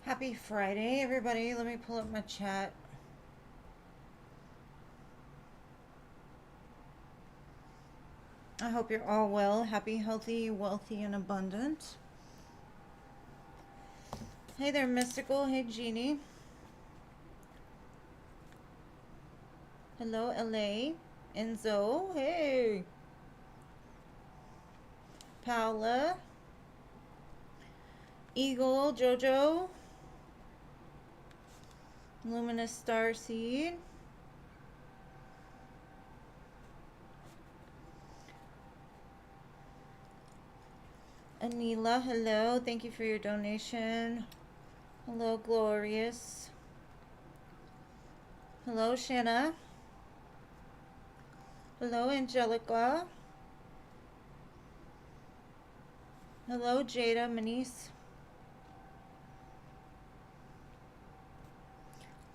Happy Friday, everybody. Let me pull up my chat. I hope you're all well, happy, healthy, wealthy, and abundant. Hey there, Mystical. Hey, Jeannie. Hello, LA. Enzo. Hey. Paula. Eagle. Jojo. Luminous Starseed. Anila, hello. Thank you for your donation. Hello, Glorious. Hello, Shanna. Hello, Angelica. Hello, Jada, Manice.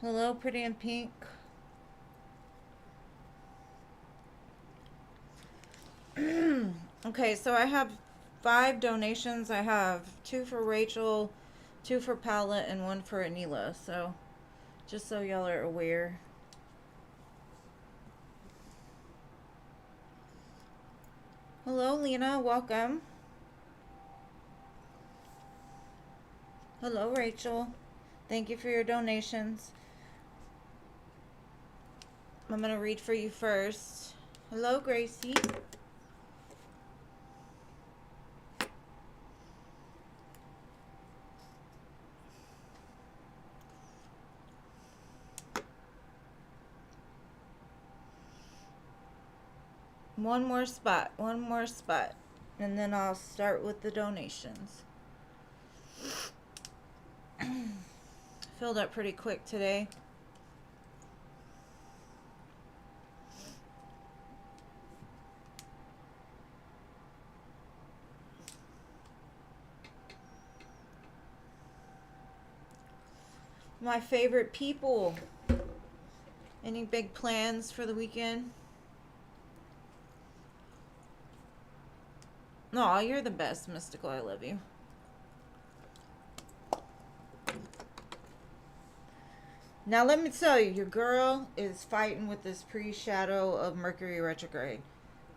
Hello, Pretty in Pink. Okay, so I have 5 donations. I have 2 for Rachel, 2 for Paula, and 1 for Anila. So, just so y'all are aware. Hello, Lena. Welcome. Hello, Rachel. Thank you for your donations. I'm going to read for you first. Hello, Gracie. One more spot, and then I'll start with the donations. Filled up pretty quick today. My favorite people. Any big plans for the weekend? Aw, you're the best, Mystical. I love you. Now let me tell you, your girl is fighting with this pre-shadow of Mercury retrograde.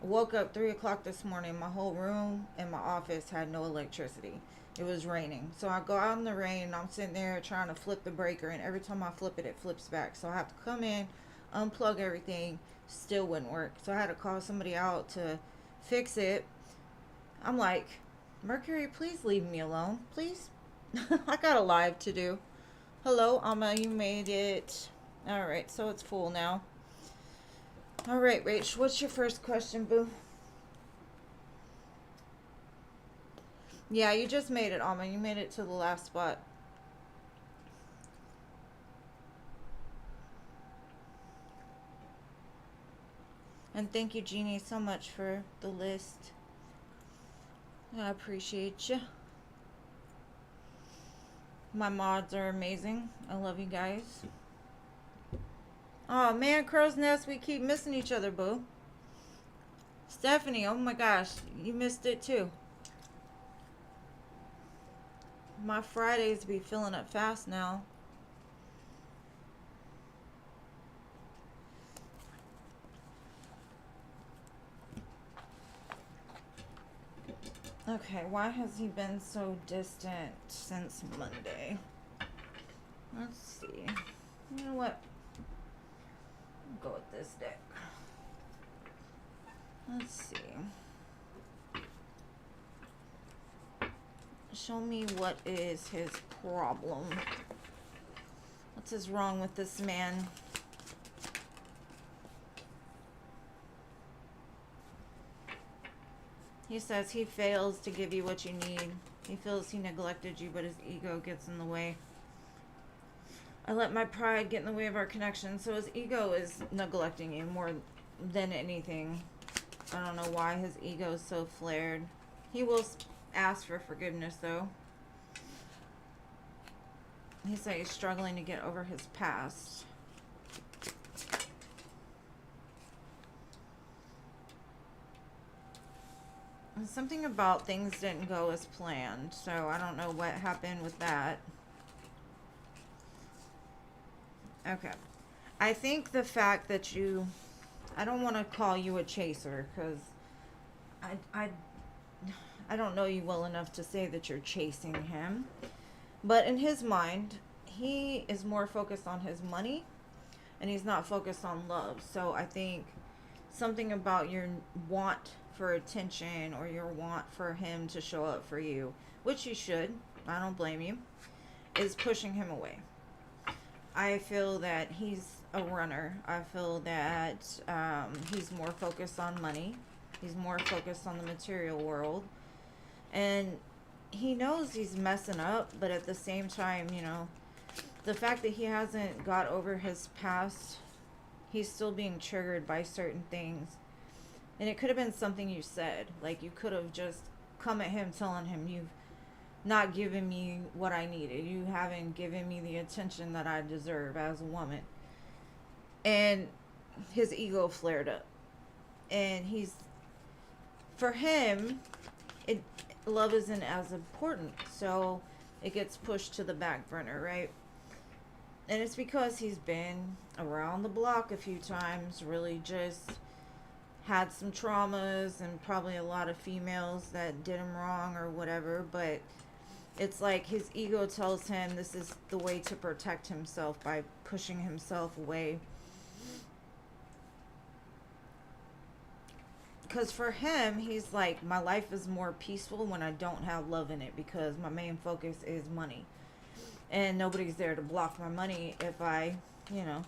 I woke up 3 o'clock this morning. My whole room and my office had no electricity. It was raining. So I go out in the rain and I'm sitting there trying to flip the breaker, and every time I flip it, it flips back. So I have to come in, unplug everything, still wouldn't work. So I had to call somebody out to fix it. I'm like, Mercury, please leave me alone. Please. I got a live to do. Hello, Amma, you made it. Alright, so it's full now. Alright, Rach, what's your first question, boo? Yeah, you just made it, Amma. You made it to the last spot. And thank you, Jeannie, so much for the list. I appreciate you. My mods are amazing. I love you guys. Oh man, Crow's Nest, we keep missing each other, boo. Stephanie, oh my gosh, you missed it too. My Fridays be filling up fast now. Okay, why has he been so distant since Monday? Let's see. You know what? I'll go with this deck. Let's see. Show me what is his problem. What is wrong with this man? He says he fails to give you what you need. He feels he neglected you, but his ego gets in the way. I let my pride get in the way of our connection, so his ego is neglecting you more than anything. I don't know why his ego is so flared. He will ask for forgiveness, though. He said he's struggling to get over his past. Something about things didn't go as planned, so I don't know what happened with that. Okay. I think the fact that I don't want to call you a chaser because I, I, I don't know you well enough to say that you're chasing him. But in his mind, he is more focused on his money and he's not focused on love. So I think something about your want for attention or your want for him to show up for you, which you should, I don't blame you, is pushing him away. I feel that he's a runner. I feel that he's more focused on money. He's more focused on the material world. And he knows he's messing up, but at the same time, the fact that he hasn't got over his past, he's still being triggered by certain things. And it could have been something you said. Like, you could have just come at him telling him, you've not given me what I needed. You haven't given me the attention that I deserve as a woman. And his ego flared up. And for him, it love isn't as important. So it gets pushed to the back burner, right? And it's because he's been around the block a few times, really just had some traumas and probably a lot of females that did him wrong or whatever, but it's like his ego tells him this is the way to protect himself by pushing himself away. Because for him, he's like, my life is more peaceful when I don't have love in it because my main focus is money. And nobody's there to block my money if I, you know.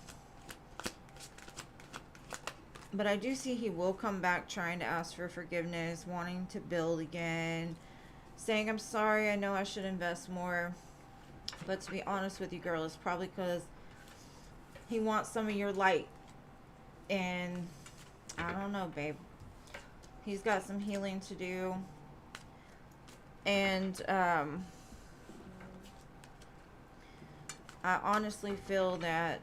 But I do see he will come back trying to ask for forgiveness, wanting to build again, saying, I'm sorry, I know I should invest more. But to be honest with you, girl, it's probably because he wants some of your light. And I don't know, babe. He's got some healing to do. And I honestly feel that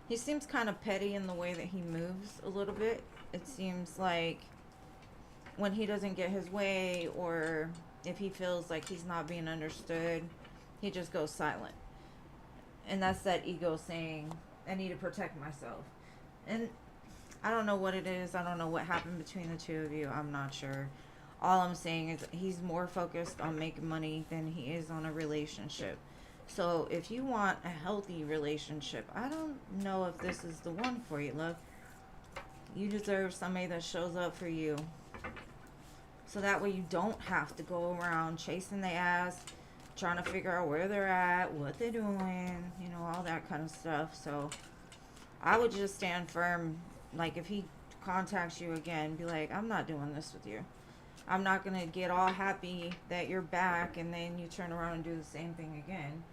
he seems kind of petty in the way that he moves a little bit. It seems like when he doesn't get his way or if he feels like he's not being understood, he just goes silent. And that's that ego saying, I need to protect myself. And I don't know what it is. I don't know what happened between the two of you. I'm not sure. All I'm saying is he's more focused on making money than he is on a relationship. So if you want a healthy relationship, I don't know if this is the one for you, love. You deserve somebody that shows up for you. So that way you don't have to go around chasing their ass, trying to figure out where they're at, what they're doing, all that kind of stuff. So I would just stand firm. Like, if he contacts you again, be like, I'm not doing this with you. I'm not going to get all happy that you're back and then you turn around and do the same thing again.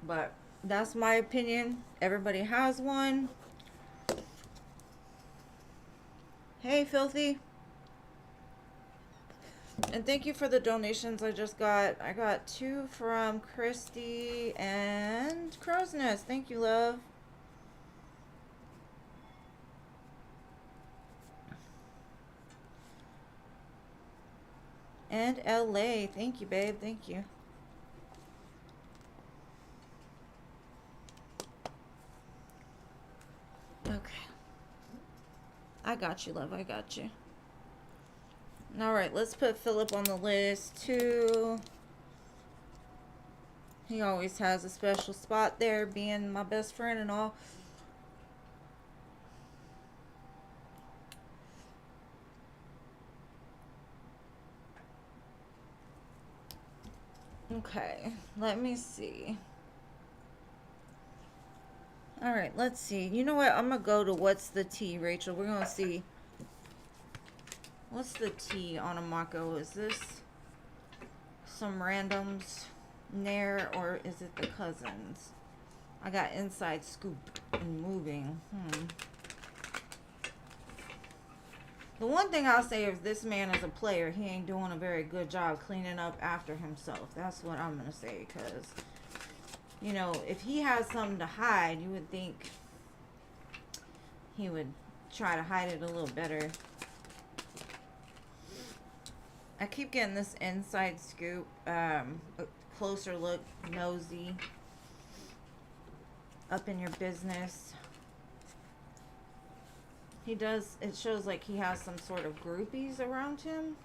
But that's my opinion. Everybody has one. Hey, Filthy. And thank you for the donations I just got. I got 2 from Christy and Crow's Nest. Thank you, love. And LA. Thank you, babe. Thank you. Okay. I got you, love. I got you. Alright, let's put Philip on the list, too. He always has a special spot there, being my best friend and all. Okay, let me see. Alright, let's see. You know what? I'm going to go to what's the tea, Rachel. We're going to see. What's the tea on a Mako? Is this some randoms Nair or is it the cousins? I got inside scoop and moving. The one thing I'll say is this man is a player. He ain't doing a very good job cleaning up after himself. That's what I'm going to say. Because, if he has something to hide, you would think he would try to hide it a little better. I keep getting this inside scoop, a closer look, nosy. up in your business. He does, it shows like he has some sort of groupies around him.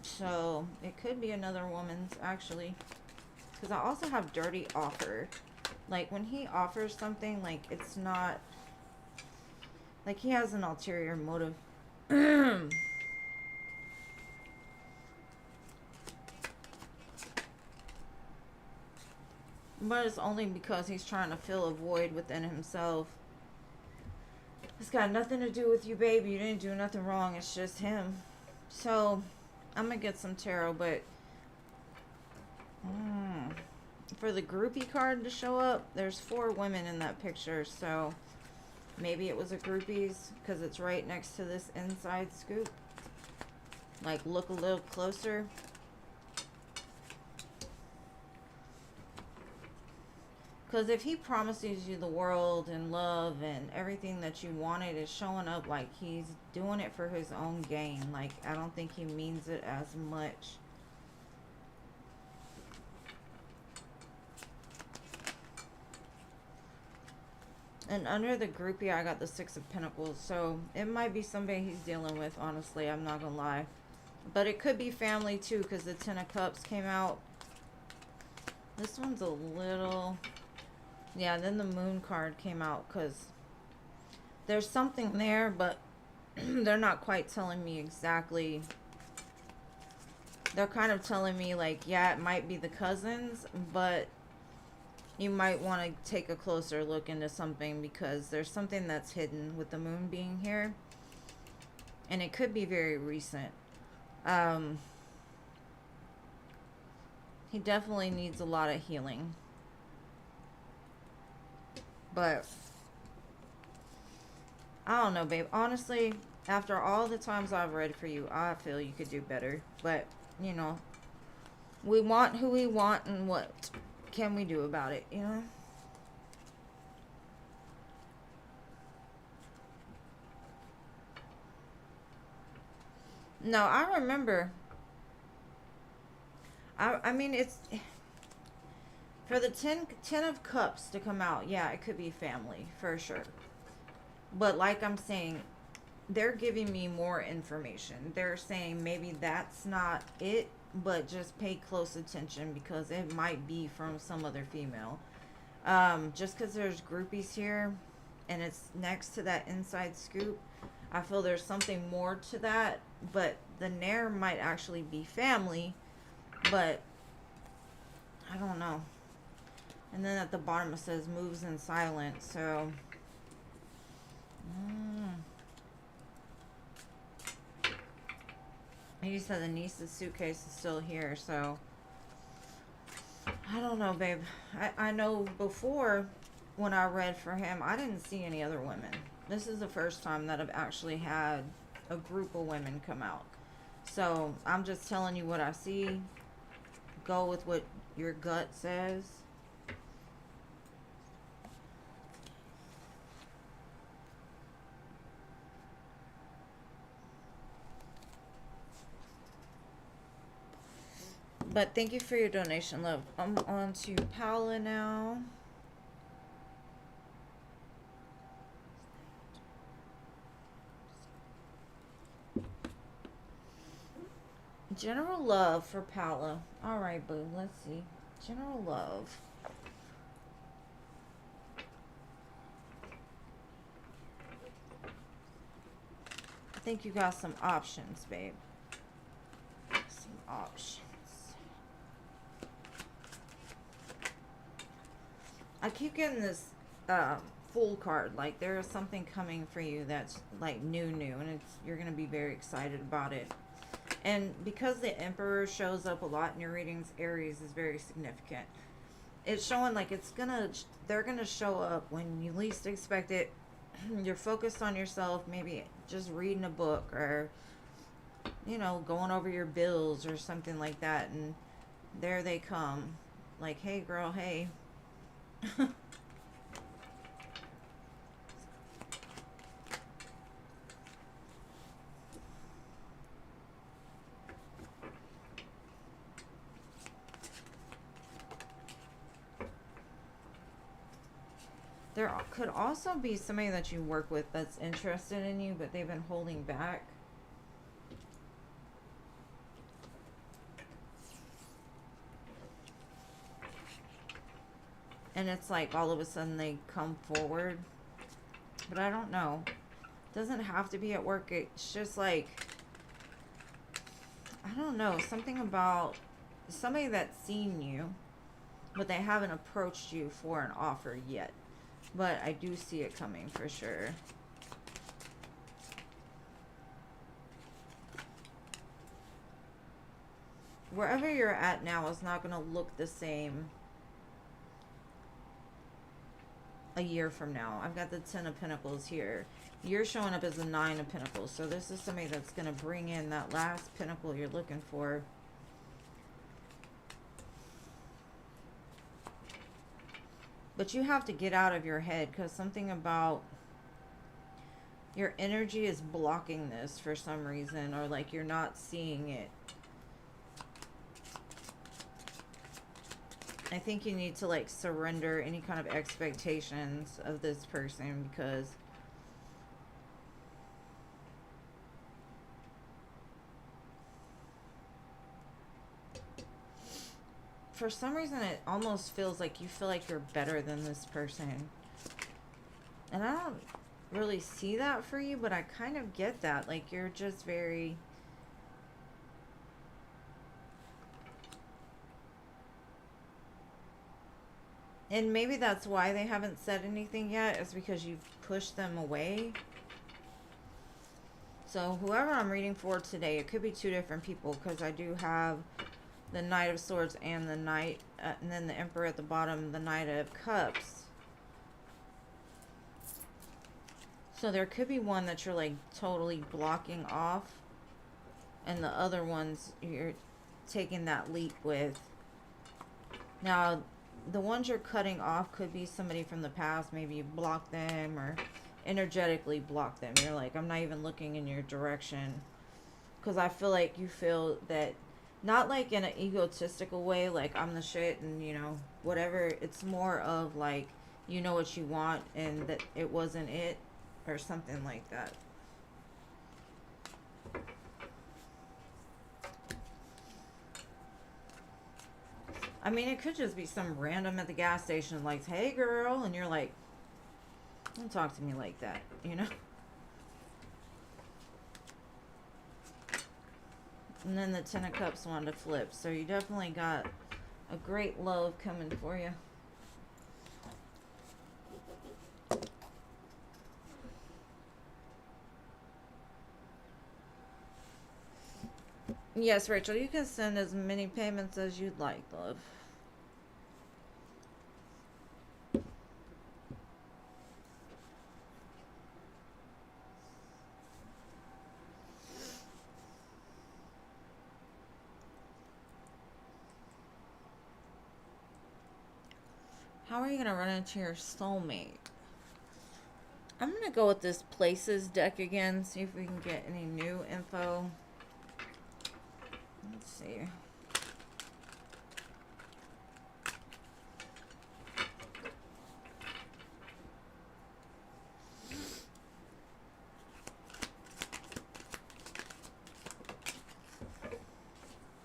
So it could be another woman's actually. Because I also have dirty offer. Like when he offers something, like it's not, like he has an ulterior motive. But it's only because he's trying to fill a void within himself. It's got nothing to do with you, baby. You didn't do nothing wrong. It's just him. So, I'm going to get some tarot, but for the groupie card to show up, there's 4 women in that picture. So, maybe it was a groupies because it's right next to this inside scoop. Like, look a little closer. Because if he promises you the world and love and everything that you wanted is showing up like he's doing it for his own gain. Like, I don't think he means it as much. And under the groupie, I got the 6 of Pentacles. So, it might be somebody he's dealing with, honestly. I'm not going to lie. But it could be family, too, because the 10 of Cups came out. This one's a little... Yeah, then the Moon card came out because there's something there, but they're not quite telling me exactly. They're kind of telling me, like, yeah, it might be the cousins, but you might want to take a closer look into something because there's something that's hidden with the Moon being here. And it could be very recent. He definitely needs a lot of healing. But I don't know, babe. Honestly, after all the times I've read for you, I feel you could do better. But, you know, we want who we want, and what can we do about it, you know? No, I remember. I mean, it's... For the 10 of Cups to come out, yeah, it could be family, for sure. But like I'm saying, they're giving me more information. They're saying maybe that's not it, but just pay close attention because it might be from some other female. Just because there's groupies here and it's next to that inside scoop, I feel there's something more to that. But the Nair might actually be family, but I don't know. And then at the bottom it says moves in silence, so... He said the niece's suitcase is still here, so... I don't know, babe. I know before, when I read for him, I didn't see any other women. This is the first time that I've actually had a group of women come out. So, I'm just telling you what I see. Go with what your gut says. But thank you for your donation, love. I'm on to Paula now. General love for Paula. Alright, boo. Let's see. General love. I think you got some options, babe. Some options. I keep getting this Fool card. Like, there is something coming for you that's like new, and it's you're gonna be very excited about it. And because the Emperor shows up a lot in your readings, Aries is very significant. It's showing like they're gonna show up when you least expect it. You're focused on yourself, maybe just reading a book or, you know, going over your bills or something like that, and there they come. Like, hey girl, hey. There could also be somebody that you work with that's interested in you, but they've been holding back. And it's like all of a sudden they come forward. But I don't know. It doesn't have to be at work. It's just like, I don't know. Something about somebody that's seen you, but they haven't approached you for an offer yet. But I do see it coming for sure. Wherever you're at now is not going to look the same a year from now. I've got the 10 of Pentacles here. You're showing up as the 9 of Pentacles. So this is somebody that's going to bring in that last Pentacle you're looking for. But you have to get out of your head, because something about your energy is blocking this for some reason, or like you're not seeing it. I think you need to like surrender any kind of expectations of this person, because for some reason it almost feels like you feel like you're better than this person. And I don't really see that for you, but I kind of get that. Like you're just very... And maybe that's why they haven't said anything yet, is because you've pushed them away. So whoever I'm reading for today, it could be two different people, because I do have the Knight of Swords and the Knight, and then the Emperor at the bottom, the Knight of Cups. So there could be one that you're like totally blocking off, and the other ones you're taking that leap with. Now, the ones you're cutting off could be somebody from the past. Maybe you block them or energetically block them. You're like, I'm not even looking in your direction. Because I feel like you feel that, not like in an egotistical way, like I'm the shit and, you know, whatever. It's more of like, you know what you want and that it wasn't it, or something like that. I mean, it could just be some random at the gas station, like, hey girl, and you're like, don't talk to me like that, you know? And then the 10 of Cups wanted to flip, so you definitely got a great love coming for you. Yes, Rachel, you can send as many payments as you'd like, love. How are you going to run into your soulmate? I'm going to go with this Places deck again, see if we can get any new info. Let's see.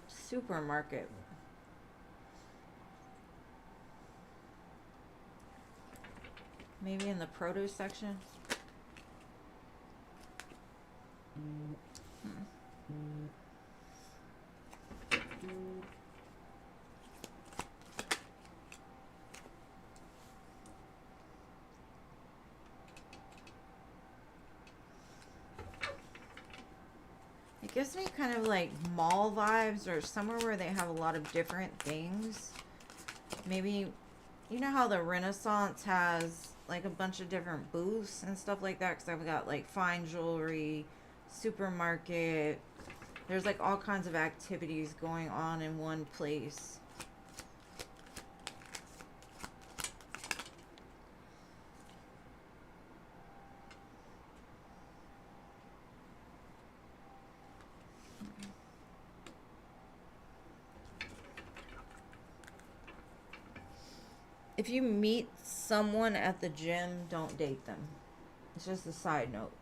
Supermarket. Maybe in the produce section. It gives me kind of like mall vibes, or somewhere where they have a lot of different things. Maybe, you know how the Renaissance has like a bunch of different booths and stuff like that? Because I've got like fine jewelry, supermarket. There's like all kinds of activities going on in one place. If you meet someone at the gym, don't date them. It's just a side note.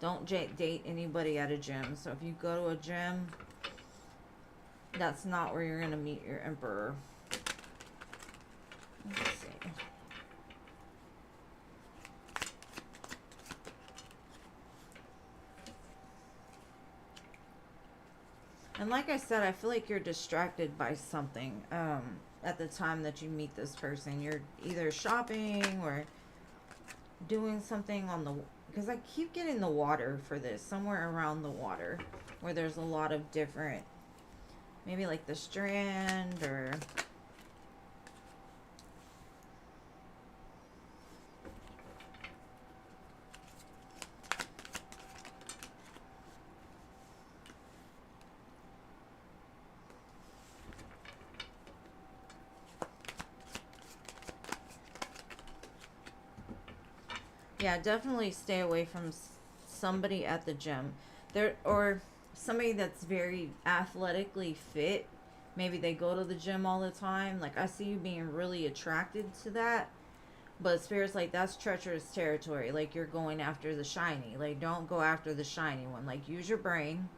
Don't date anybody at a gym. So if you go to a gym, that's not where you're going to meet your emperor. Let's see. And like I said, I feel like you're distracted by something at the time that you meet this person. You're either shopping or doing something on the... Because I keep getting the water for this. Somewhere around the water. Where there's a lot of different... Maybe like the Strand or... Yeah, definitely stay away from somebody at the gym. There, or somebody that's very athletically fit. Maybe they go to the gym all the time. Like, I see you being really attracted to that. But Spirit's like, that's treacherous territory. Like, you're going after the shiny. Like, don't go after the shiny one. Like, use your brain,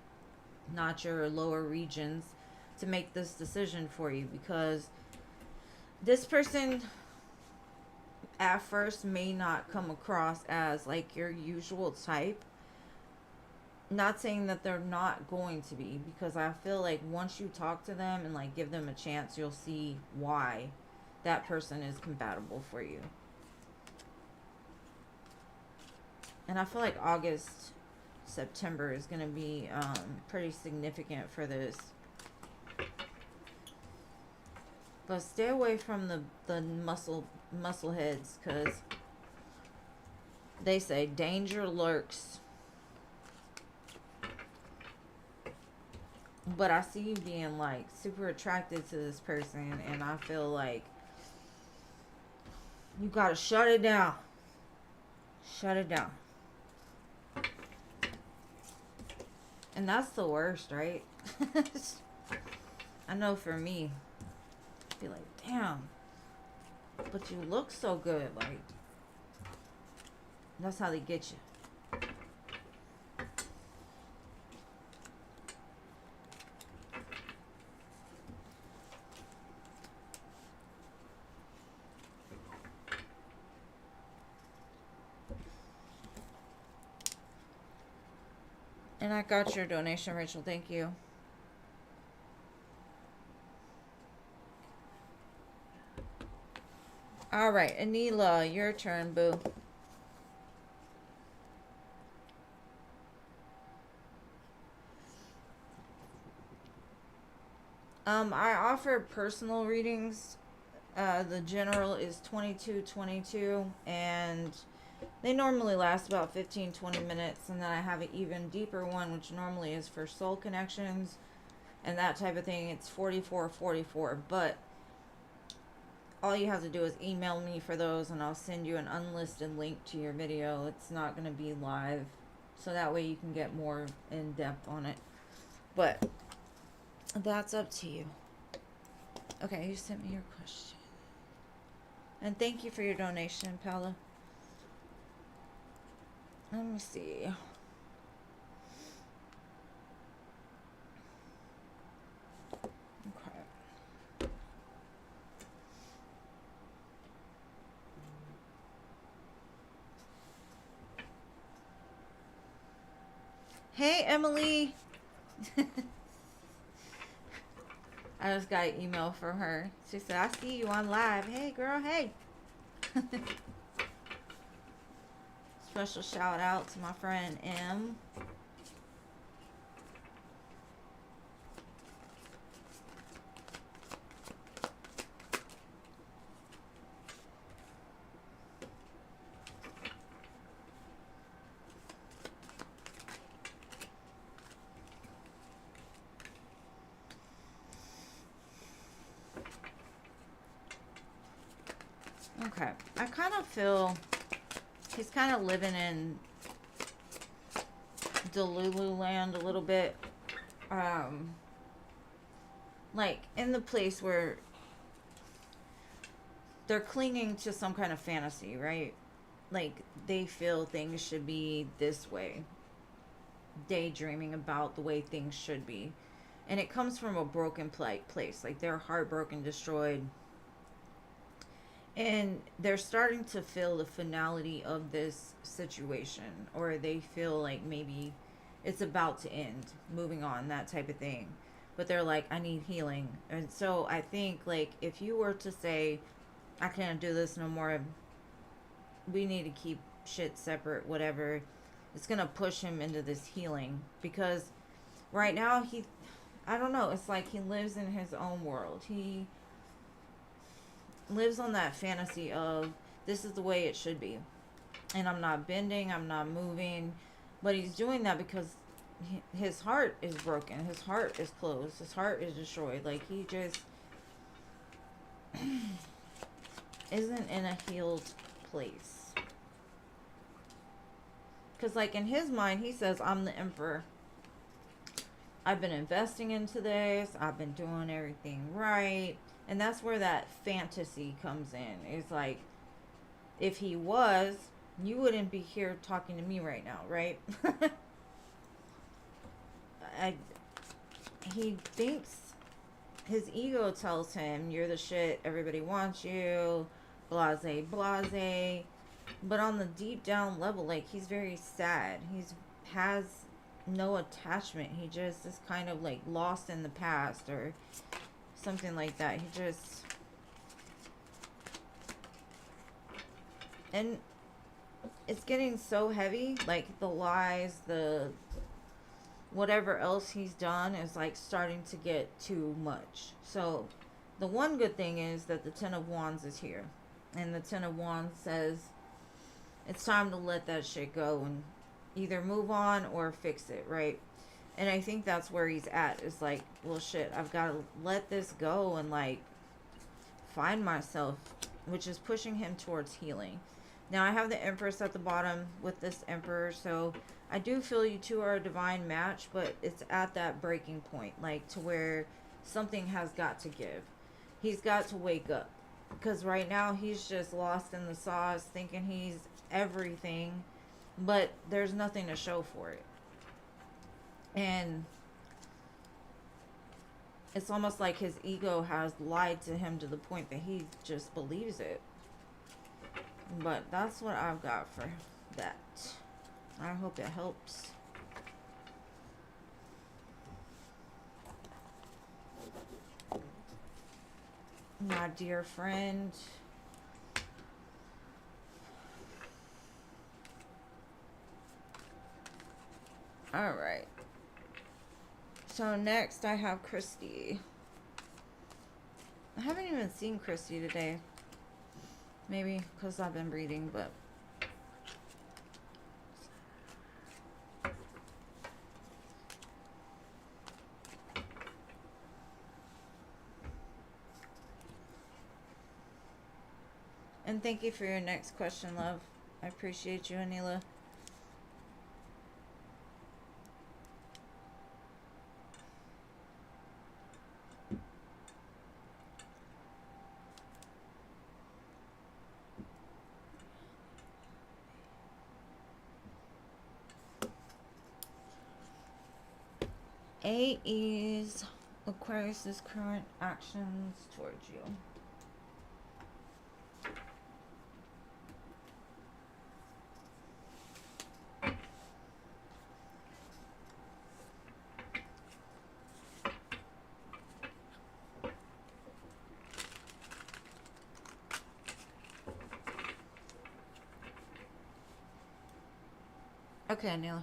not your lower regions, to make this decision for you. Because this person at first may not come across as like your usual type. Not saying that they're not going to be, because I feel like once you talk to them and like give them a chance, you'll see why that person is compatible for you. And I feel like August, September is going to be pretty significant for this. But stay away from the muscle heads, because they say danger lurks. But I see you being like super attracted to this person, and I feel like you gotta shut it down. Shut it down. And that's the worst, right? I know for me, I'd be like, damn, but you look so good. Like, that's how they get you. And I got your donation, Rachel. Thank you. All right, Anila, your turn, boo. I offer personal readings. The general is $22.22, and they normally last about 15-20 minutes, and then I have an even deeper one, which normally is for soul connections and that type of thing. It's $44.44, but all you have to do is email me for those, and I'll send you an unlisted link to your video. It's not going to be live, so that way you can get more in depth on it. But that's up to you. Okay, you sent me your question. And thank you for your donation, Paula. Let me see. Okay. Hey, Emily. I just got an email from her. She said, I see you on live. Hey, girl, hey. Special shout out to my friend M. Okay, I kind of feel he's kind of living in Delulu land a little bit. Like in the place where they're clinging to some kind of fantasy, right? Like they feel things should be this way, daydreaming about the way things should be. And it comes from a broken place. Like they're heartbroken, destroyed, and they're starting to feel the finality of this situation, or they feel like maybe it's about to end, moving on, that type of thing. But they're like, I need healing. And so I think, like, if you were to say, I can't do this no more, we need to keep shit separate, whatever, it's gonna push him into this healing. Because right now I don't know, it's like he lives in his own world. He lives on that fantasy of, this is the way it should be, and I'm not bending, I'm not moving. But he's doing that because his heart is broken, his heart is closed, his heart is destroyed. Like he just isn't in a healed place. Because like in his mind, he says, I'm the emperor, I've been investing into this, I've been doing everything right. And that's where that fantasy comes in. It's like, if he was, you wouldn't be here talking to me right now, right? I, he thinks, his ego tells him, you're the shit, everybody wants you, blase, blase. But on the deep down level, like, he's very sad. Has no attachment. He just is kind of like lost in the past or something like that. He just, and it's getting so heavy, like the lies, the whatever else he's done is like starting to get too much. So the one good thing is that the Ten of Wands is here, and the Ten of Wands says it's time to let that shit go and either move on or fix it, right? And I think that's where he's at. Is like, well, shit, I've got to let this go and like find myself, which is pushing him towards healing. Now I have the Empress at the bottom with this Emperor, so I do feel you two are a divine match, but it's at that breaking point, like to where something has got to give. He's got to wake up, because right now he's just lost in the sauce, thinking he's everything, but there's nothing to show for it. And it's almost like his ego has lied to him to the point that he just believes it. But that's what I've got for that. I hope it helps. My dear friend. Alright. So next I have Christy. I haven't even seen Christy today. Maybe because I've been reading, but and thank you for your next question, love. I appreciate you, Anila. A is Aquarius's current actions towards you. Okay, Anila.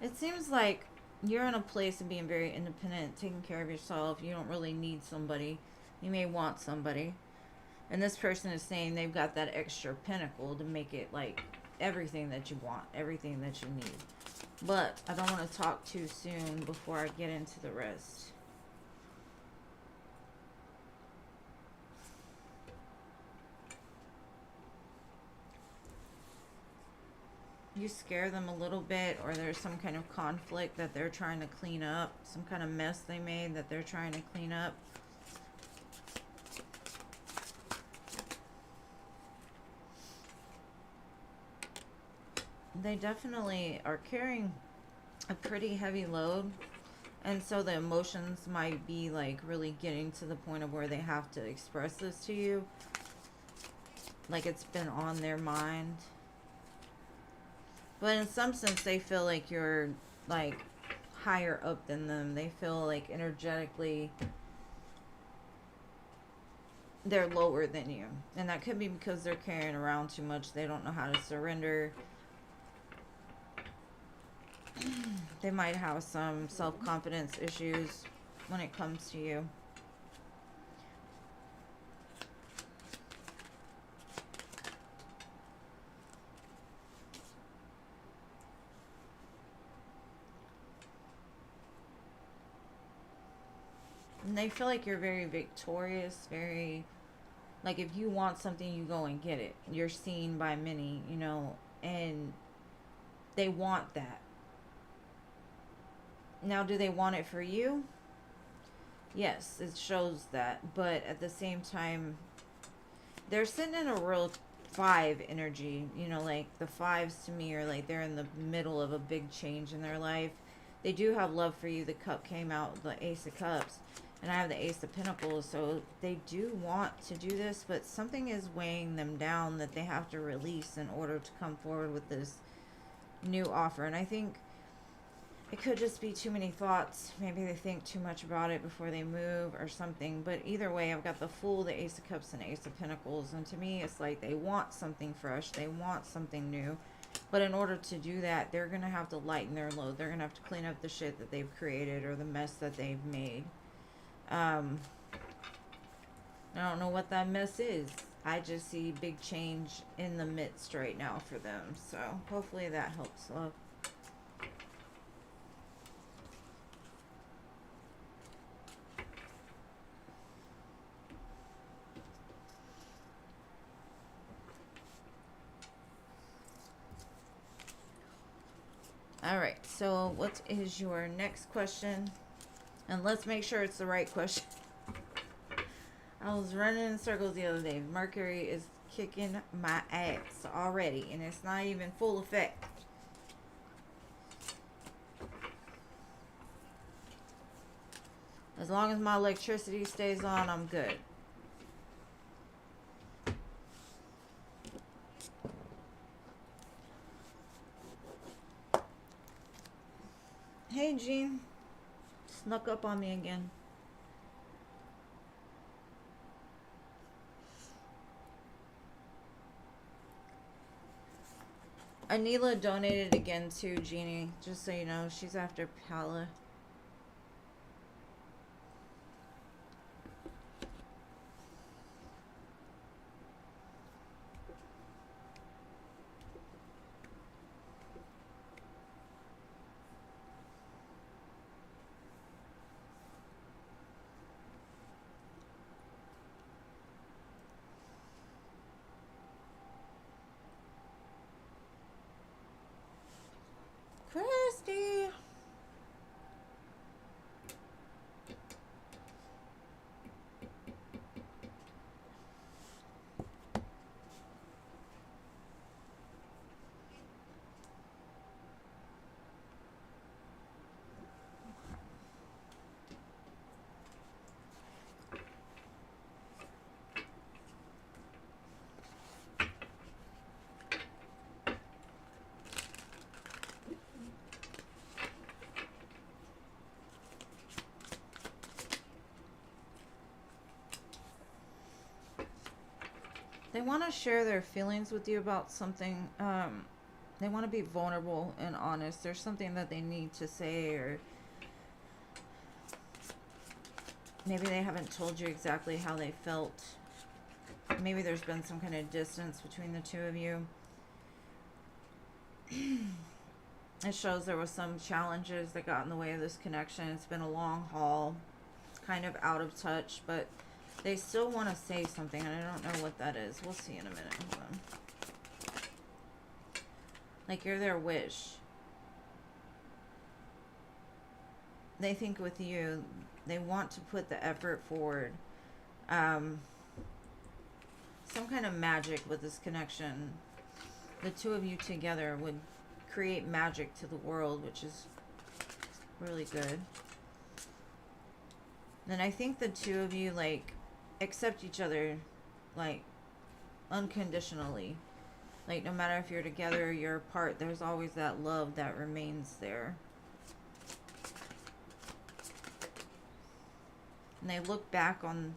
It seems like you're in a place of being very independent, taking care of yourself. You don't really need somebody. You may want somebody. And this person is saying they've got that extra pinnacle to make it like everything that you want, everything that you need. But I don't want to talk too soon before I get into the rest. you scare them a little bit, or there's some kind of conflict that they're trying to clean up, some kind of mess they made that they're trying to clean up. They definitely are carrying a pretty heavy load, and so the emotions might be like really getting to the point of where they have to express this to you, like it's been on their mind. But in some sense they feel like you're like higher up than them. They feel like energetically they're lower than you, and that could be because they're carrying around too much. They don't know how to surrender. They might have some self-confidence issues when it comes to you. And they feel like you're very victorious, very, like if you want something, you go and get it. You're seen by many, you know, and they want that. Now, do they want it for you? Yes, it shows that. But at the same time, they're sitting in a real five energy. You know, like the fives to me are like they're in the middle of a big change in their life. They do have love for you. The cup came out, the Ace of Cups. And I have the Ace of Pentacles. So they do want to do this, but something is weighing them down that they have to release in order to come forward with this new offer. And I think it could just be too many thoughts. Maybe they think too much about it before they move or something. But either way, I've got the Fool, the Ace of Cups, and Ace of Pentacles. And to me, it's like they want something fresh. They want something new. But in order to do that, they're going to have to lighten their load. They're going to have to clean up the shit that they've created or the mess that they've made. I don't know what that mess is. I just see big change in the midst right now for them. So hopefully that helps, love. All right, so what is your next question? And let's make sure it's the right question. I was running in circles the other day. Mercury is kicking my ass already, and it's not even full effect. As long as my electricity stays on, I'm good. Hey, Jean. Snuck up on me again. Anila donated again to Jeannie, just so you know. She's after Pala. Christy. They want to share their feelings with you about something. They want to be vulnerable and honest. There's something that they need to say, or maybe they haven't told you exactly how they felt. Maybe there's been some kind of distance between the two of you. It shows there was some challenges that got in the way of this connection. It's been a long haul, kind of out of touch, but they still want to say something, and I don't know what that is. We'll see in a minute. Hold on. Like you're their wish. They think with you, they want to put the effort forward. Um, some kind of magic with this connection. The two of you together would create magic to the world, which is really good. And I think the two of you, like, accept each other, like, unconditionally. Like, no matter if you're together or you're apart, there's always that love that remains there. And they look back on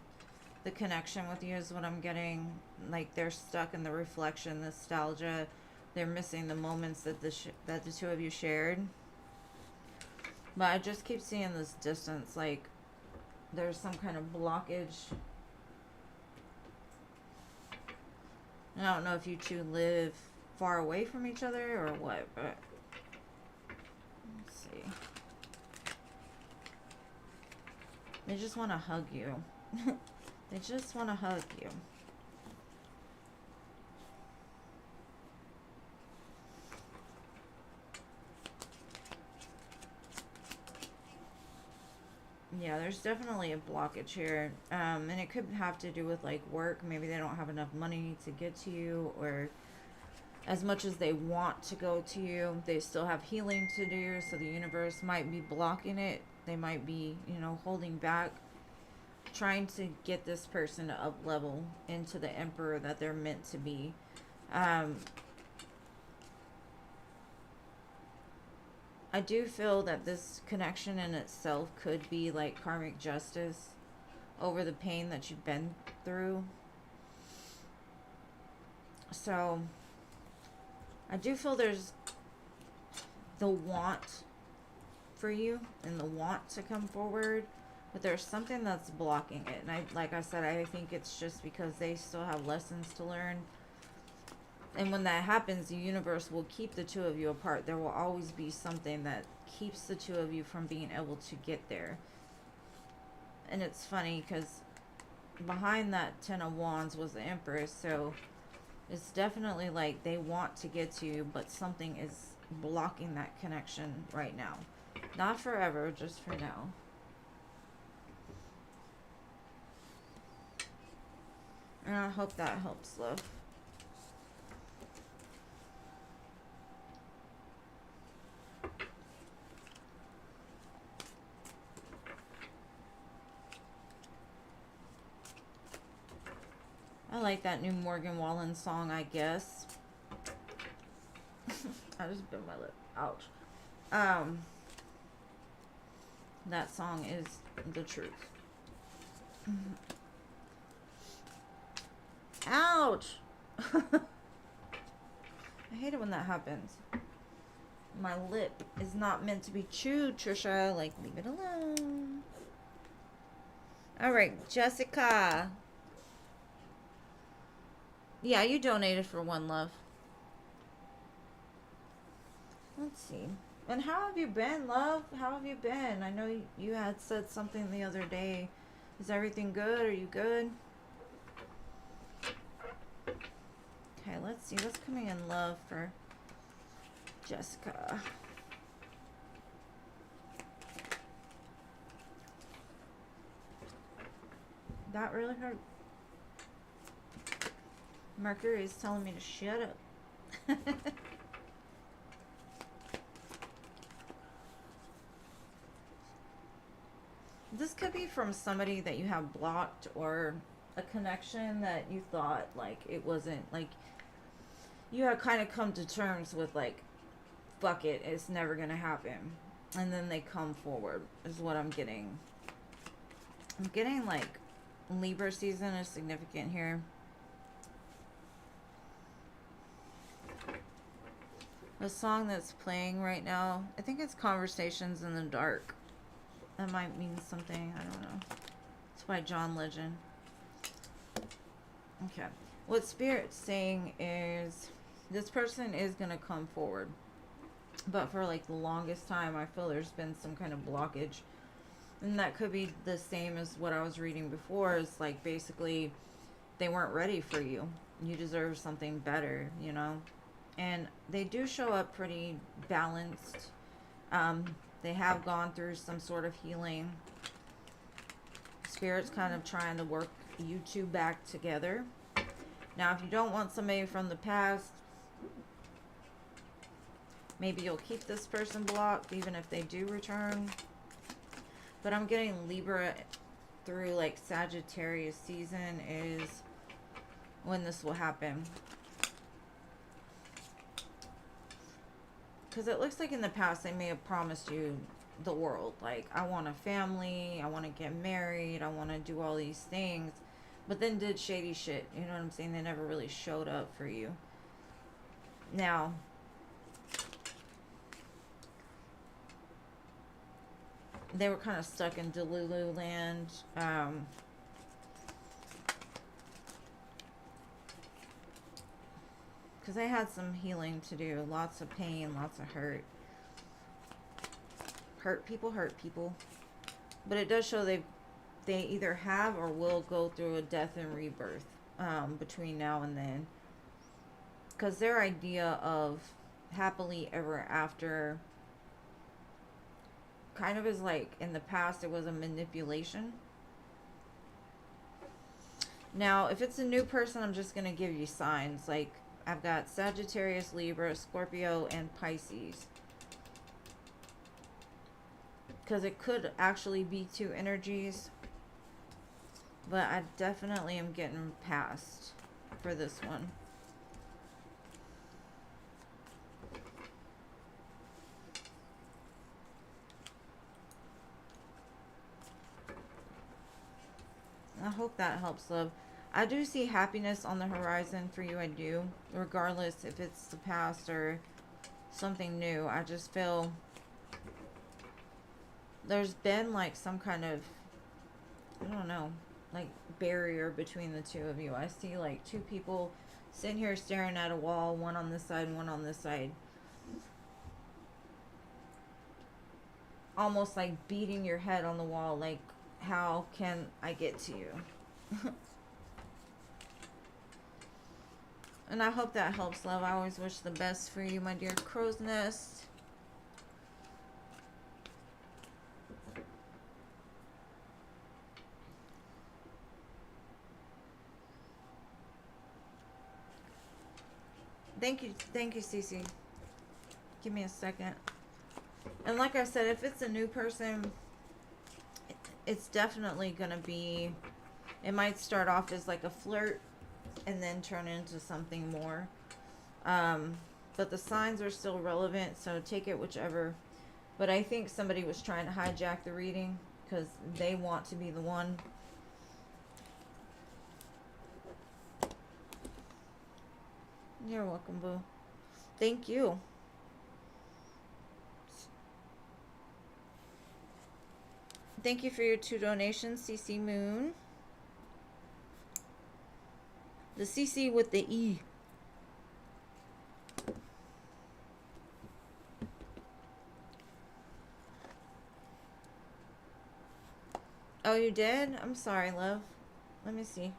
the connection with you is what I'm getting. Like, they're stuck in the reflection, nostalgia. They're missing the moments that that the two of you shared. But I just keep seeing this distance, like there's some kind of blockage. I don't know if you two live far away from each other or what, but let's see. They just want to hug you. They just want to hug you. Yeah, there's definitely a blockage here. And it could have to do with like work. Maybe they don't have enough money to get to you, or as much as they want to go to you, they still have healing to do. So the universe might be blocking it. They might be, you know, holding back, trying to get this person to up level into the emperor that they're meant to be. I do feel that this connection in itself could be like karmic justice over the pain that you've been through. So I do feel there's the want for you and the want to come forward, but there's something that's blocking it. And like I said, I think it's just because they still have lessons to learn. And when that happens, the universe will keep the two of you apart. There will always be something that keeps the two of you from being able to get there. And it's funny because behind that Ten of Wands was the Empress. So it's definitely like they want to get to you, but something is blocking that connection right now. Not forever, just for now. And I hope that helps, love. I like that new Morgan Wallen song, I guess. I just bit my lip. Ouch. That song is the truth. Ouch! I hate it when that happens. My lip is not meant to be chewed, Trisha. Like, leave it alone. Alright, Jessica. Yeah, you donated for one, love. Let's see. And how have you been, love? How have you been? I know you had said something the other day. Is everything good? Are you good? Okay, let's see. What's coming in love for Jessica? That really hurt. Mercury is telling me to shut up. This could be from somebody that you have blocked, or a connection that you thought like it wasn't, like you had kind of come to terms with, like, fuck it, it's never gonna happen. And then they come forward is what I'm getting. I'm getting like Libra season is significant here. The song that's playing right now, I think it's Conversations in the Dark. That might mean something. I don't know. It's by John Legend. Okay. What Spirit's saying is this person is going to come forward. But for like the longest time, I feel there's been some kind of blockage. And that could be the same as what I was reading before. Is like basically they weren't ready for you. You deserve something better, you know? And they do show up pretty balanced. Um, they have gone through some sort of healing. Spirit's kind of trying to work you two back together. Now, if you don't want somebody from the past, maybe you'll keep this person blocked even if they do return. But I'm getting Libra through like Sagittarius season is when this will happen. Because it looks like in the past they may have promised you the world. Like, I want a family, I want to get married, I want to do all these things. But then did shady shit. You know what I'm saying? They never really showed up for you. Now, they were kind of stuck in Delulu land. Because they had some healing to do. Lots of pain, lots of hurt. Hurt people. But it does show they either have or will go through a death and rebirth between now and then. Because their idea of happily ever after kind of is like in the past it was a manipulation. Now, if it's a new person, I'm just going to give you signs. Like, I've got Sagittarius, Libra, Scorpio, and Pisces. Because it could actually be two energies. But I definitely am getting past for this one. I hope that helps, love. I do see happiness on the horizon for you. I do. Regardless if it's the past or something new. I just feel there's been like some kind of, I don't know, like barrier between the two of you. I see like two people sitting here staring at a wall, one on this side, one on this side. Almost like beating your head on the wall, like, how can I get to you? And I hope that helps, love. I always wish the best for you, my dear crow's nest. Thank you, Cece. Give me a second. And like I said, if it's a new person, it's definitely gonna be, it might start off as like a flirt and then turn into something more. But the signs are still relevant, so take it whichever. But I think somebody was trying to hijack the reading because they want to be the one. You're welcome, boo. Thank you. Thank you for your 2 donations, CC Moon. The CC with the E. Oh, you did? I'm sorry, love. Let me see.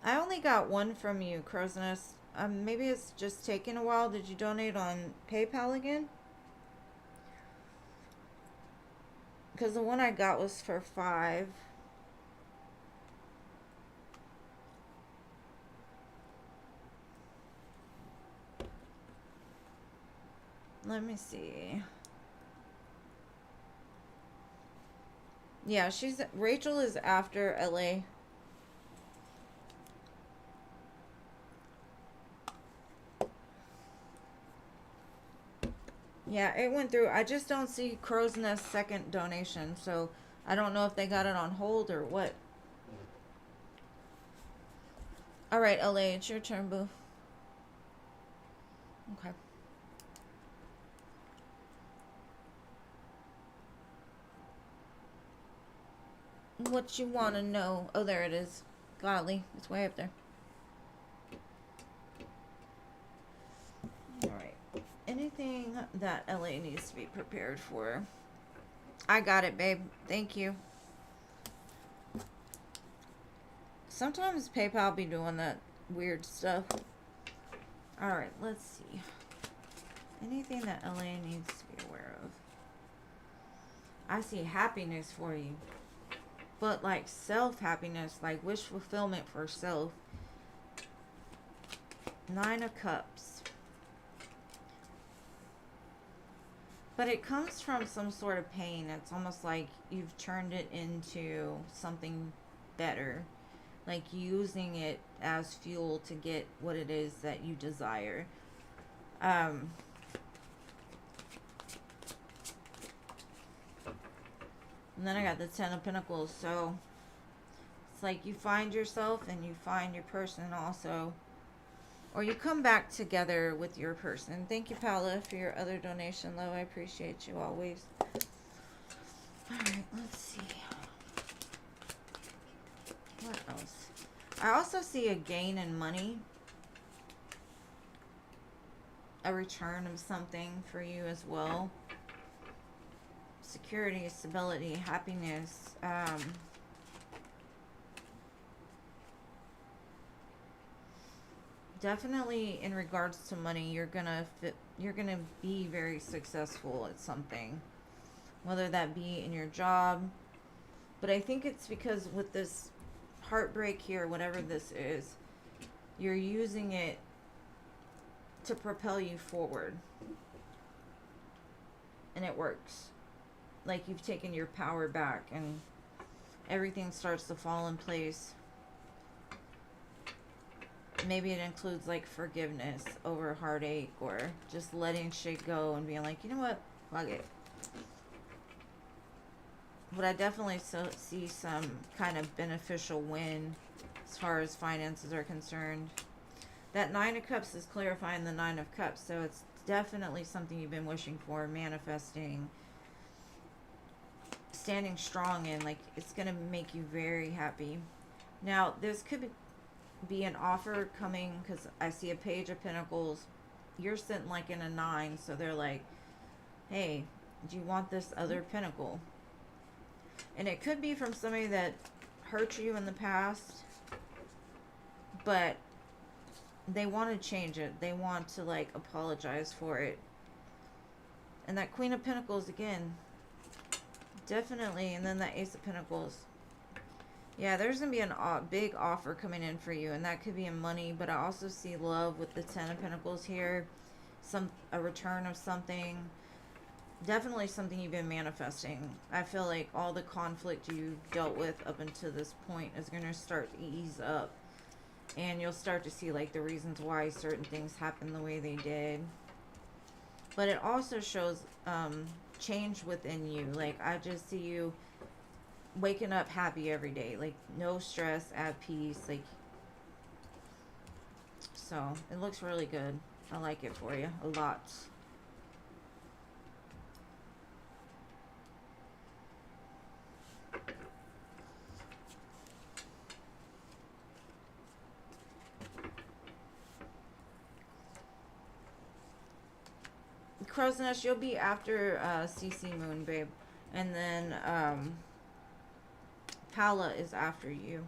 I only got one from you, Crow's Nest. Maybe it's just taking a while. Did you donate on PayPal again? Because the one I got was for 5. Let me see. Yeah, Rachel is after LA. Yeah, it went through. I just don't see Crow's Nest's second donation, so I don't know if they got it on hold or what. All right, LA, it's your turn, boo. Okay. What you want to know? Oh, there it is. Godly. It's way up there. All right. And anything that LA needs to be prepared for? I got it, babe. Thank you. Sometimes PayPal be doing that weird stuff. Alright, let's see. Anything that LA needs to be aware of. I see happiness for you. But like self-happiness, like wish fulfillment for self. 9 of Cups. But it comes from some sort of pain. It's almost like you've turned it into something better. Like using it as fuel to get what it is that you desire. And then I got the 10 of Pentacles. So it's like you find yourself and you find your person also. Or you come back together with your person. Thank you, Paula, for your other donation, love. I appreciate you always. Alright, let's see. What else? I also see a gain in money. A return of something for you as well. Security, stability, happiness. Definitely in regards to money, you're gonna be very successful at something, whether that be in your job. But I think it's because with this heartbreak here, whatever this is, you're using it to propel you forward, and it works. Like you've taken your power back and everything starts to fall in place. Maybe it includes like forgiveness over heartache, or just letting shit go and being like, you know what, fuck it. But I definitely see some kind of beneficial win as far as finances are concerned. That 9 of Cups is clarifying the 9 of Cups, so it's definitely something you've been wishing for, manifesting, standing strong in. Like it's gonna make you very happy. Now this could be an offer coming, because I see a Page of Pentacles. You're sitting like in a 9, so they're like, hey, do you want this other pentacle? And it could be from somebody that hurt you in the past, but they want to change it. They want to like apologize for it. And that Queen of Pentacles again, definitely. And then that Ace of Pentacles. Yeah, there's going to be a big offer coming in for you, and that could be in money, but I also see love with the 10 of Pentacles here. A return of something. Definitely something you've been manifesting. I feel like all the conflict you've dealt with up until this point is going to start to ease up, and you'll start to see like the reasons why certain things happen the way they did. But it also shows change within you. Like I just see you waking up happy every day, like no stress, at peace, like, so it looks really good. I like it for you a lot. Crow's Nest, you'll be after CC Moon, babe, and then Paula is after you.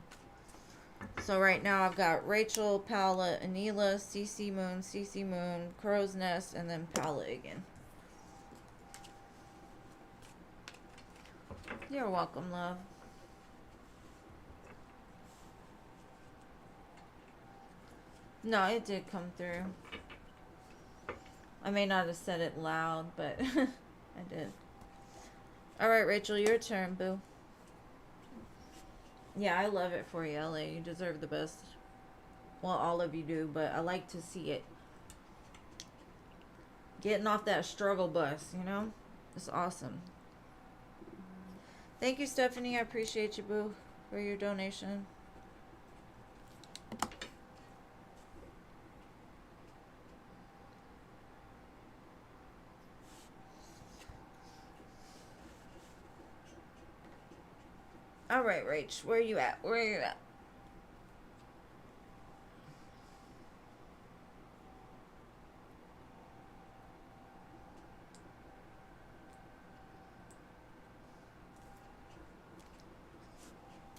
So right now I've got Rachel, Paula, Anila, CC Moon, Crow's Nest, and then Paula again. You're welcome, love. No, it did come through. I may not have said it loud, but I did. Alright, Rachel, your turn, boo. Yeah, I love it for you, LA. You deserve the best. Well, all of you do, but I like to see it. Getting off that struggle bus, you know? It's awesome. Thank you, Stephanie. I appreciate you, boo, for your donation. Alright, Rach, where are you at? Where are you at?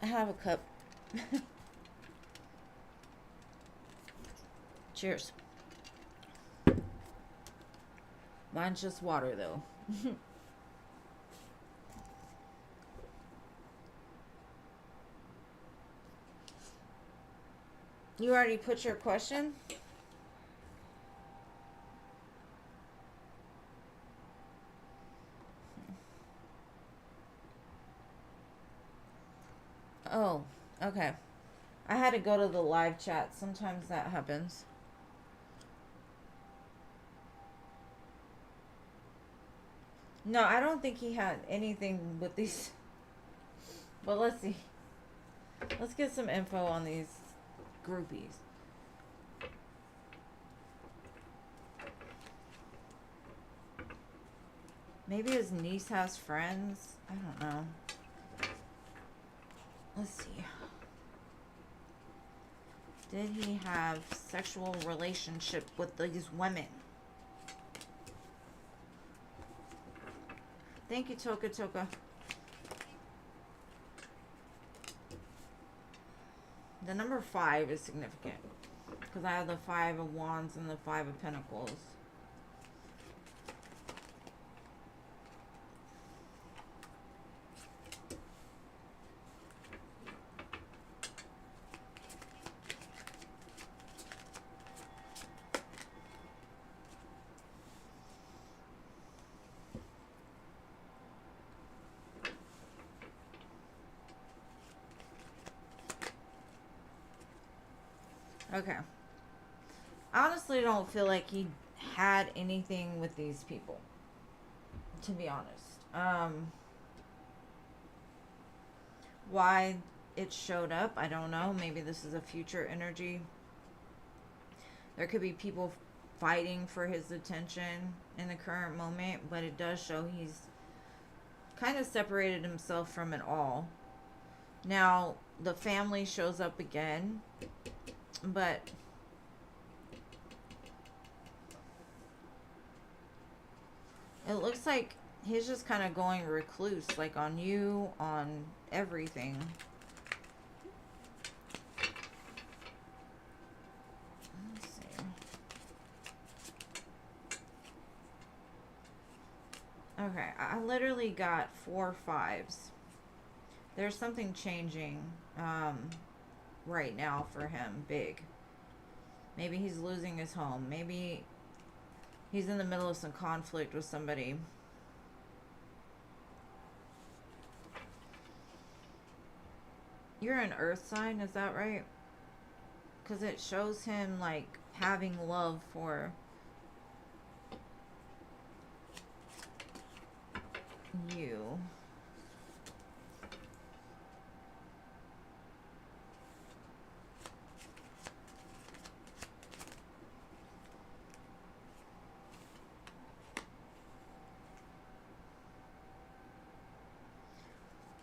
have a cup. Cheers. Mine's just water, though. You already put your question? Oh, okay. I had to go to the live chat. Sometimes that happens. No, I don't think he had anything with these. But let's see. Let's get some info on these groupies. Maybe his niece has friends. I don't know. Let's see. Did he have sexual relationship with these women? Thank you, Toka Toka. The number 5 is significant because I have the 5 of Wands and the 5 of Pentacles. Okay. I honestly don't feel like he had anything with these people, to be honest. Why it showed up, I don't know. Maybe this is a future energy. There could be people fighting for his attention in the current moment, but it does show he's kind of separated himself from it all. Now, the family shows up again, but it looks like he's just kind of going recluse, like on you, on everything. Let's see. Okay, I literally got 4 5s. There's something changing right now for him, big. Maybe he's losing his home. Maybe he's in the middle of some conflict with somebody. You're an earth sign, is that right? Because it shows him like having love for you.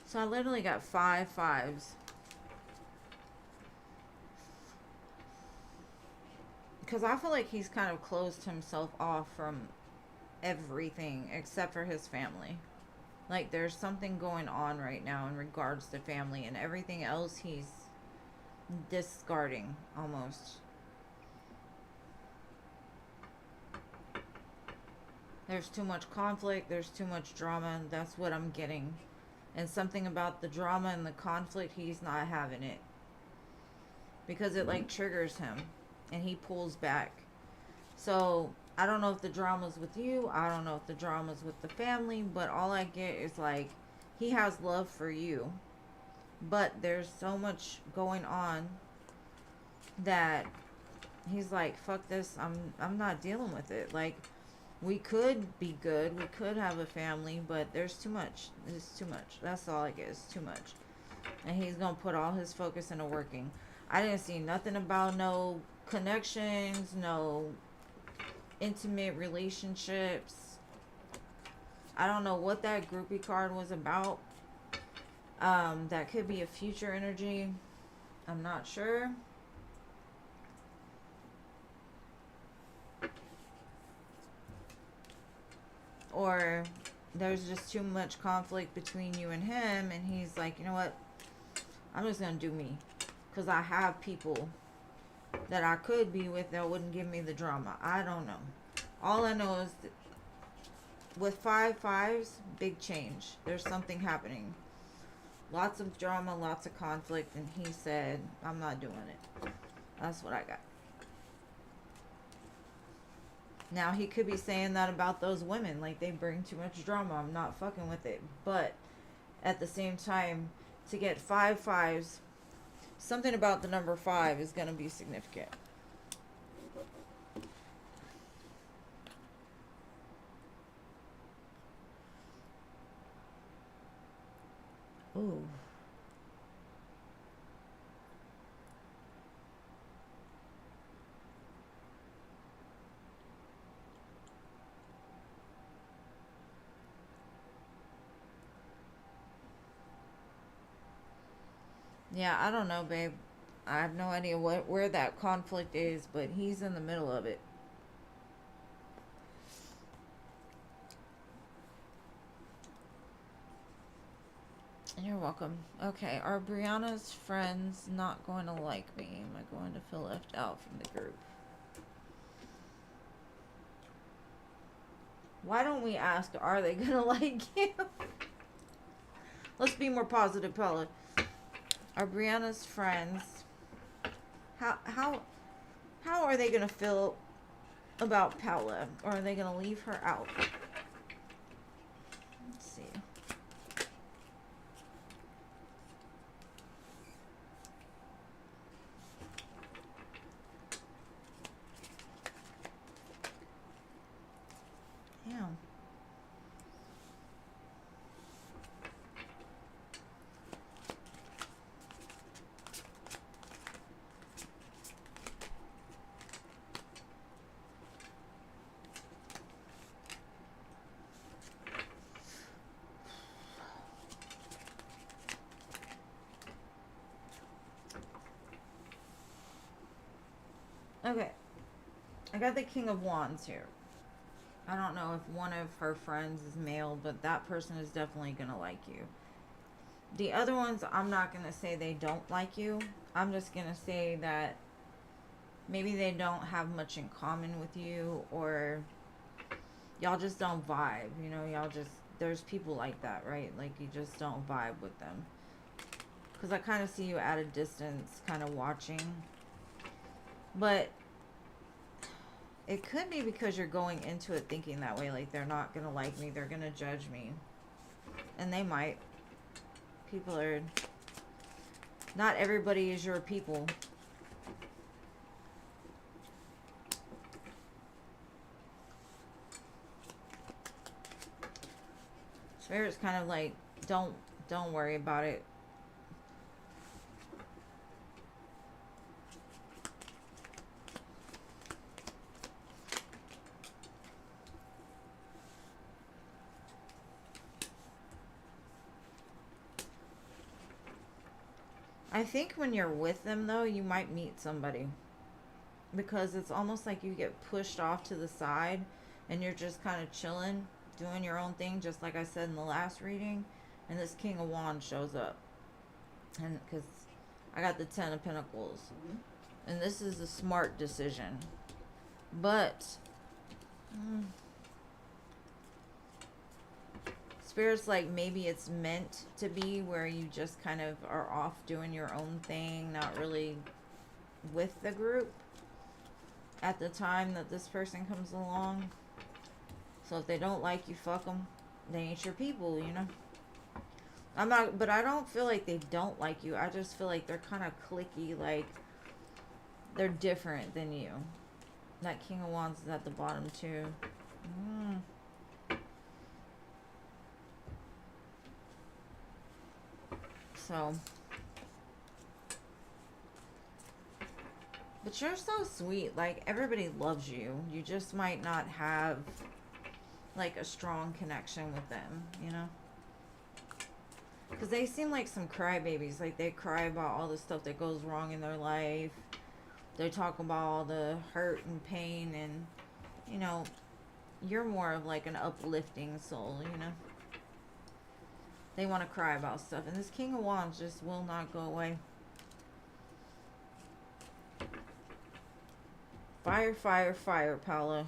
So I literally got 5 5s. Because I feel like he's kind of closed himself off from everything except for his family. Like there's something going on right now in regards to family, and everything else he's discarding almost. There's too much conflict, there's too much drama, and that's what I'm getting. And something about the drama and the conflict, he's not having it. Because it like triggers him and he pulls back. So I don't know if the drama's with you, I don't know if the drama's with the family, but all I get is like he has love for you, but there's so much going on that he's like, fuck this, I'm not dealing with it. Like, we could be good, we could have a family, but there's too much. It's too much. That's all I get, is too much. And he's gonna put all his focus into working. I didn't see nothing about no connections, no intimate relationships. I don't know what that groupie card was about. That could be a future energy. I'm not sure. Or there's just too much conflict between you and him, and he's like, you know what, I'm just gonna do me. Because I have people that I could be with that wouldn't give me the drama. I don't know. All I know is that with 5 5s, big change. There's something happening. Lots of drama, lots of conflict, and he said, I'm not doing it. That's what I got. Now, he could be saying that about those women. Like, they bring too much drama. I'm not fucking with it. But at the same time, to get 5 5s, something about the number 5 is going to be significant. Ooh. Yeah, I don't know, babe. I have no idea where that conflict is, but he's in the middle of it. You're welcome. Okay, are Brianna's friends not going to like me? Am I going to feel left out from the group? Why don't we ask, are they going to like you? Let's be more positive, Paula. Are Brianna's friends... How are they going to feel about Paula? Or are they going to leave her out? Let's see. Damn. Okay. I got the King of Wands here. I don't know if one of her friends is male, but that person is definitely going to like you. The other ones, I'm not going to say they don't like you. I'm just going to say that maybe they don't have much in common with you, or y'all just don't vibe. You know, y'all just, there's people like that, right? Like, you just don't vibe with them. Because I kind of see you at a distance, kind of watching. But it could be because you're going into it thinking that way. Like, they're not going to like me. They're going to judge me. And they might. People are... Not everybody is your people. Spirit's kind of like, don't worry about it. I think when you're with them, though, you might meet somebody. Because it's almost like you get pushed off to the side and you're just kind of chilling, doing your own thing, just like I said in the last reading. And this King of Wands shows up. And because I got the Ten of Pentacles. And this is a smart decision. But... Spirit's like, maybe it's meant to be where you just kind of are off doing your own thing, not really with the group at the time that this person comes along. So if they don't like you, fuck them. They ain't your people, you know. I'm not, but I don't feel like they don't like you. I just feel like they're kind of cliquey, like they're different than you. That King of Wands is at the bottom too. So, but you're so sweet. Like, everybody loves you. You just might not have, like, a strong connection with them, you know? Because they seem like some crybabies. Like, they cry about all the stuff that goes wrong in their life. They talk about all the hurt and pain, and, you know, you're more of, like, an uplifting soul, you know? They want to cry about stuff. And this King of Wands just will not go away. Fire, fire, fire, Paula.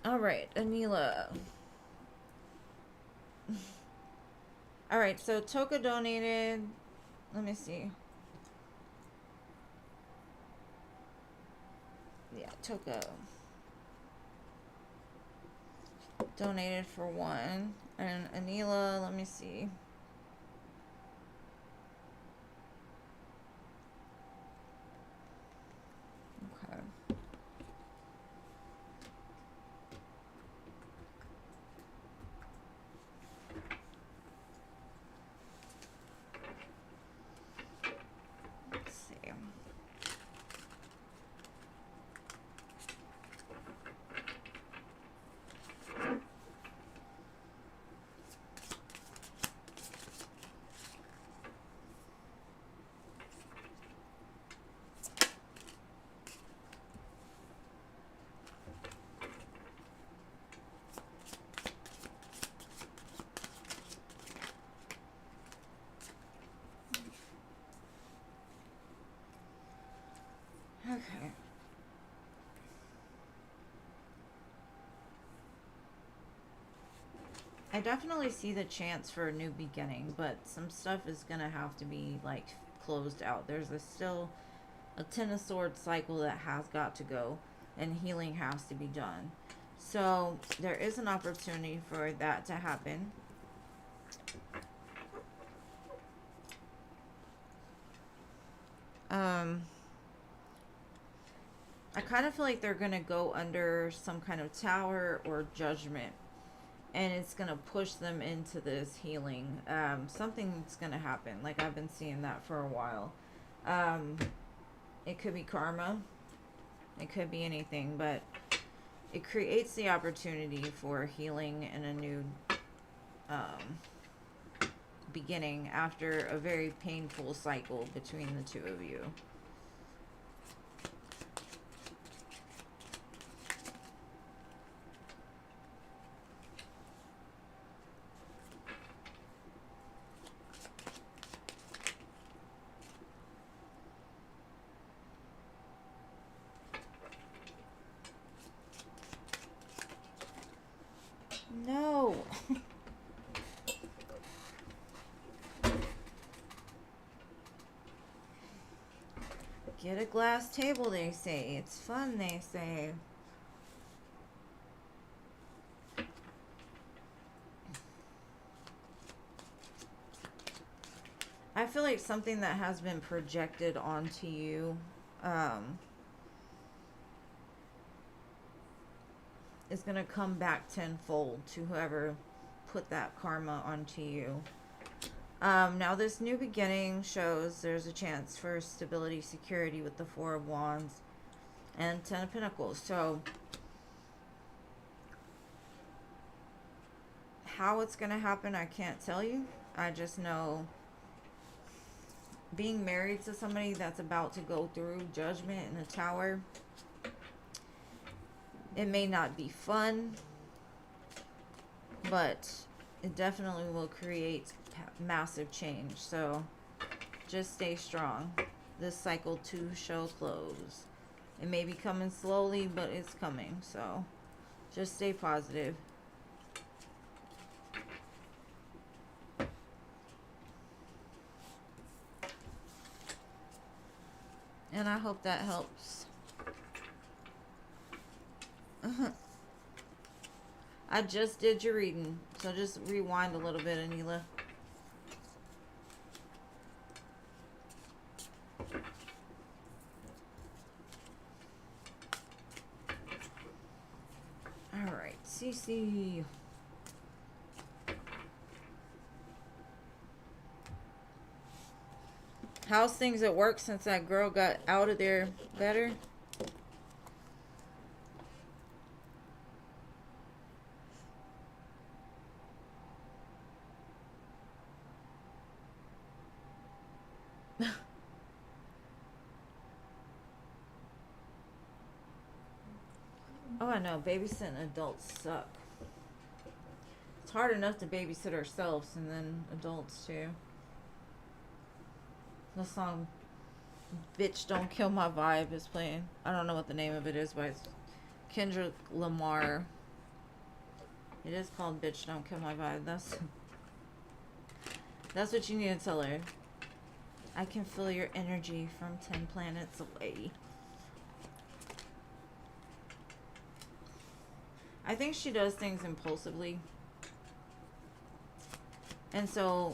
All right, Anila. All right, so Toka donated. Let me see. Yeah, Toka donated for 1. And Anila, let me see. Okay. Let's see. Okay. I definitely see the chance for a new beginning, but some stuff is gonna have to be like closed out. There's still a Ten of Swords cycle that has got to go, and healing has to be done. So there is an opportunity for that to happen. I kind of feel like they're gonna go under some kind of tower or judgment, and it's gonna push them into this healing. Something's gonna happen. Like, I've been seeing that for a while. It could be karma. It could be anything, but it creates the opportunity for healing and a new beginning after a very painful cycle between the two of you. No. Get a glass table, they say. It's fun, they say. I feel like something that has been projected onto you is going to come back tenfold to whoever put that karma onto you. Now this new beginning shows there's a chance for stability, security with the Four of Wands and Ten of Pentacles. So how it's going to happen, I can't tell you. I just know being married to somebody that's about to go through judgment in the tower, it may not be fun, but it definitely will create massive change. So just stay strong. This cycle too shall close. It may be coming slowly, but it's coming. So just stay positive. And I hope that helps. I just did your reading, so just rewind a little bit, Anila. All right, Cece. How's things at work since that girl got out of there? Better? Oh, I know. Babysitting adults suck. It's hard enough to babysit ourselves and then adults too. The song Bitch Don't Kill My Vibe is playing. I don't know what the name of it is, but it's Kendrick Lamar. It is called Bitch Don't Kill My Vibe. That's what you need to tell her. I can feel your energy from 10 planets away. I think she does things impulsively. And so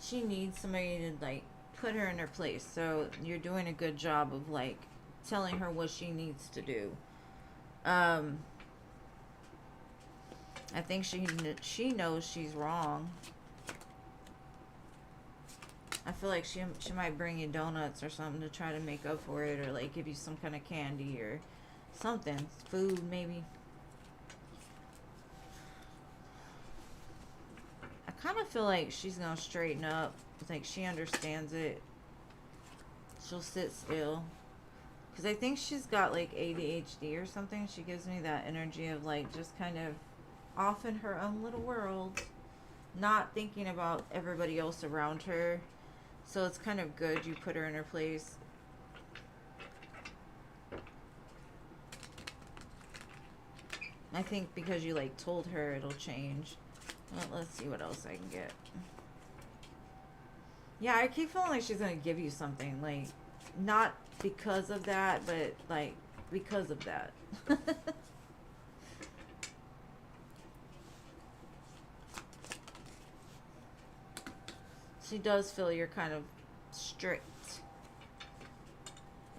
she needs somebody to like put her in her place. So you're doing a good job of like telling her what she needs to do. I think she knows she's wrong. I feel like she might bring you donuts or something to try to make up for it, or like give you some kind of candy or something, food maybe. I kind of feel like she's gonna straighten up. It's like she understands it. She'll sit still. Because I think she's got like ADHD or something. She gives me that energy of like just kind of off in her own little world, not thinking about everybody else around her. So it's kind of good you put her in her place. I think because you like told her it'll change. Well, let's see what else I can get. Yeah, I keep feeling like she's gonna give you something, like not because of that, but like because of that. She does feel you're kind of strict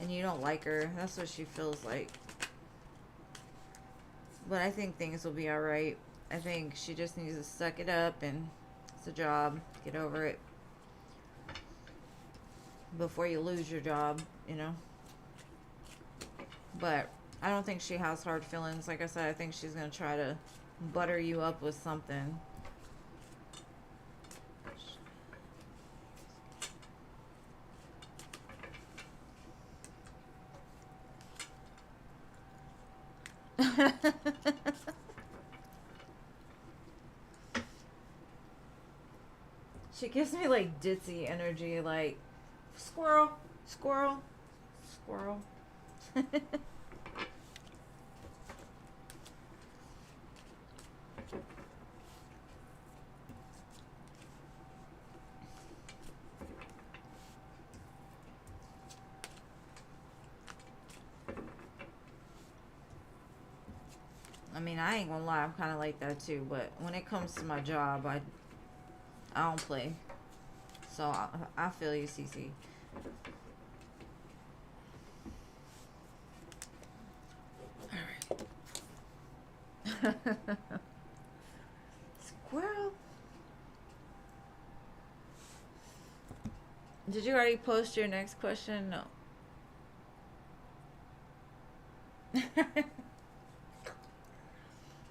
and you don't like her. That's what she feels like. But I think things will be alright. I think she just needs to suck it up and it's a job. Get over it before you lose your job, you know. But I don't think she has hard feelings. Like I said, I think she's going to try to butter you up with something. She gives me like ditzy energy, like squirrel, squirrel, squirrel. I mean, I ain't gonna lie, I'm kind of like that too. But when it comes to my job, I don't play. So I feel you, CC. All right. Squirrel. Did you already post your next question? No.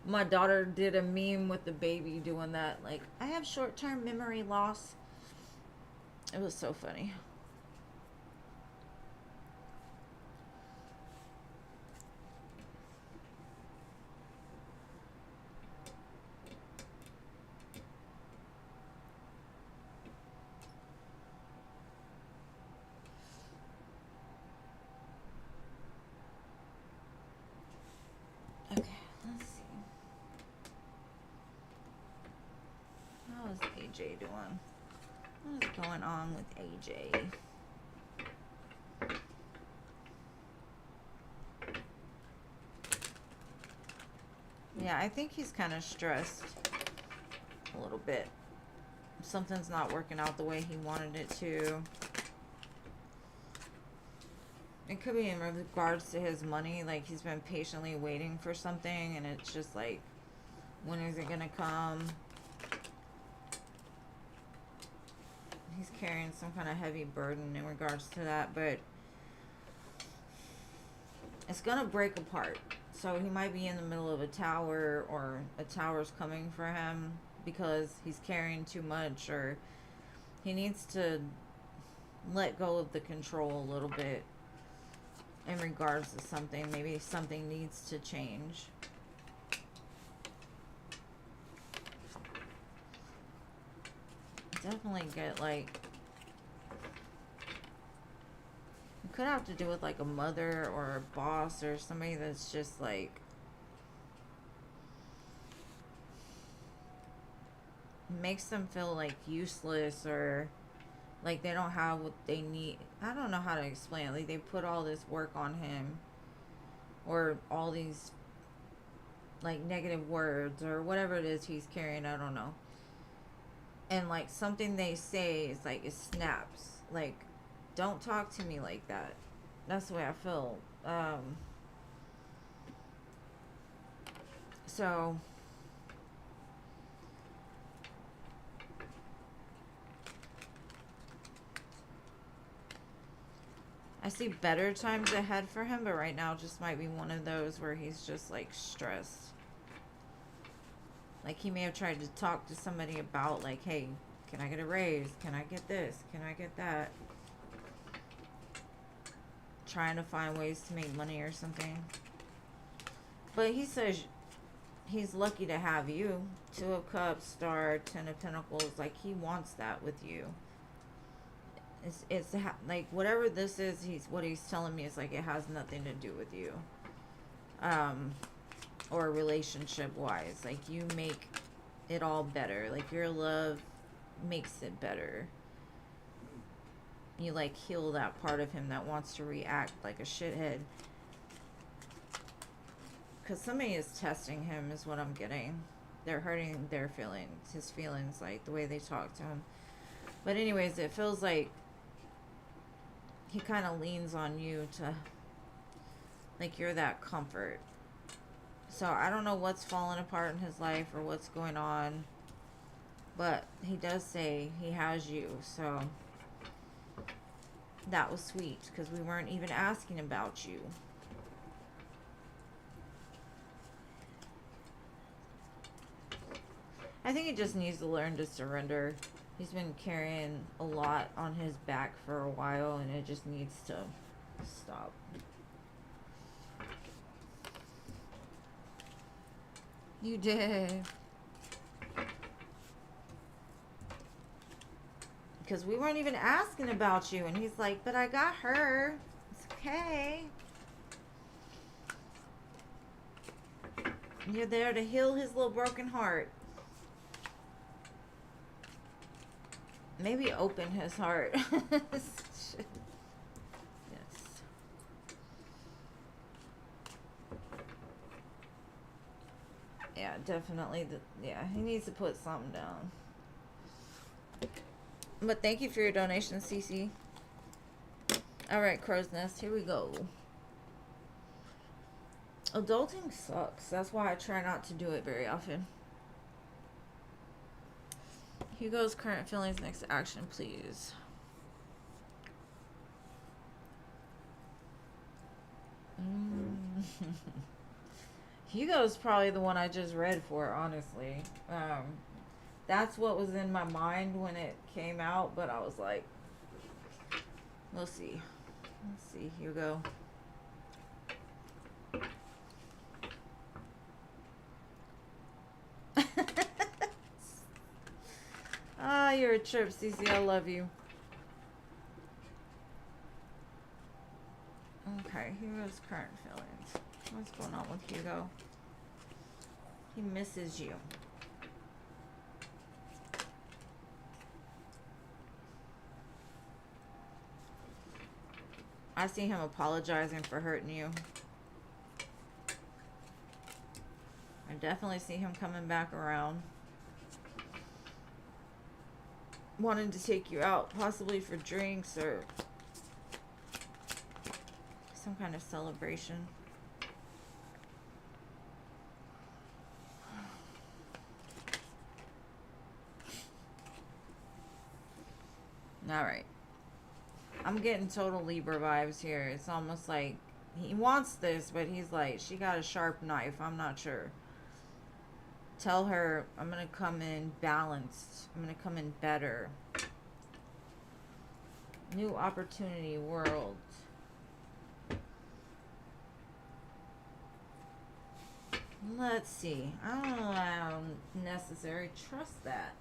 My daughter did a meme with the baby doing that. Like, I have short-term memory loss. It was so funny. Okay, let's see. How is AJ doing? What is going on with AJ? Yeah, I think he's kind of stressed a little bit. Something's not working out the way he wanted it to. It could be in regards to his money. Like, he's been patiently waiting for something, and it's just like, when is it gonna come? He's carrying some kind of heavy burden in regards to that, but it's gonna break apart. So he might be in the middle of a tower, or a tower's coming for him because he's carrying too much, or he needs to let go of the control a little bit in regards to something. Maybe something needs to change. Definitely get like, it could have to do with like a mother or a boss or somebody that's just like makes them feel like useless, or like they don't have what they need. I don't know how to explain it. Like they put all this work on him, or all these like negative words or whatever it is he's carrying, I don't know. And like something they say is like, it snaps. Like, don't talk to me like that. That's the way I feel. So I see better times ahead for him, but right now just might be one of those where he's just like stressed. Like he may have tried to talk to somebody about like, hey, can I get a raise? Can I get this? Can I get that? Trying to find ways to make money or something. But he says he's lucky to have you. 2 of Cups, Star, 10 of Pentacles. Like he wants that with you. It's like whatever this is, what he's telling me is like it has nothing to do with you. Or relationship wise. Like you make it all better. Like your love makes it better. You like heal that part of him that wants to react like a shithead. Because somebody is testing him is what I'm getting. They're hurting their feelings, his feelings, like the way they talk to him. But anyways, it feels like he kind of leans on you to, like you're that comfort. So I don't know what's falling apart in his life or what's going on. But he does say he has you. So that was sweet because we weren't even asking about you. I think he just needs to learn to surrender. He's been carrying a lot on his back for a while, and it just needs to stop. You did. Because we weren't even asking about you, and he's like, but I got her. It's okay. You're there to heal his little broken heart. Maybe open his heart. Yes. Yeah, definitely. Yeah, he needs to put something down. But thank you for your donation, Cece. Alright, Crow's Nest, here we go. Adulting sucks. That's why I try not to do it very often. Hugo's current feelings, next action, please. Hugo's probably the one I just read for, honestly. That's what was in my mind when it came out, but I was like, we'll see. Let's see, Hugo. Ah, you're a trip, Cece. I love you. Okay, Hugo's current feelings. What's going on with Hugo? He misses you. I see him apologizing for hurting you. I definitely see him coming back around. Wanting to take you out, possibly for drinks or some kind of celebration. Alright. I'm getting total Libra vibes here. It's almost like he wants this, but he's like, she got a sharp knife. I'm not sure. Tell her I'm going to come in balanced. I'm going to come in better. New opportunity world. Let's see. I don't know. I don't necessarily trust that.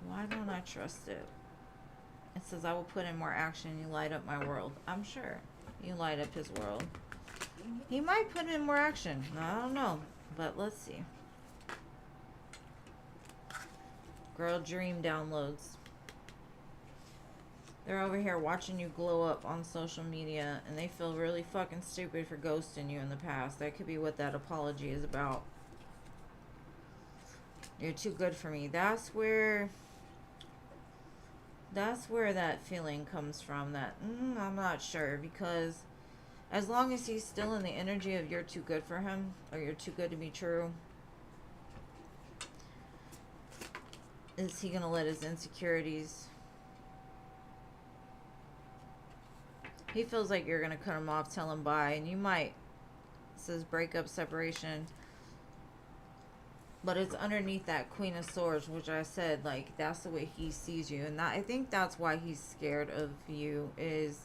Why don't I trust it? It says, I will put in more action. You light up my world. I'm sure you light up his world. He might put in more action. I don't know. But let's see. Girl dream downloads. They're over here watching you glow up on social media, and they feel really fucking stupid for ghosting you in the past. That could be what that apology is about. You're too good for me. That's where that feeling comes from. That I'm not sure, because as long as he's still in the energy of you're too good for him, or you're too good to be true, is he gonna let his insecurities? He feels like you're gonna cut him off, tell him bye, and you might. It says breakup, separation, but it's underneath that Queen of Swords, which I said, like, that's the way he sees you, and that, I think that's why he's scared of you. Is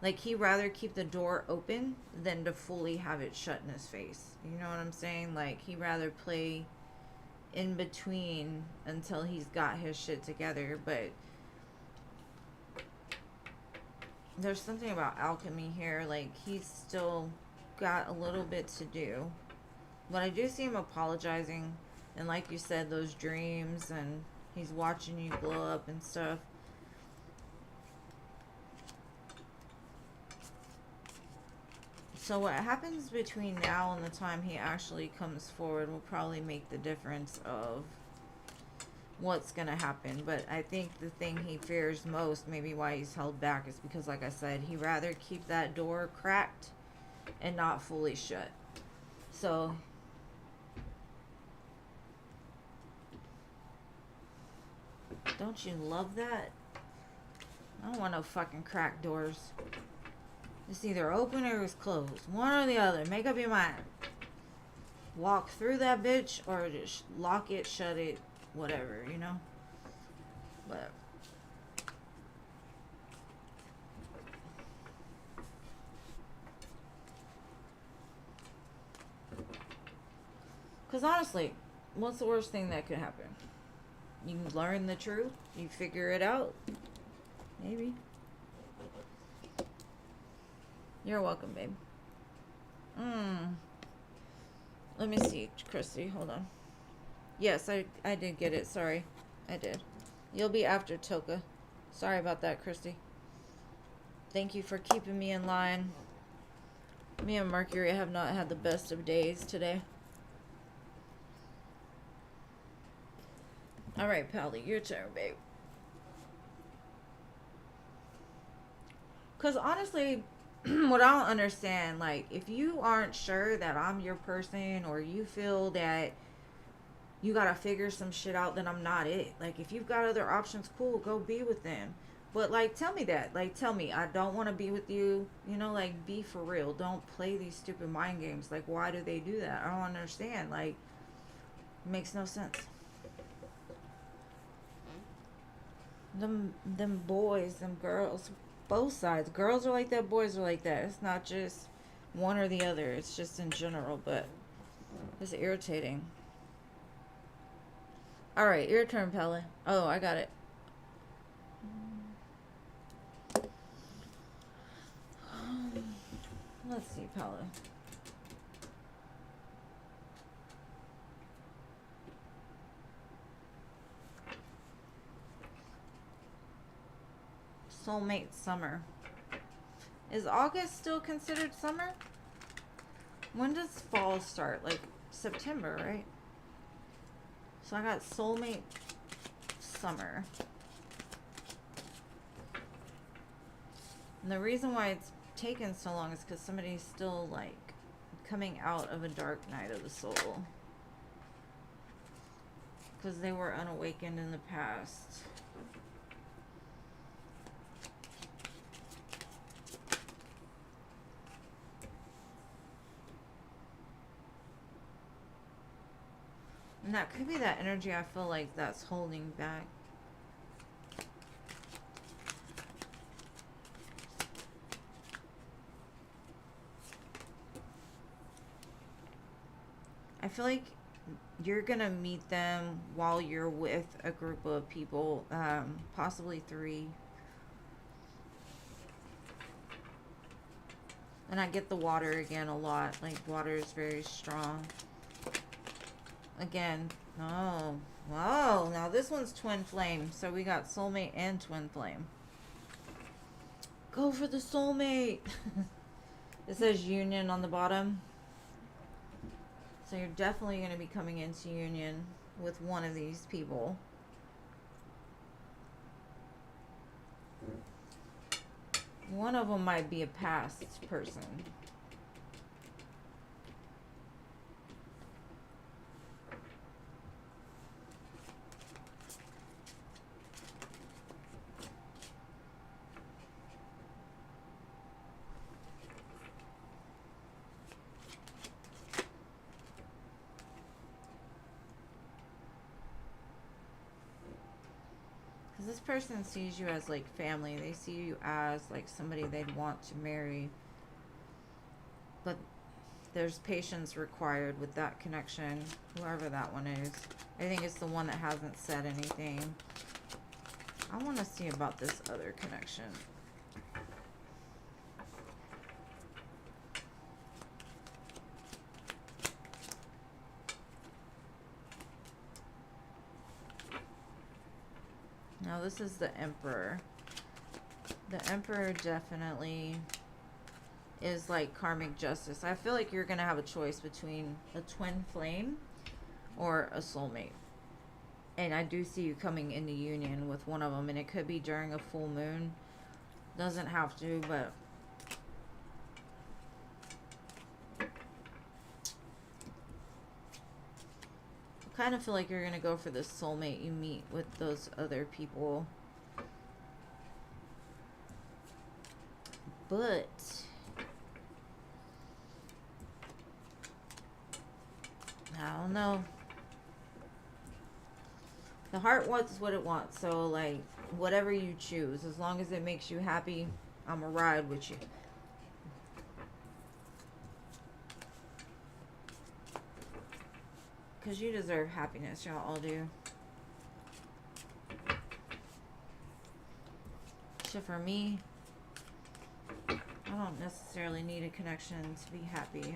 like, he'd rather keep the door open than to fully have it shut in his face. You know what I'm saying? Like, he'd rather play in between until he's got his shit together. But there's something about alchemy here. Like, he's still got a little bit to do. But I do see him apologizing. And like you said, those dreams, and he's watching you glow up and stuff. So what happens between now and the time he actually comes forward will probably make the difference of what's going to happen. But I think the thing he fears most, maybe why he's held back, is because, like I said, he'd rather keep that door cracked and not fully shut. So don't you love that? I don't want no fucking cracked doors. It's either open or it's closed. One or the other. Make up your mind. Walk through that bitch, or just lock it, shut it, whatever, you know? But because honestly, what's the worst thing that could happen? You learn the truth. You figure it out. Maybe. You're welcome, babe. Let me see, Christy. Hold on. Yes, I did get it. Sorry. I did. You'll be after Toka. Sorry about that, Christy. Thank you for keeping me in line. Me and Mercury have not had the best of days today. Alright, Pally, your turn, babe. Because honestly, what I don't understand, like, if you aren't sure that I'm your person, or you feel that you gotta figure some shit out, then I'm not it. Like, if you've got other options, cool, go be with them. But, like, tell me that. Like, tell me, I don't want to be with you. You know, like, be for real. Don't play these stupid mind games. Like, why do they do that? I don't understand. Like, it makes no sense. Them boys, them girls, both sides. Girls are like that, boys are like that. It's not just one or the other. It's just in general, but it's irritating. Alright, your turn, Pella. Oh, I got it. Let's see, Pella. Soulmate summer. Is August still considered summer? When does fall start? Like September, right? So I got soulmate summer. And the reason why it's taken so long is because somebody's still, like, coming out of a dark night of the soul. Because they were unawakened in the past. And that could be that energy I feel like that's holding back. feel like you're gonna meet them while you're with a group of people, possibly 3. And I get the water again a lot. Like, water is very strong. Again, oh, whoa. Now this one's twin flame. So we got soulmate and twin flame. Go for the soulmate. It says union on the bottom. So you're definitely going to be coming into union with one of these people. One of them might be a past person. This person sees you as like family. They see you as like somebody they'd want to marry. But there's patience required with that connection, whoever that one is. I think it's the one that hasn't said anything. I want to see about this other connection. Now this is the Emperor. The Emperor definitely is like karmic justice. I feel like you're going to have a choice between a twin flame or a soulmate. And I do see you coming into union with one of them. And it could be during a full moon. Doesn't have to, but... I kind of feel like you're going to go for the soulmate you meet with those other people. But... I don't know. The heart wants what it wants. So, like, whatever you choose, as long as it makes you happy, I'm going to ride with you. Because you deserve happiness. Y'all all do. So for me, I don't necessarily need a connection to be happy.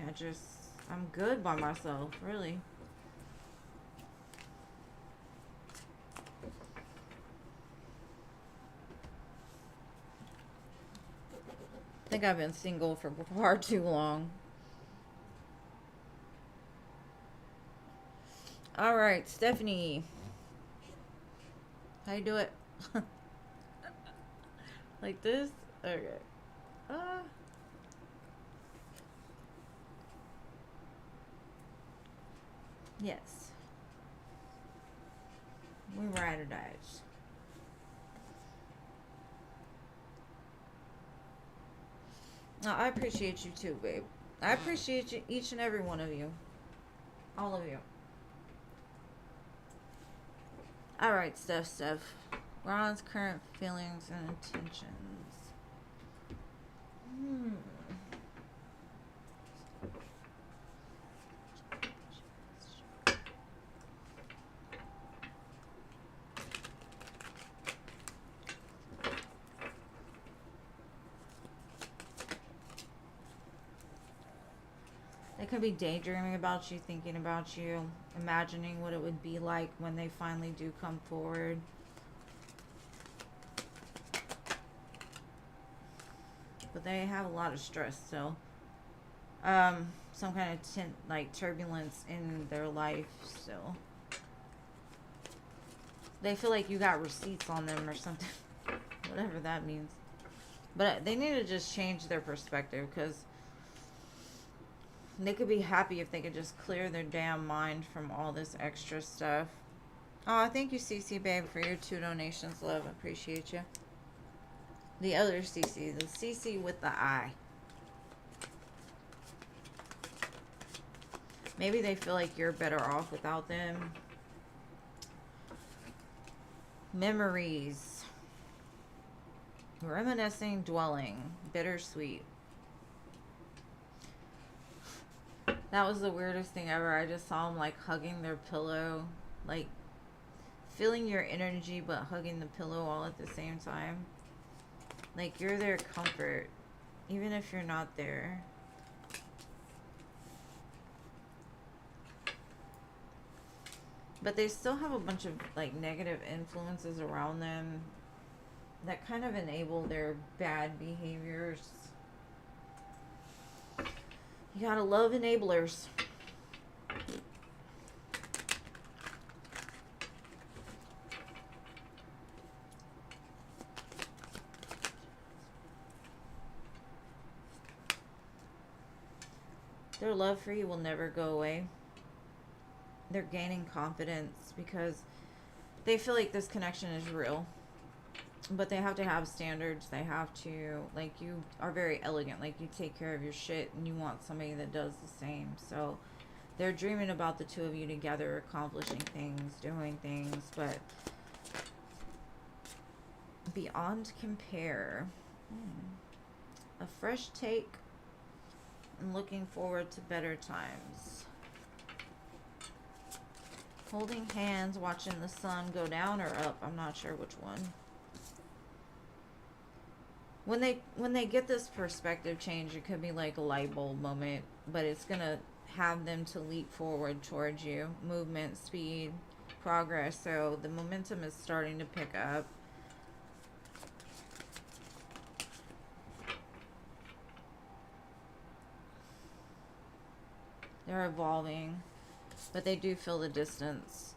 I'm good by myself, really. I think I've been single for far too long. All right, Stephanie. How you do it? Like this? Okay. Yes. We ride or dies. No, I appreciate you too, babe. I appreciate you, each and every one of you. All of you. Alright, Steph. Ron's current feelings and intentions. They could be daydreaming about you, thinking about you, imagining what it would be like when they finally do come forward. But they have a lot of stress, so some kind of turbulence in their life still. They feel like you got receipts on them or something. Whatever that means. But they need to just change their perspective, because they could be happy if they could just clear their damn mind from all this extra stuff. Oh, thank you, Cece, babe, for your 2 donations, love. I appreciate you. The other Cece, the Cece with the I. Maybe they feel like you're better off without them. Memories. Reminiscing, dwelling. Bittersweet. That was the weirdest thing ever. I just saw them like hugging their pillow, like feeling your energy but hugging the pillow all at the same time. Like you're their comfort, even if you're not there. But they still have a bunch of like negative influences around them that kind of enable their bad behaviors. You gotta love enablers. Their love for you will never go away. They're gaining confidence because they feel like this connection is real. But they have to have standards. They have to, like, you are very elegant. Like, you take care of your shit and you want somebody that does the same. So they're dreaming about the two of you together, accomplishing things, doing things, but beyond compare. A fresh take and looking forward to better times. Holding hands, watching the sun go down or up. I'm not sure which one. When they get this perspective change, it could be like a light bulb moment, but it's gonna have them to leap forward towards you. Movement, speed, progress. So the momentum is starting to pick up. They're evolving, but they do feel the distance.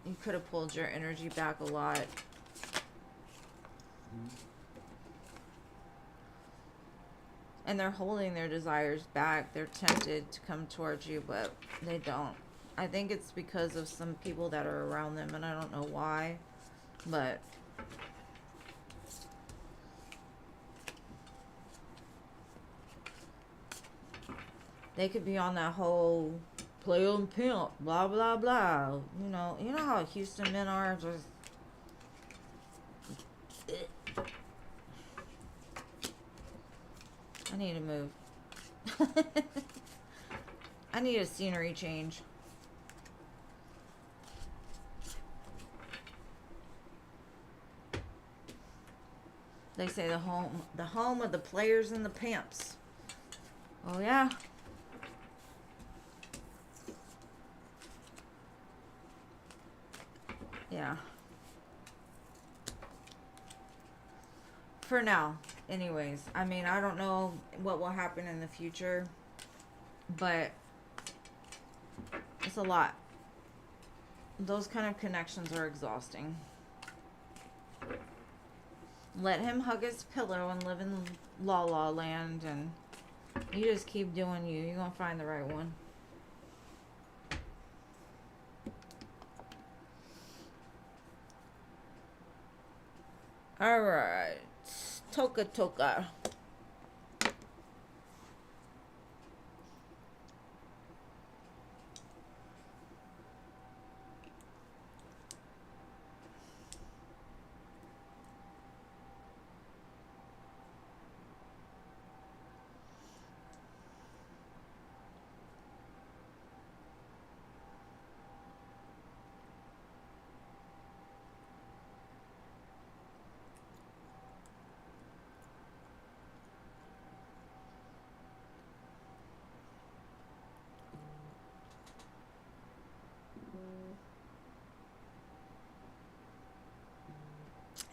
You could have pulled your energy back a lot. And they're holding their desires back. They're tempted to come towards you, but they don't. I think it's because of some people that are around them, and I don't know why, but they could be on that whole play on pimp, blah, blah, blah. You know how Houston men are? Just, I need to move. I need a scenery change. They say the home of the players and the pimps. Oh yeah. Yeah. For now, anyways. I mean, I don't know what will happen in the future, but it's a lot. Those kind of connections are exhausting. Let him hug his pillow and live in La La Land, and you just keep doing you. You're gonna find the right one. Alright. Toka Toka.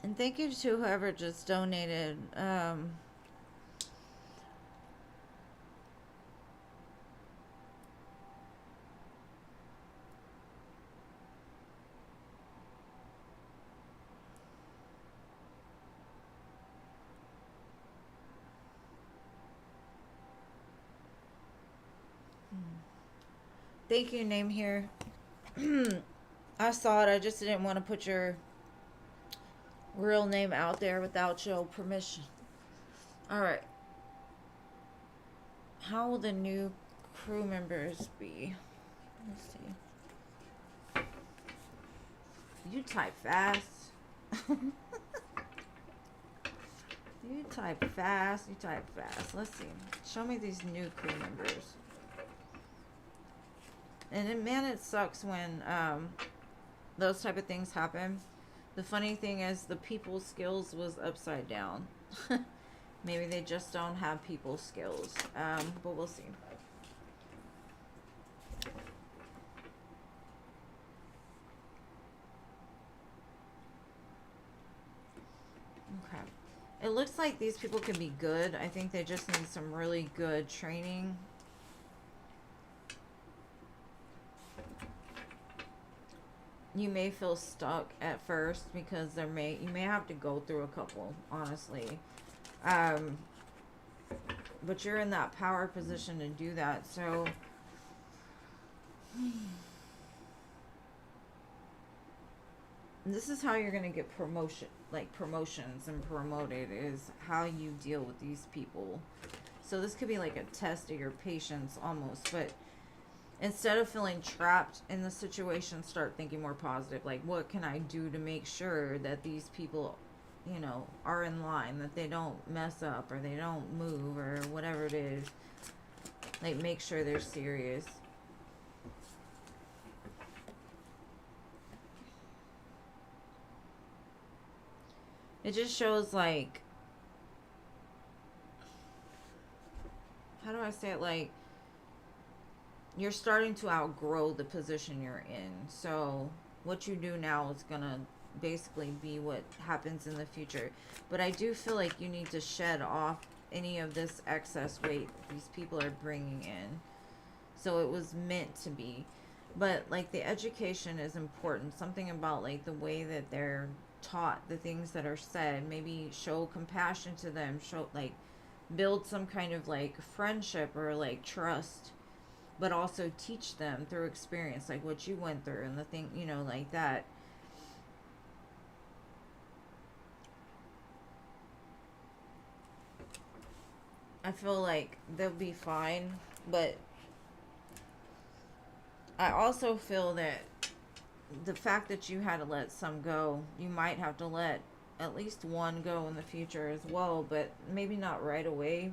And thank you to whoever just donated. Thank you, name here. I saw it. I just didn't want to put your real name out there without your permission. Alright. How will the new crew members be? Let's see. You type fast. You type fast. You type fast. Let's see. Show me these new crew members. And it, man, it sucks when those type of things happen. The funny thing is the people skills was upside down. Maybe they just don't have people skills. But we'll see. Okay. It looks like these people can be good. I think they just need some really good training. You may feel stuck at first because you may have to go through a couple, honestly. But you're in that power position to do that, so this is how you're gonna get promotions and promoted, is how you deal with these people. So this could be like a test of your patience almost, but instead of feeling trapped in the situation, start thinking more positive. Like, what can I do to make sure that these people, you know, are in line, that they don't mess up or they don't move or whatever it is. Like, make sure they're serious. It just shows, like, how do I say it? Like, you're starting to outgrow the position you're in. So what you do now is going to basically be what happens in the future. But I do feel like you need to shed off any of this excess weight these people are bringing in. So it was meant to be. But like, the education is important. Something about like the way that they're taught, the things that are said, maybe show compassion to them, show like build some kind of like friendship or like trust, but also teach them through experience, like what you went through and the thing, you know, like that. I feel like they'll be fine, but I also feel that the fact that you had to let some go, you might have to let at least one go in the future as well, but maybe not right away.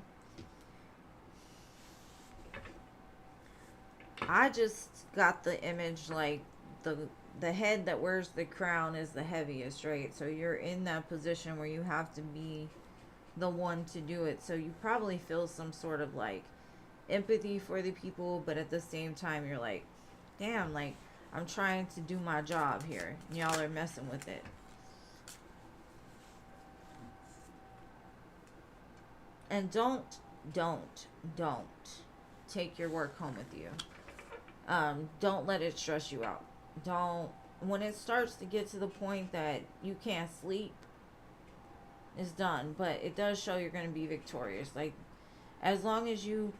I just got the image like the head that wears the crown is the heaviest, right? So you're in that position where you have to be the one to do it. So you probably feel some sort of like empathy for the people, but at the same time you're like, damn, like I'm trying to do my job here. Y'all are messing with it. And don't take your work home with you. Don't let it stress you out. Don't, when it starts to get to the point that you can't sleep, it's done. But it does show you're going to be victorious. Like, as long as you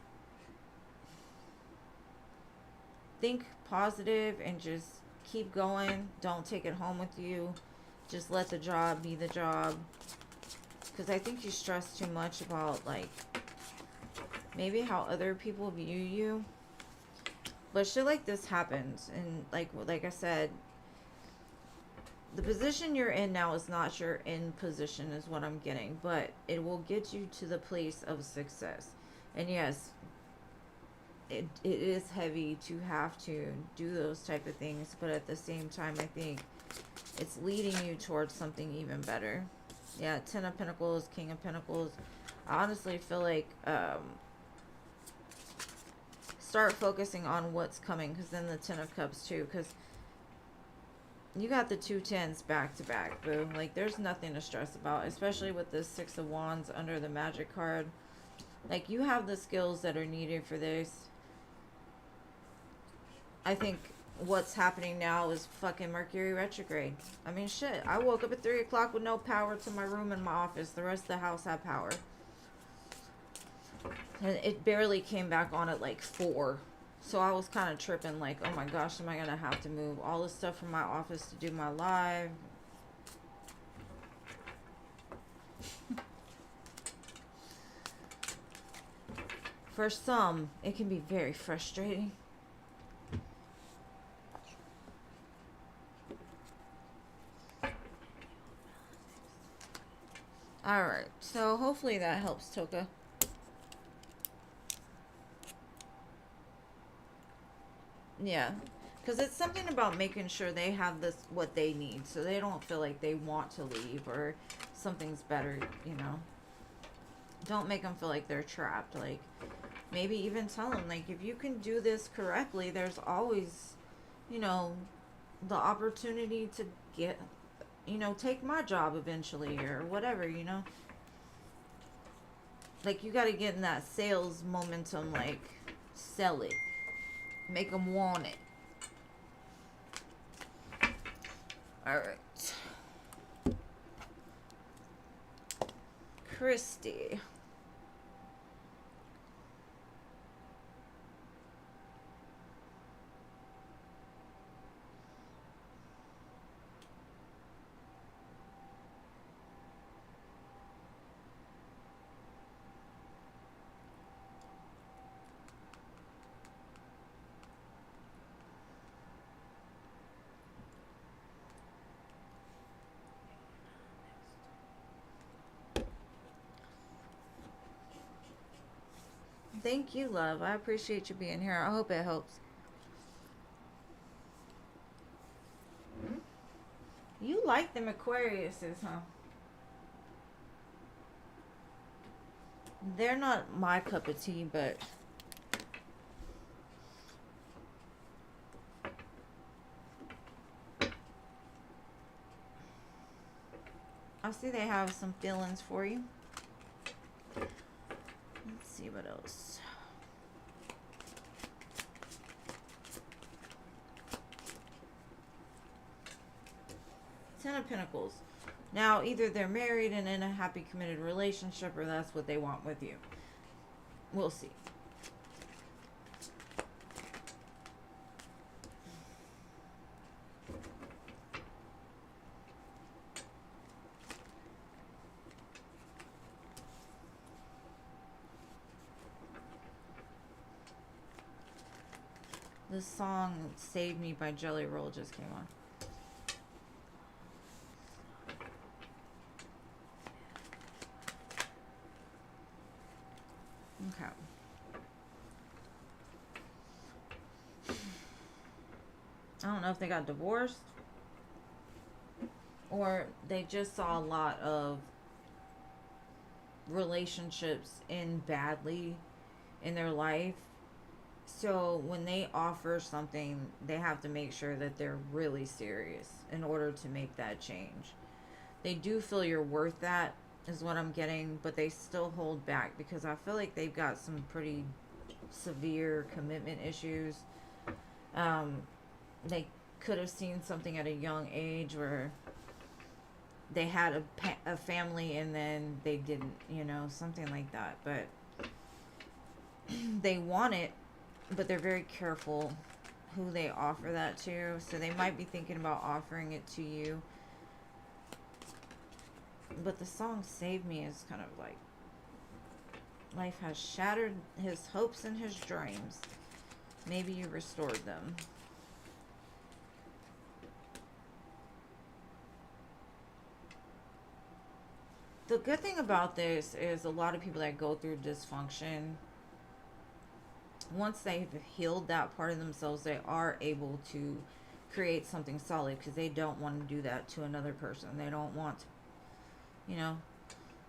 think positive and just keep going, don't take it home with you. Just let the job be the job. Because I think you stress too much about, like, maybe how other people view you. But shit like this happens. And, like I said, the position you're in now is not your end position, is what I'm getting. But it will get you to the place of success. And yes, it is heavy to have to do those type of things. But at the same time, I think it's leading you towards something even better. Yeah, Ten of Pentacles, King of Pentacles. I honestly feel like start focusing on what's coming, because then the Ten of Cups too, because you got the 2 tens back to back, boo. Like, there's nothing to stress about, especially with the 6 of Wands under the Magic card. Like, you have the skills that are needed for this. I think what's happening now is fucking Mercury retrograde. I mean, shit. I woke up at 3 o'clock with no power to my room and my office. The rest of the house had power. And it barely came back on at like 4. So I was kind of tripping, like, oh my gosh, am I going to have to move all this stuff from my office to do my live? For some, it can be very frustrating. Alright, so hopefully that helps, Toka. Yeah. Because it's something about making sure they have this, what they need, so they don't feel like they want to leave or something's better, you know. Don't make them feel like they're trapped. Like, maybe even tell them, like, if you can do this correctly, there's always, you know, the opportunity to get, you know, take my job eventually or whatever, you know. Like, you got to get in that sales momentum, like, sell it, make them want it. All right. Christy. Thank you, love. I appreciate you being here. I hope it helps. You like them Aquariuses, huh? They're not my cup of tea, but I see they have some feelings for you. Let's see what else. Ten of Pentacles. Now, either they're married and in a happy, committed relationship, or that's what they want with you. We'll see. This song Save Me by Jelly Roll just came on. Okay. I don't know if they got divorced or they just saw a lot of relationships end badly in their life. So when they offer something, they have to make sure that they're really serious in order to make that change. They do feel you're worth that, is what I'm getting, but they still hold back because I feel like they've got some pretty severe commitment issues. They could have seen something at a young age where they had a family and then they didn't, you know, something like that. But they want it, but they're very careful who they offer that to. So they might be thinking about offering it to you. But the song Save Me is kind of like, life has shattered his hopes and his dreams. Maybe you restored them. The good thing about this is a lot of people that go through dysfunction, once they've healed that part of themselves, they are able to create something solid because they don't want to do that to another person. They don't want to, you know.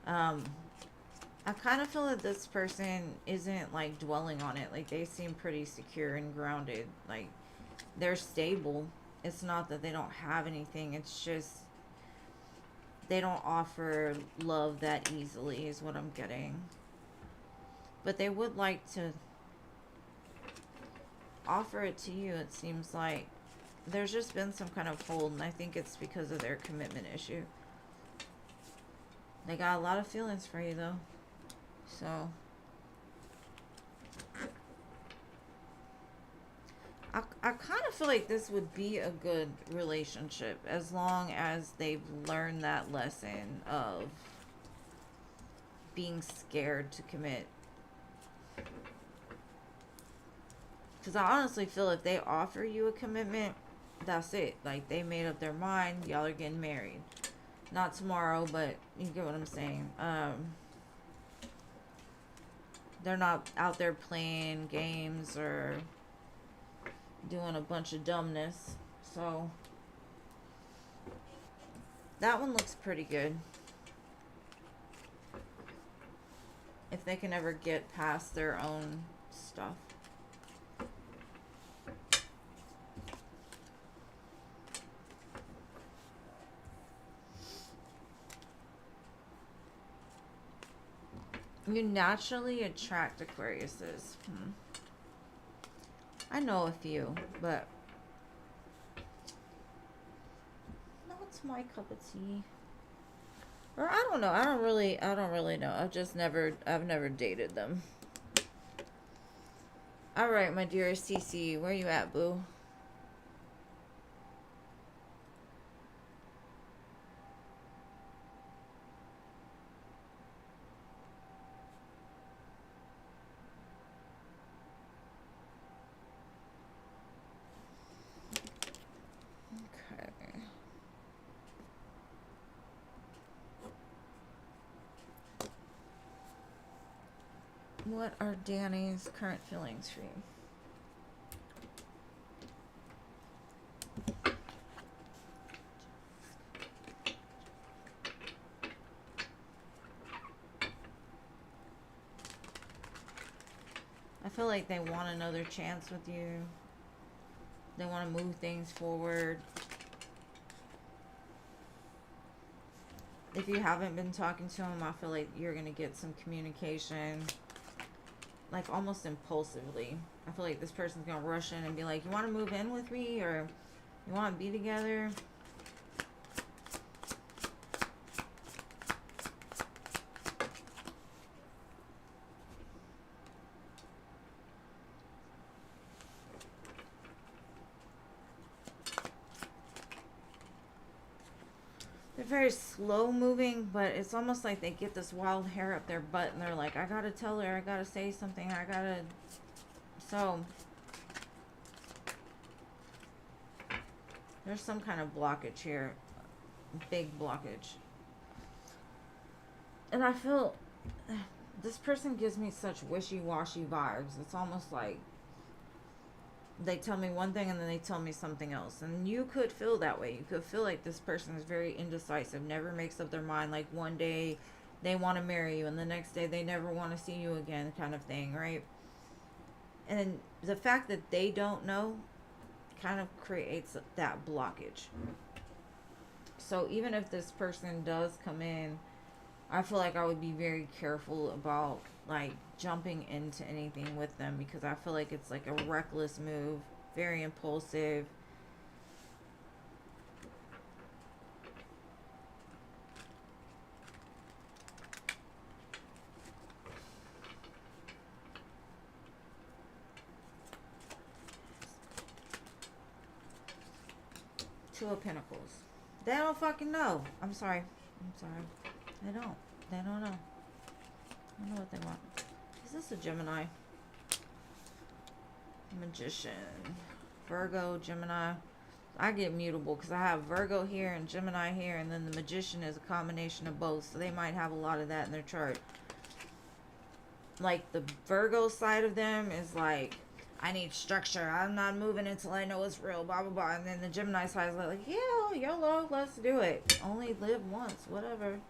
I kind of feel that this person isn't like dwelling on it. Like, they seem pretty secure and grounded. Like, they're stable. It's not that they don't have anything. It's just they don't offer love that easily is what I'm getting. But they would like to offer it to you. It seems like there's just been some kind of hold, and I think it's because of their commitment issue. They got a lot of feelings for you, though. So I kind of feel like this would be a good relationship as long as they've learned that lesson of being scared to commit. Because I honestly feel if they offer you a commitment, that's it. Like, they made up their mind. Y'all are getting married. Not tomorrow, but you get what I'm saying. They're not out there playing games or, doing a bunch of dumbness. So that one looks pretty good. If they can ever get past their own stuff. You naturally attract Aquariuses. I know a few, but no, it's my cup of tea. Or I don't know. I don't really know. I've never dated them. All right, my dearest CC, where you at, boo? Okay. What are Danny's current feelings for you? I feel like they want another chance with you. They want to move things forward. If you haven't been talking to them, I feel like you're going to get some communication, like almost impulsively. I feel like this person's going to rush in and be like, you want to move in with me, or you want to be together? They're very slow moving, but it's almost like they get this wild hair up their butt and they're like, I gotta tell her, I gotta say something, I gotta. So there's some kind of blockage here. Big blockage. And I feel this person gives me such wishy-washy vibes. It's almost like they tell me one thing and then they tell me something else. And you could feel that way. You could feel like this person is very indecisive, never makes up their mind. Like one day they want to marry you and the next day they never want to see you again, kind of thing, right? And the fact that they don't know kind of creates that blockage. So even if this person does come in, I feel like I would be very careful about like jumping into anything with them, because I feel like it's like a reckless move, very impulsive. Two of Pentacles. They don't fucking know. I'm sorry. They don't. They don't know. I don't know what they want. Is this a Gemini? Magician. Virgo, Gemini. I get mutable because I have Virgo here and Gemini here, and then the Magician is a combination of both, so they might have a lot of that in their chart. Like the Virgo side of them is like, I need structure, I'm not moving until I know it's real, blah blah blah. And then the Gemini side is like, yeah, YOLO, let's do it, only live once, whatever.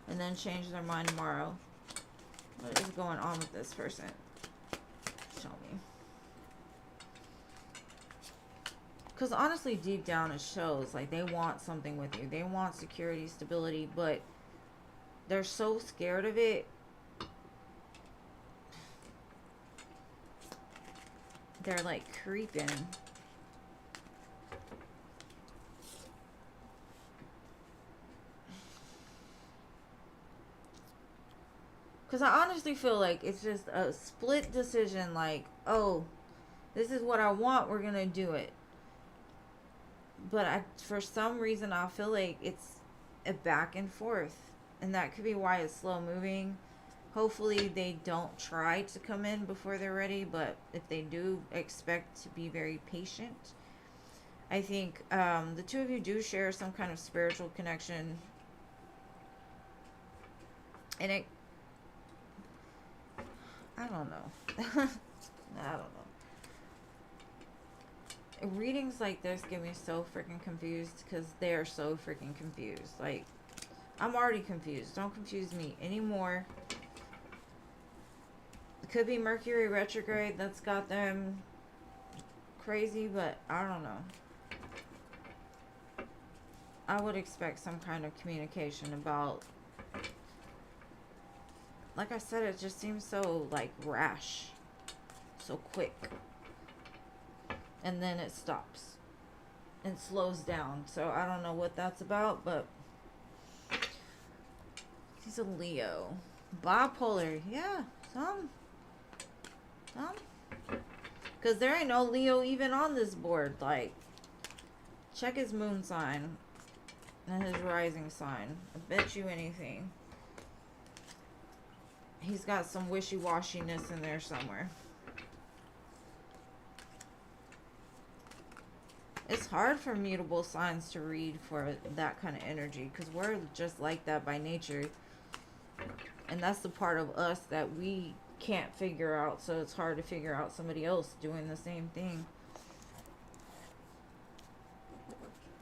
And then change their mind tomorrow. What is going on with this person? Show me. Because honestly, deep down it shows like they want something with you. They want security, stability, but they're so scared of it. They're like creeping. Because I honestly feel like it's just a split decision. Like, oh, this is what I want, we're going to do it. But for some reason, I feel like it's a back and forth. And that could be why it's slow moving. Hopefully they don't try to come in before they're ready. But if they do, expect to be very patient. I think the two of you do share some kind of spiritual connection. And it... I don't know. I don't know. readings like this get me so freaking confused because they're so freaking confused. Like, I'm already confused. Don't confuse me anymore. It could be Mercury retrograde that's got them crazy, but I don't know. I would expect some kind of communication about, like I said, it just seems so, like, rash. So quick. And then it stops. And slows down. So I don't know what that's about, but he's a Leo. Bipolar. Yeah, some. Because there ain't no Leo even on this board. Like, check his moon sign and his rising sign. I bet you anything. He's got some wishy-washiness in there somewhere. It's hard for mutable signs to read for that kind of energy because we're just like that by nature. And that's the part of us that we can't figure out, so it's hard to figure out somebody else doing the same thing.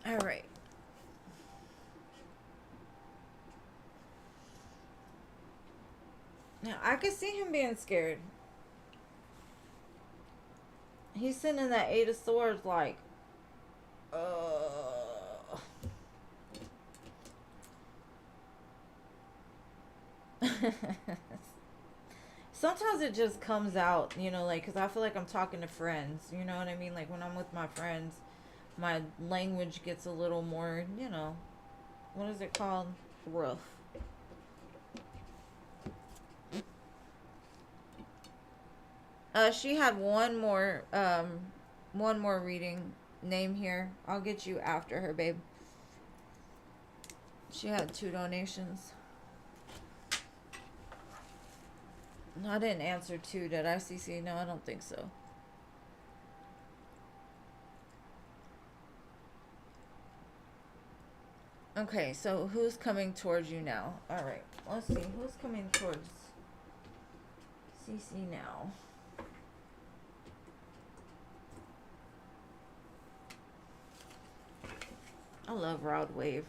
All right. Now, I could see him being scared. He's sitting in that Eight of Swords like, Sometimes it just comes out, you know, like, because I feel like I'm talking to friends, you know what I mean? Like, when I'm with my friends, my language gets a little more, you know, what is it called? Rough. She had one more reading name here. I'll get you after her, babe. She had 2 donations. No, I didn't answer 2, did I, CC? No, I don't think so. Okay, so who's coming towards you now? Alright, let's see. Who's coming towards CC now? I love Rod Wave.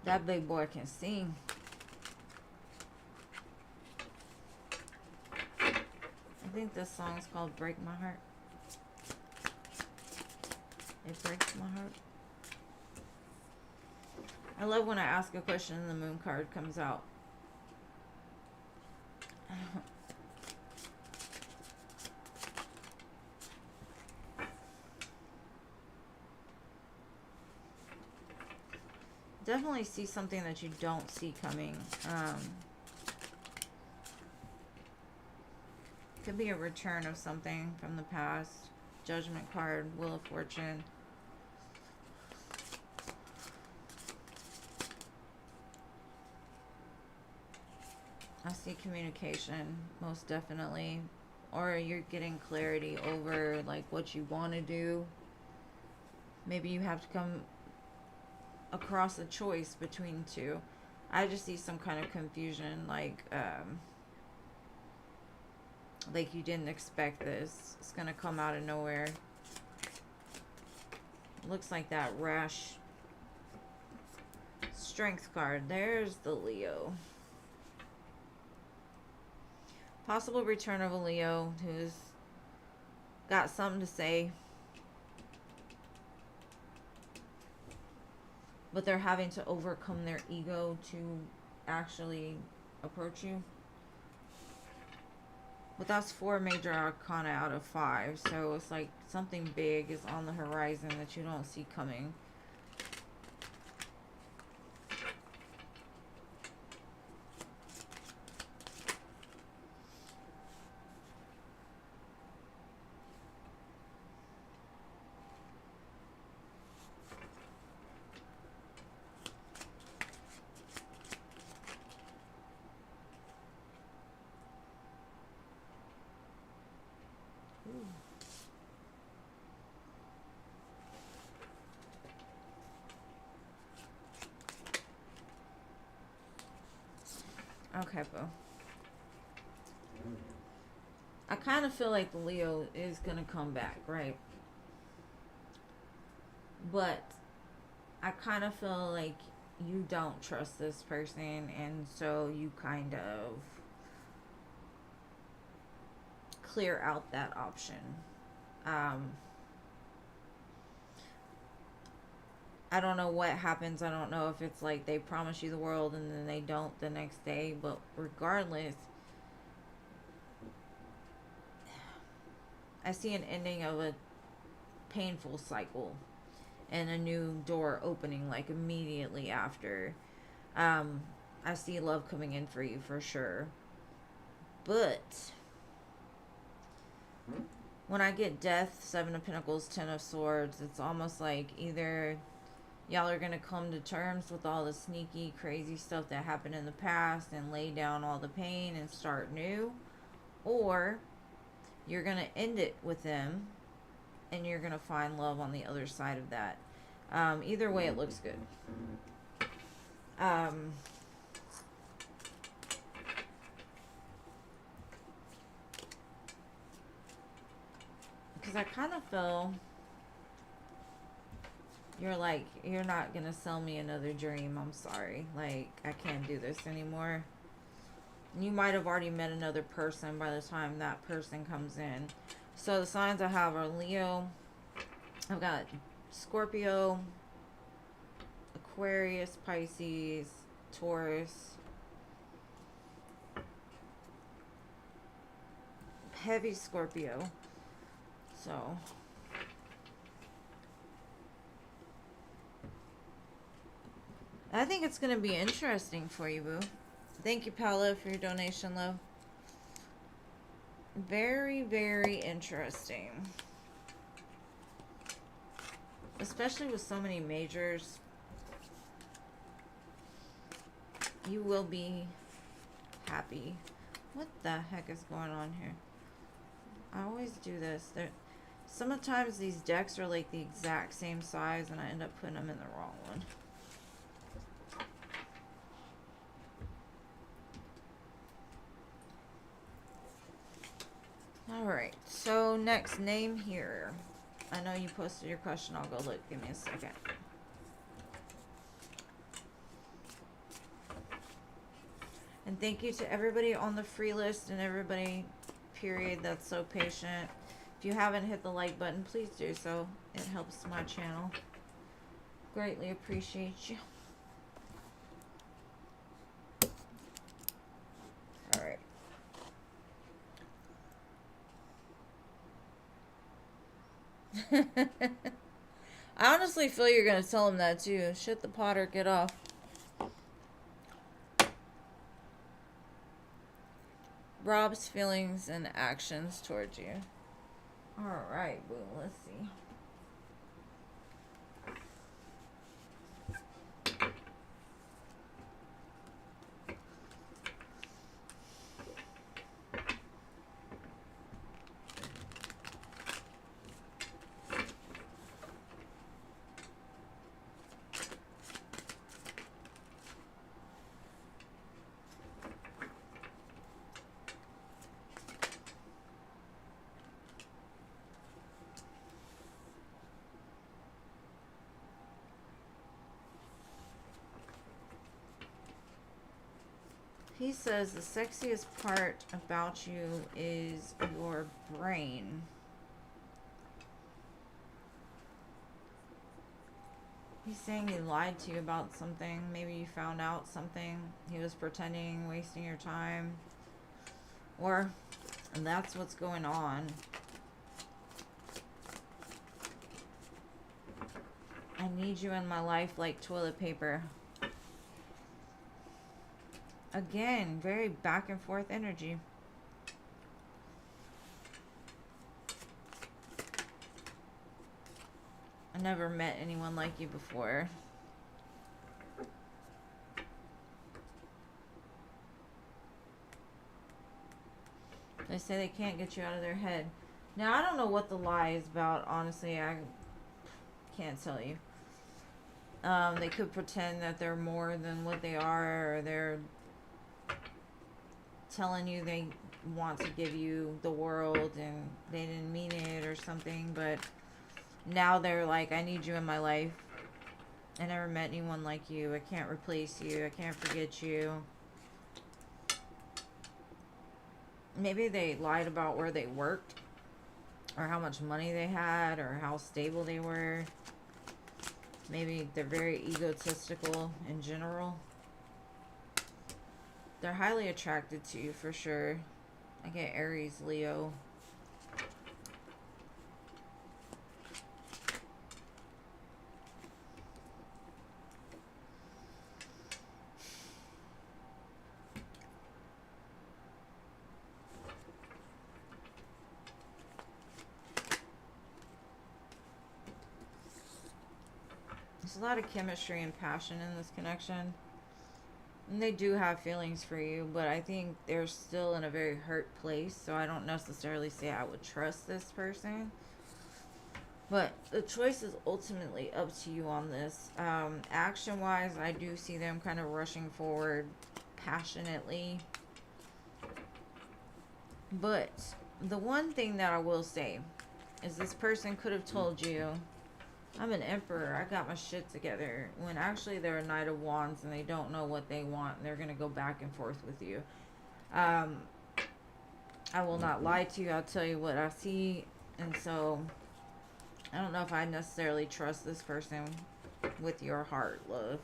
That big boy can sing. I think this song's called Break My Heart. It breaks my heart. I love when I ask a question and the moon card comes out. Definitely see something that you don't see coming. Could be a return of something from the past. Judgment card, Wheel of Fortune. I see communication, most definitely. Or you're getting clarity over, like, what you want to do. Maybe you have to come across a choice between 2. I just see some kind of confusion, like you didn't expect this. It's gonna come out of nowhere. Looks like that rash strength card. There's the Leo. Possible return of a Leo who's got something to say, but they're having to overcome their ego to actually approach you. But that's 4 major arcana out of 5, so it's like something big is on the horizon that you don't see coming. Okay, boo. I kind of feel like the Leo is going to come back, right? But I kind of feel like you don't trust this person, and so you kind of clear out that option. Um, I don't know what happens. I don't know if it's like they promise you the world and then they don't the next day, but regardless, I see an ending of a painful cycle and a new door opening like immediately after. Um, I see love coming in for you for sure. But when I get death, Seven of Pentacles, Ten of Swords, it's almost like either y'all are going to come to terms with all the sneaky, crazy stuff that happened in the past and lay down all the pain and start new, or you're going to end it with them and you're going to find love on the other side of that. Either way, it looks good. Because I kind of feel you're like, you're not going to sell me another dream. I'm sorry. Like, I can't do this anymore. You might have already met another person by the time that person comes in. So the signs I have are Leo. I've got Scorpio, Aquarius, Pisces, Taurus, heavy Scorpio. So I think it's going to be interesting for you, boo. Thank you, Paula, for your donation, love. Very, very interesting. Especially with so many majors. You will be happy. What the heck is going on here? I always do this. Sometimes these decks are like the exact same size and I end up putting them in the wrong one. Alright, so next name here. I know you posted your question. I'll go look. Give me a second. And thank you to everybody on the free list and everybody, period, that's so patient. If you haven't hit the like button, please do so. It helps my channel. Greatly appreciate you. Alright. I honestly feel you're going to tell him that too. Shit the pot or get off. Rob's feelings and actions towards you. Alright, boo. Let's see. He says the sexiest part about you is your brain. He's saying he lied to you about something. Maybe you found out something. He was pretending, wasting your time. Or that's what's going on. I need you in my life like toilet paper. Again, very back and forth energy. I never met anyone like you before. They say they can't get you out of their head. Now, I don't know what the lie is about, honestly. I can't tell you. They could pretend that they're more than what they are, or they're telling you they want to give you the world and they didn't mean it or something, but now they're like, I need you in my life. I never met anyone like you. I can't replace you. I can't forget you. Maybe they lied about where they worked or how much money they had or how stable they were. Maybe they're very egotistical in general. They're highly attracted to you for sure. I get Aries, Leo. There's a lot of chemistry and passion in this connection. And they do have feelings for you, but I think they're still in a very hurt place. So I don't necessarily say I would trust this person. But the choice is ultimately up to you on this. Action-wise, I do see them kind of rushing forward passionately. But the one thing that I will say is this person could have told you, I'm an emperor, I got my shit together, when actually they're a Knight of Wands and they don't know what they want and they're going to go back and forth with you. I will not lie to you. I'll tell you what I see. And so I don't know if I necessarily trust this person with your heart, love.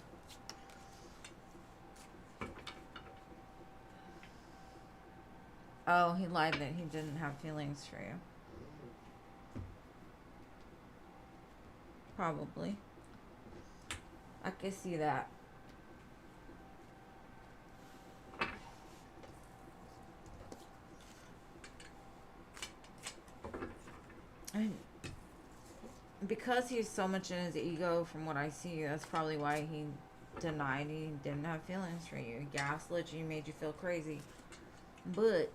Oh, he lied that he didn't have feelings for you. Probably. I can see that. And because he's so much in his ego, from what I see, that's probably why he denied he didn't have feelings for you. He gaslit you, made you feel crazy. But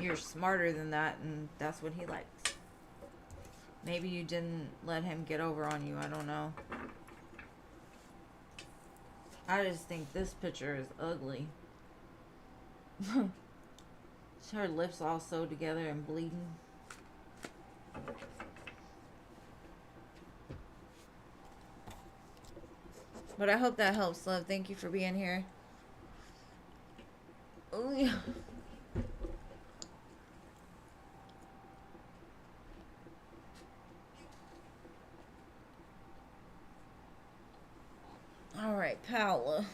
you're smarter than that, and that's what he likes. Maybe you didn't let him get over on you. I don't know. I just think this picture is ugly. Her lips all sewed together and bleeding. But I hope that helps, love. Thank you for being here. Oh, yeah. All right, Paola.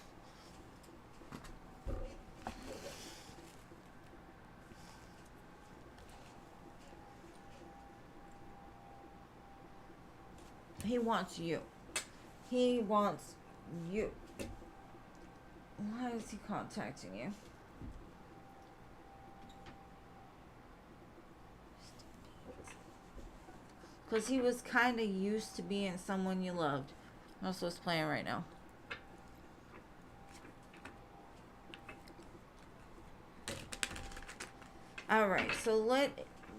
He wants you. He wants you. Why is he contacting you? Because he was kind of used to being someone you loved. That's what's playing right now. Alright, so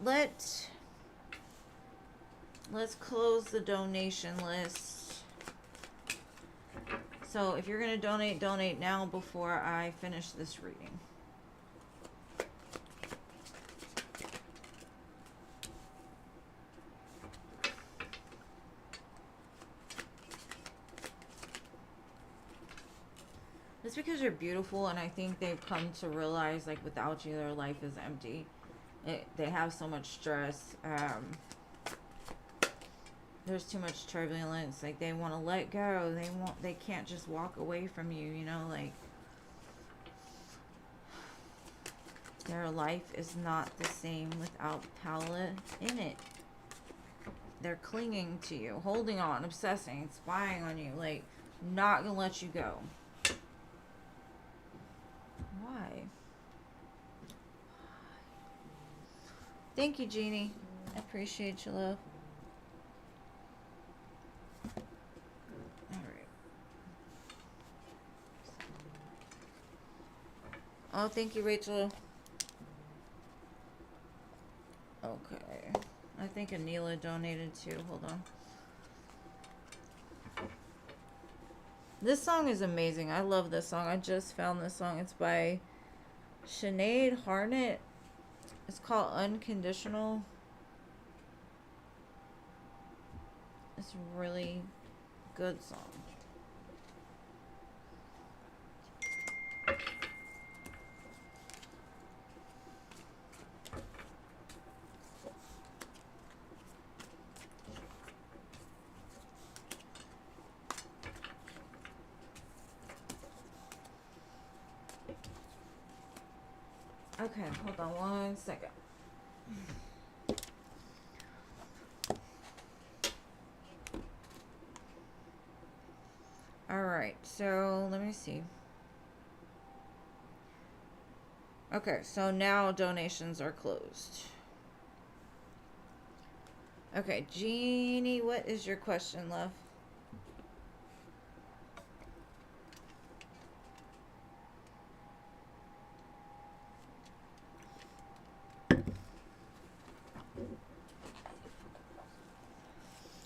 let's close the donation list. So if you're going to donate now before I finish this reading. It's because you're beautiful, and I think they've come to realize, like, without you, their life is empty. They have so much stress. There's too much turbulence. Like, they want to let go. They can't just walk away from you, you know, like, their life is not the same without Paola in it. They're clinging to you, holding on, obsessing, spying on you, like, not gonna let you go. Why? Thank you, Jeannie. I appreciate you, love. Alright. Oh, thank you, Rachel. Okay. I think Anila donated too. Hold on. This song is amazing. I love this song. I just found this song. It's by Sinead Harnett. It's called Unconditional. It's a really good song. Okay, hold on one second. Alright, so let me see. Okay, so now donations are closed. Okay, Jeannie, what is your question, love?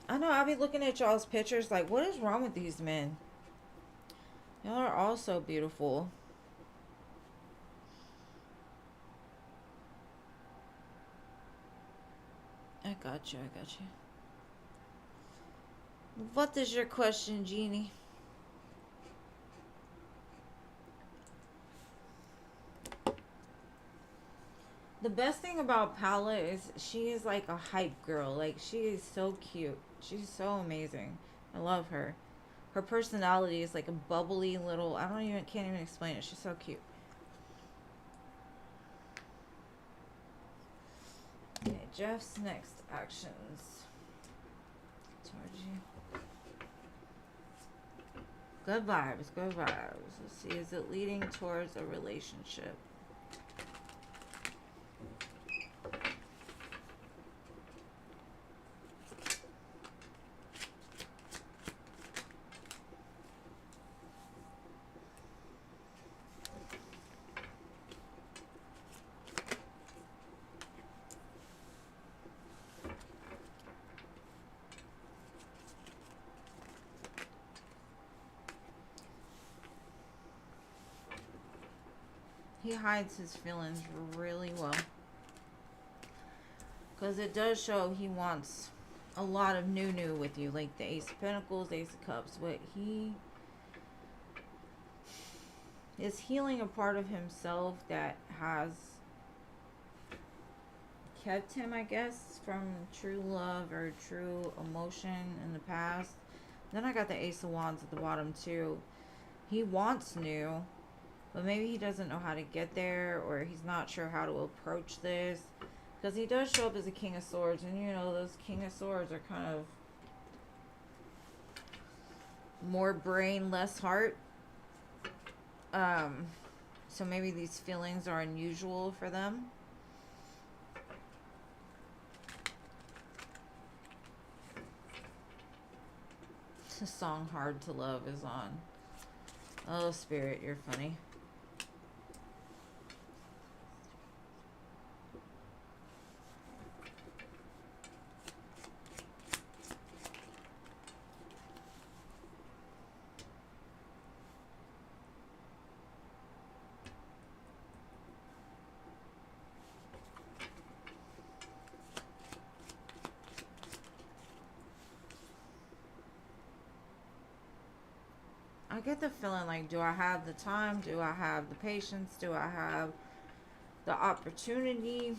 I know, I'll be looking at y'all's pictures like, what is wrong with these men? Y'all are all so beautiful. I got you, I got you. What is your question, Jeannie? The best thing about Paula is she is like a hype girl. Like, she is so cute. She's so amazing. I love her. Her personality is like a bubbly little, can't even explain it. She's so cute. Okay, Jeff's next actions towards you. Good vibes, good vibes. Let's see, is it leading towards a relationship? He hides his feelings really well. Because it does show he wants a lot of new with you. Like the Ace of Pentacles, Ace of Cups. But he is healing a part of himself that has kept him, I guess, from true love or true emotion in the past. Then I got the Ace of Wands at the bottom too. He wants new, but maybe he doesn't know how to get there, or he's not sure how to approach this. Because he does show up as a King of Swords, and you know, those King of Swords are kind of more brain, less heart. So maybe these feelings are unusual for them. The song Hard to Love is on. Oh, Spirit, you're funny. I get the feeling like, do I have the time? Do I have the patience? Do I have the opportunity?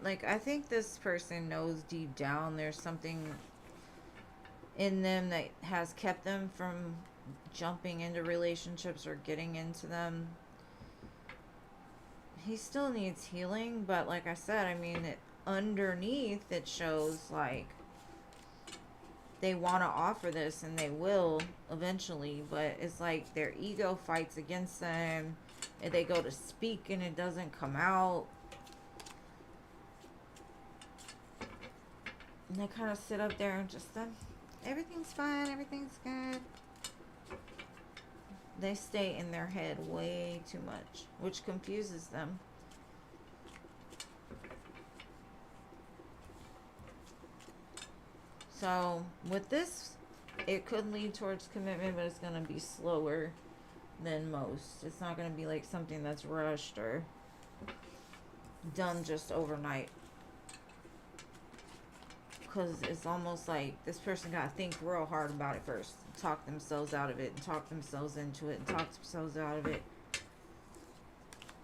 Like, I think this person knows deep down there's something in them that has kept them from jumping into relationships or getting into them. He still needs healing, but like I said, I mean, underneath it shows like they want to offer this, and they will eventually, but it's like their ego fights against them, and they go to speak and it doesn't come out, and they kind of sit up there and just everything's fine, everything's good. They stay in their head way too much, which confuses them. So with this, it could lead towards commitment, but it's going to be slower than most. It's not going to be like something that's rushed or done just overnight. Because it's almost like this person got to think real hard about it first. Talk themselves out of it and talk themselves into it and talk themselves out of it.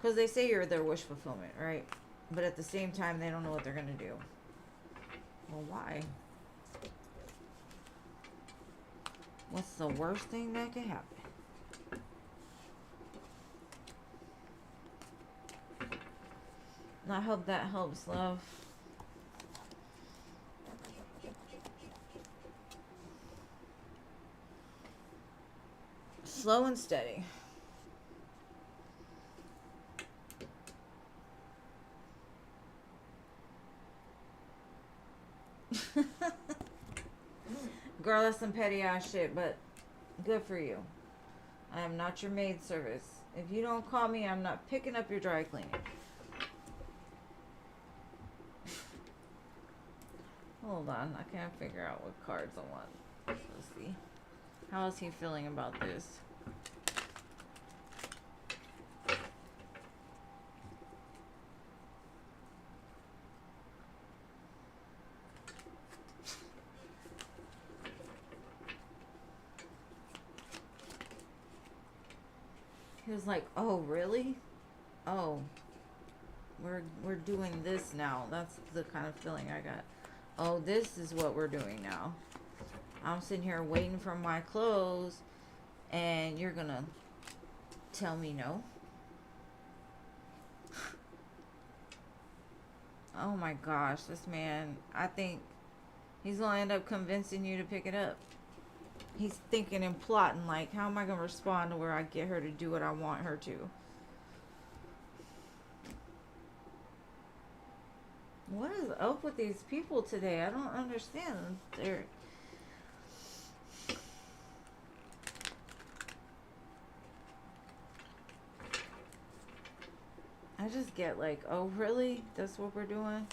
Because they say you're their wish fulfillment, right? But at the same time, they don't know what they're going to do. Well, why? What's the worst thing that could happen? I hope that helps, love. Slow and steady. Girl, that's some petty ass shit, but good for you. I am not your maid service. If you don't call me, I'm not picking up your dry cleaning. Hold on, I can't figure out what cards I want. Let's see. How is he feeling about this? He was like, "Oh, really? Oh, we're doing this now." That's the kind of feeling I got. Oh, this is what we're doing now. I'm sitting here waiting for my clothes, and you're gonna tell me no? Oh my gosh, this man, I think he's gonna end up convincing you to pick it up. He's thinking and plotting like, how am I gonna respond to where I get her to do what I want her to? What is up with these people today? I don't understand. I just get like, oh really? That's what we're doing?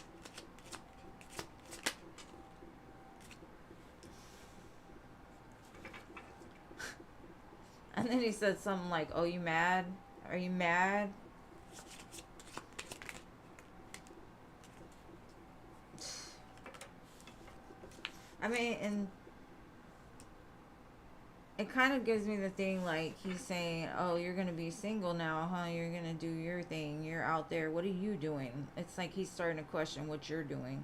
And then he said something like, oh, you mad? Are you mad? I mean, and it kind of gives me the thing like he's saying, oh, you're going to be single now, huh? You're going to do your thing. You're out there. What are you doing? It's like he's starting to question what you're doing.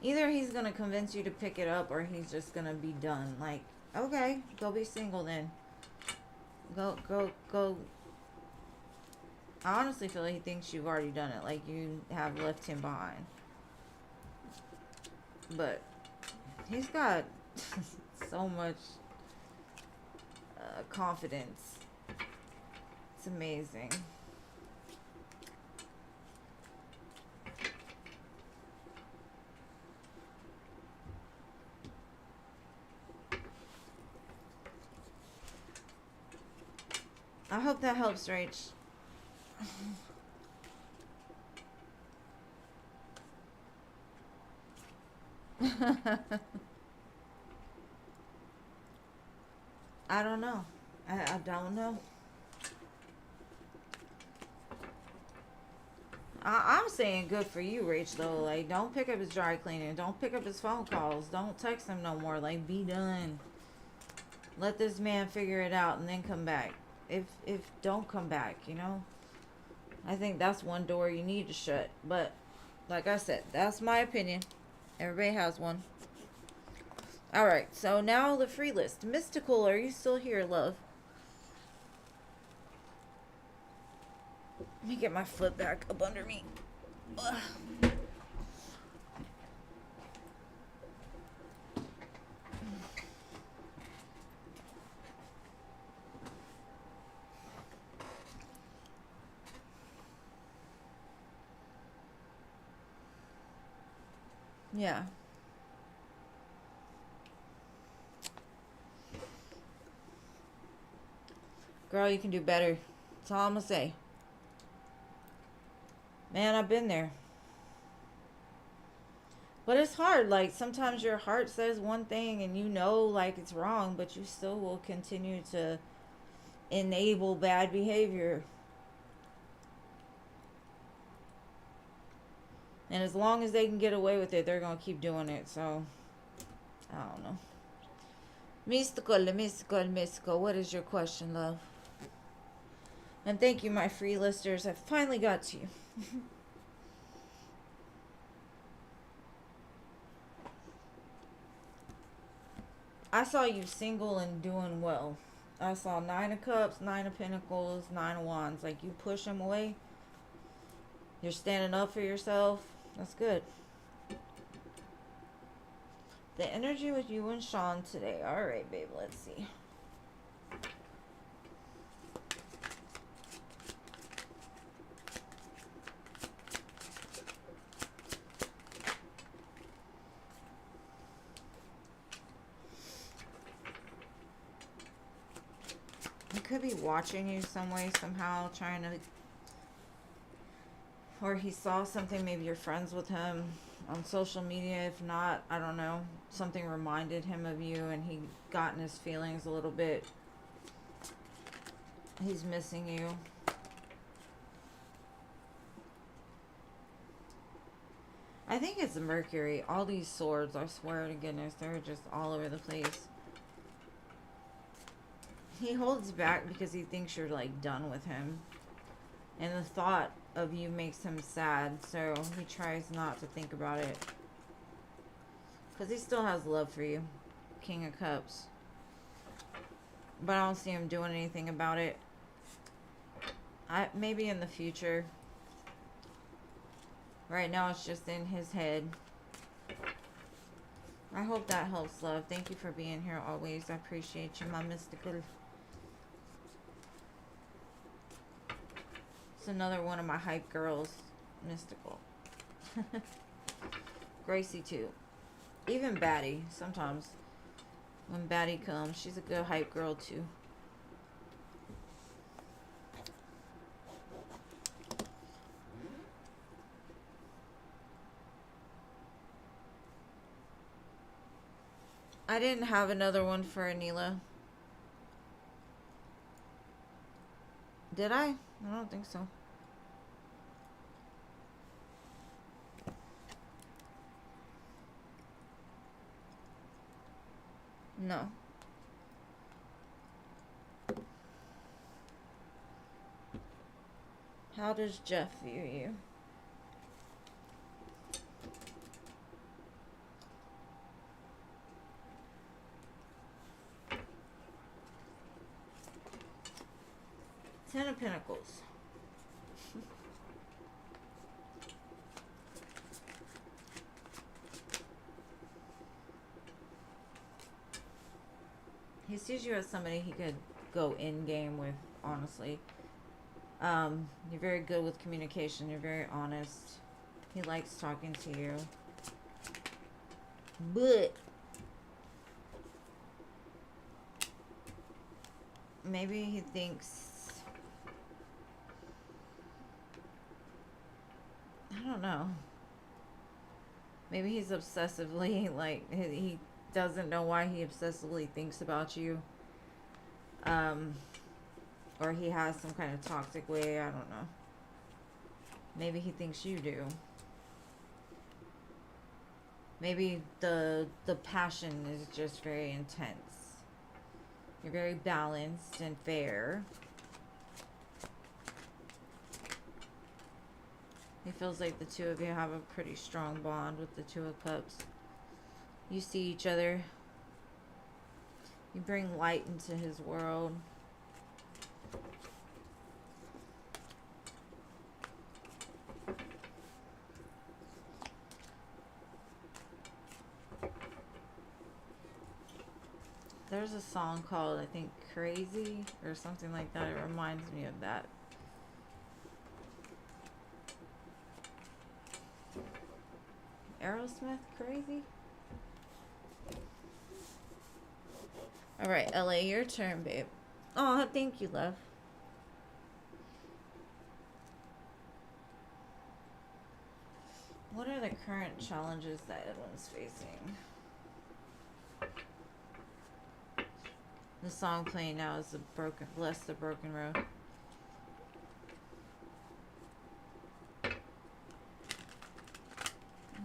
Either he's going to convince you to pick it up or he's just going to be done. Like, okay, go be single then. Go. I honestly feel like he thinks you've already done it. Like you have left him behind. But he's got so much confidence. It's amazing. I hope that helps, Rach. I don't know. I don't know. I'm saying good for you, Rach, though. Like, don't pick up his dry cleaning. Don't pick up his phone calls. Don't text him no more. Like, be done. Let this man figure it out and then come back. If don't come back, you know? I think that's one door you need to shut. But, like I said, that's my opinion. Everybody has one. Alright, so now the free list. Mystical, are you still here, love? Let me get my foot back up under me. Ugh. Yeah. Girl, you can do better. That's all I'm gonna say. Man, I've been there. But it's hard. Like, sometimes your heart says one thing and you know, like, it's wrong, but you still will continue to enable bad behavior. And as long as they can get away with it, they're going to keep doing it. So, I don't know. Mystical. What is your question, love? And thank you, my free listers. I finally got to you. I saw you single and doing well. I saw 9 of Cups, 9 of Pentacles, 9 of Wands. Like, you push them away. You're standing up for yourself. That's good. The energy with you and Sean today. Alright, babe. Let's see. He could be watching you some way, somehow, trying to... Or he saw something, maybe you're friends with him on social media. If not, I don't know. Something reminded him of you and he got in his feelings a little bit. He's missing you. I think it's Mercury. All these swords, I swear to goodness, they're just all over the place. He holds back because he thinks you're, like, done with him. And the thought of you makes him sad, so he tries not to think about it. Because he still has love for you. King of Cups. But I don't see him doing anything about it. Maybe in the future. Right now it's just in his head. I hope that helps, love. Thank you for being here always. I appreciate you, my mystical. It's another one of my hype girls. Mystical. Gracie too. Even Batty, sometimes. When Batty comes, she's a good hype girl too. I didn't have another one for Anila. Did I? I don't think so. No. How does Jeff view you? Ten of Pentacles. He sees you as somebody he could go in game with, honestly. You're very good with communication. You're very honest. He likes talking to you. But maybe he thinks... I don't know. Maybe he's obsessively, like, he doesn't know why he obsessively thinks about you. Or he has some kind of toxic way, I don't know. Maybe he thinks you do. Maybe the passion is just very intense. You're very balanced and fair. He feels like the two of you have a pretty strong bond with the Two of Cups. You see each other. You bring light into his world. There's a song called, I think, Crazy or something like that. It reminds me of that. Aerosmith crazy? Alright, LA, your turn, babe. Oh, thank you, love. What are the current challenges that Edwin's facing? The song playing now is Bless the Broken Road.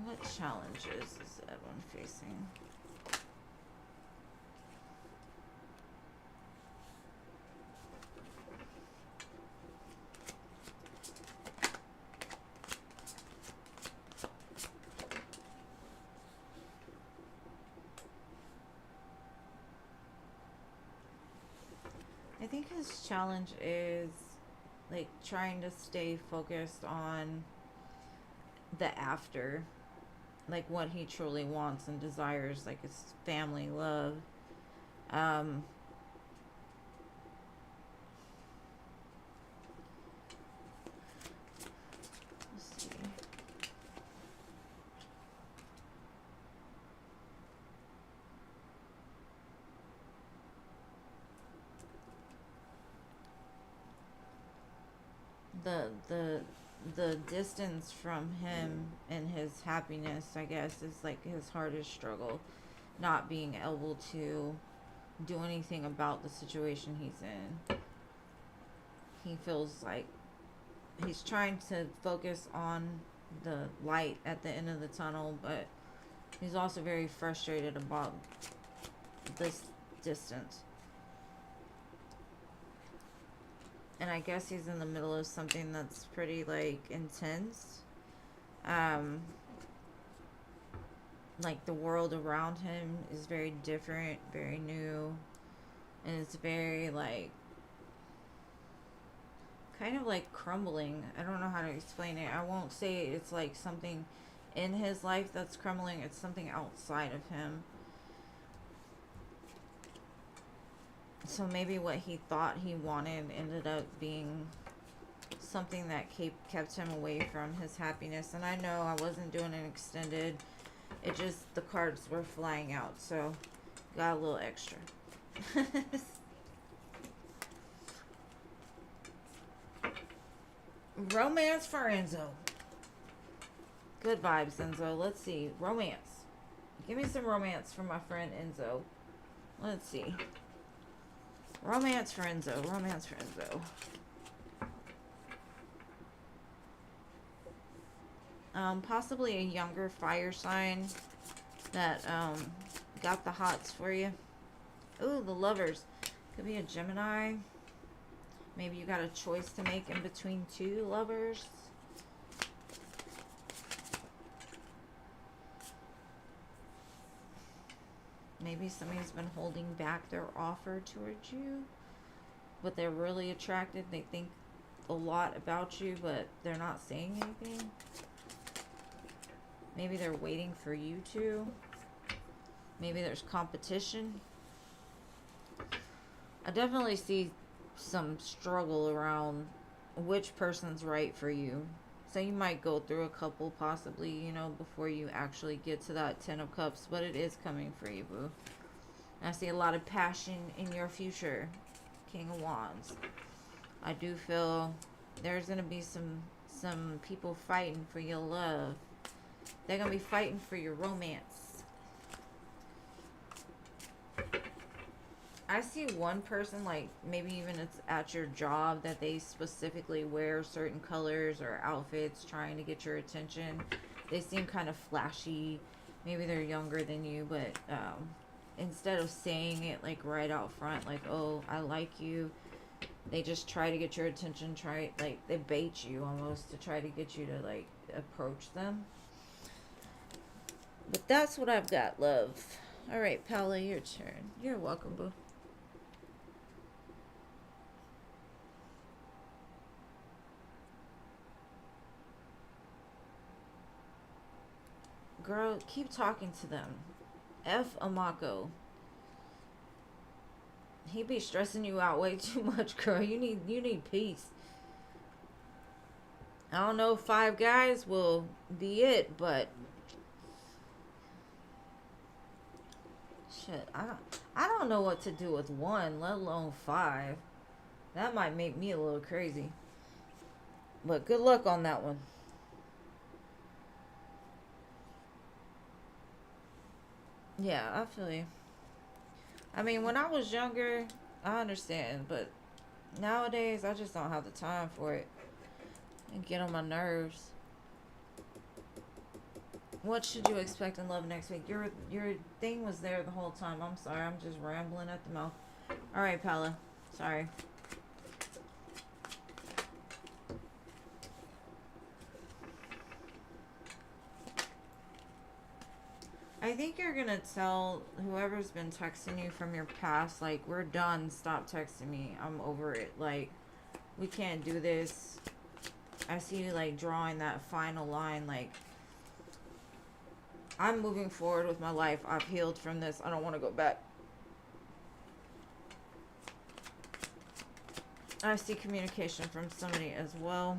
What challenges is Edwin facing? I think his challenge is like trying to stay focused on the after, like what he truly wants and desires, like his family, love. Um, let's see. The distance from him and his happiness, I guess, is like his hardest struggle. Not being able to do anything about the situation he's in. He feels like he's trying to focus on the light at the end of the tunnel, but he's also very frustrated about this distance. And I guess he's in the middle of something that's pretty, like, intense. Like, the world around him is very different, very new. And it's very, like, kind of, like, crumbling. I don't know how to explain it. I won't say it's, like, something in his life that's crumbling. It's something outside of him. So maybe what he thought he wanted ended up being something that kept him away from his happiness. And I know I wasn't doing an extended. It just, the cards were flying out. So, got a little extra. Romance for Enzo. Good vibes, Enzo. Let's see. Romance. Give me some romance for my friend Enzo. Let's see. Romance for Enzo. Romance for Enzo. Possibly a younger fire sign that got the hots for you. Ooh, the lovers. Could be a Gemini. Maybe you got a choice to make in between two lovers. Maybe somebody's been holding back their offer towards you, but they're really attracted. They think a lot about you, but they're not saying anything. Maybe they're waiting for you to. Maybe there's competition. I definitely see some struggle around which person's right for you. So you might go through a couple possibly, you know, before you actually get to that 10 of Cups. But it is coming for you, boo. I see a lot of passion in your future, King of Wands. I do feel there's going to be some people fighting for your love. They're going to be fighting for your romance. I see one person, like, maybe even it's at your job, that they specifically wear certain colors or outfits trying to get your attention. They seem kind of flashy. Maybe they're younger than you, but instead of saying it, like, right out front, like, oh, I like you, they just try to get your attention, they bait you almost to try to get you to, like, approach them. But that's what I've got, love. All right, Paula, your turn. You're welcome, boo. Girl, keep talking to them. F. Amako. He be stressing you out way too much, girl. You need peace. I don't know if 5 guys will be it, but Shit, I don't know what to do with 1, let alone 5. That might make me a little crazy. But good luck on that one. Yeah, I feel you. I mean, when I was younger, I understand, but nowadays I just don't have the time for it. And get on my nerves. What should you expect in love next week? Your thing was there the whole time. I'm sorry, I'm just rambling at the mouth. All right, Paula. Sorry. I think you're gonna tell whoever's been texting you from your past, like, we're done. Stop texting me. I'm over it. Like, we can't do this. I see you, like, drawing that final line. Like, I'm moving forward with my life. I've healed from this. I don't want to go back. I see communication from somebody as well.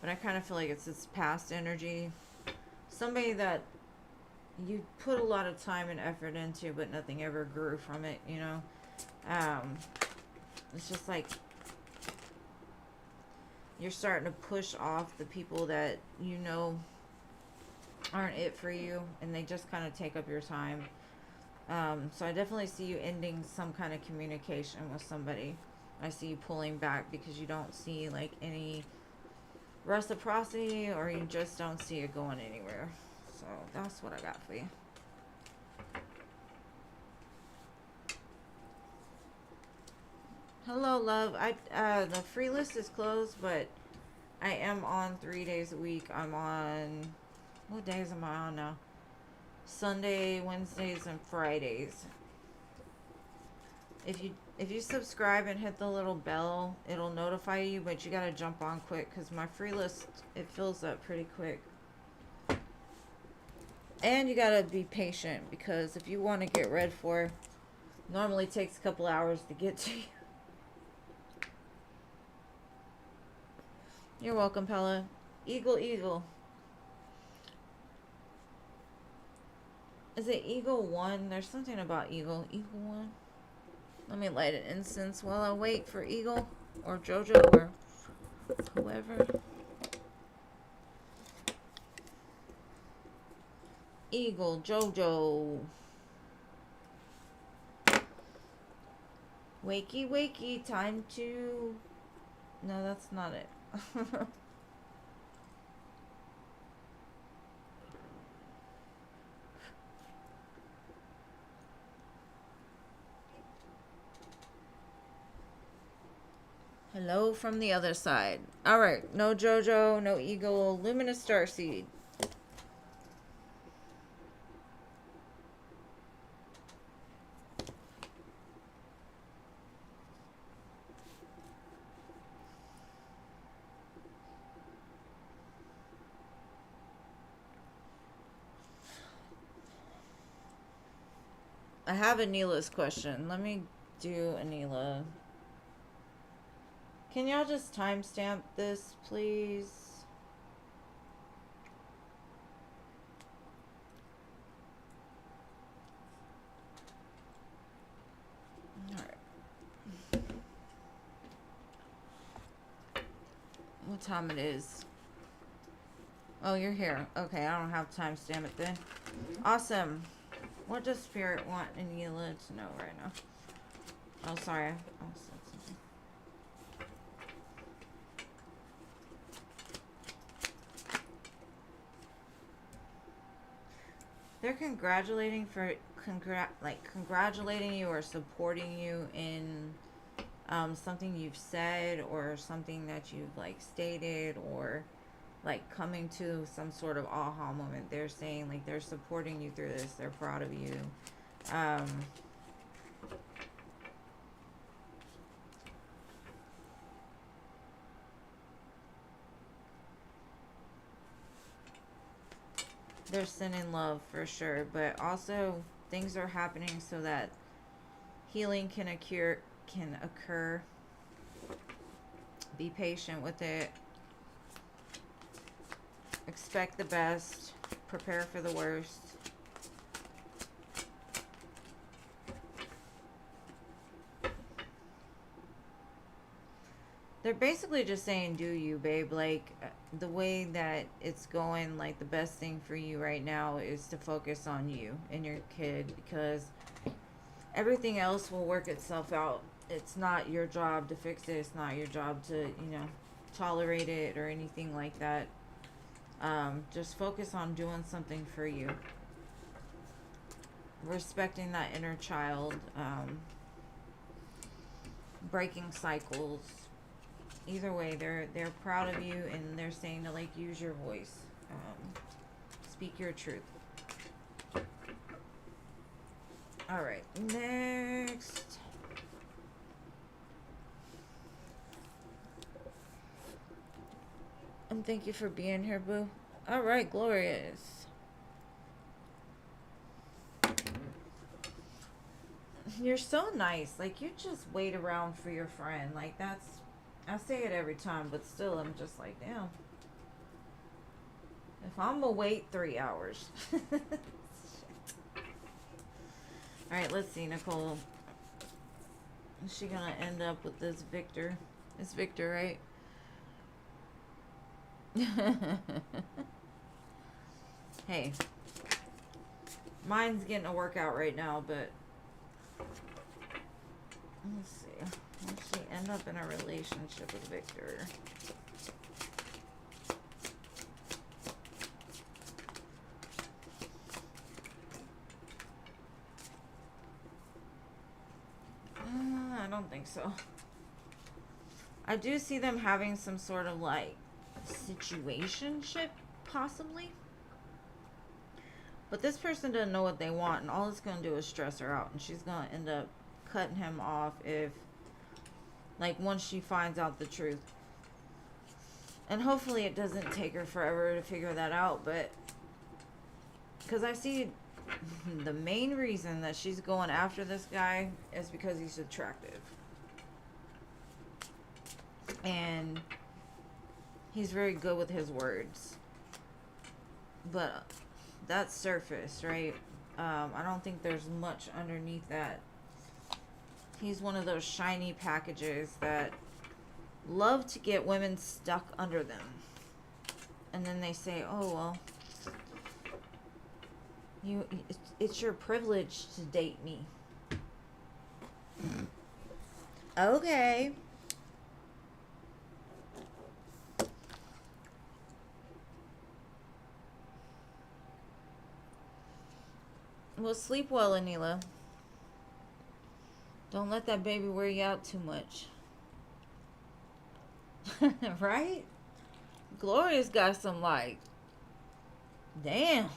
But I kind of feel like it's this past energy. Somebody that you put a lot of time and effort into, but nothing ever grew from it, you know? It's just like you're starting to push off the people that you know aren't it for you, and they just kind of take up your time. So I definitely see you ending some kind of communication with somebody. I see you pulling back because you don't see like any reciprocity, or you just don't see it going anywhere. So that's what I got for you. Hello, love. The free list is closed, but I am on 3 days a week. I'm on, what days am I on now? Sunday, Wednesdays, and Fridays. If you subscribe and hit the little bell, it'll notify you, but you gotta jump on quick because my free list, it fills up pretty quick. And you gotta be patient because if you want to get read for, normally takes a couple hours to get to you. You're welcome, Pella. Eagle, eagle. Is it Eagle 1? There's something about Eagle. Eagle 1? Let me light an incense while I wait for Eagle or Jojo or whoever. Eagle, Jojo. Wakey, wakey, time to... No, that's not it. Hello from the other side. Alright, no Jojo, no Eagle, Luminous Starseed. I have Anila's question. Let me do Anila. Can y'all just timestamp this, please? Alright. What time it is? Oh, you're here. Okay, I don't have to timestamp it then. Awesome. What does Spirit want Anila to know right now? Oh, sorry. I said something. They're congratulating you or supporting you in something you've said or something that you've like stated, or like coming to some sort of aha moment. They're saying like they're supporting you through this. They're proud of you. They're sending love for sure, but also things are happening so that healing can occur. Be patient with it. Expect the best. Prepare for the worst. They're basically just saying, do you, babe. Like, the way that it's going, like, the best thing for you right now is to focus on you and your kid, because everything else will work itself out. It's not your job to fix it. It's not your job to, tolerate it or anything like that. Just focus on doing something for you. Respecting that inner child. Breaking cycles. Either way, they're proud of you, and they're saying to, like, use your voice. Speak your truth. All right, next. And thank you for being here, boo. All right, glorious. You're so nice. Like, you just wait around for your friend. Like, that's, I say it every time, but still, I'm just like, damn. If I'm gonna wait 3 hours. Alright, let's see, Nicole. Is she gonna end up with this Victor? It's Victor, right? Hey. Mine's getting a workout right now, but let's see. Will she end up in a relationship with Victor? I don't think so. I do see them having some sort of, like, situationship, possibly. But this person doesn't know what they want, and all it's going to do is stress her out. And she's going to end up cutting him off if, like, once she finds out the truth. And hopefully it doesn't take her forever to figure that out, but because I see the main reason that she's going after this guy is because he's attractive. And he's very good with his words. But that's surface, right? I don't think there's much underneath that. He's one of those shiny packages that love to get women stuck under them. And then they say, oh, well, it's your privilege to date me. Okay. Well, sleep well, Anila. Don't let that baby wear you out too much. Right? Gloria's got some, like, damn.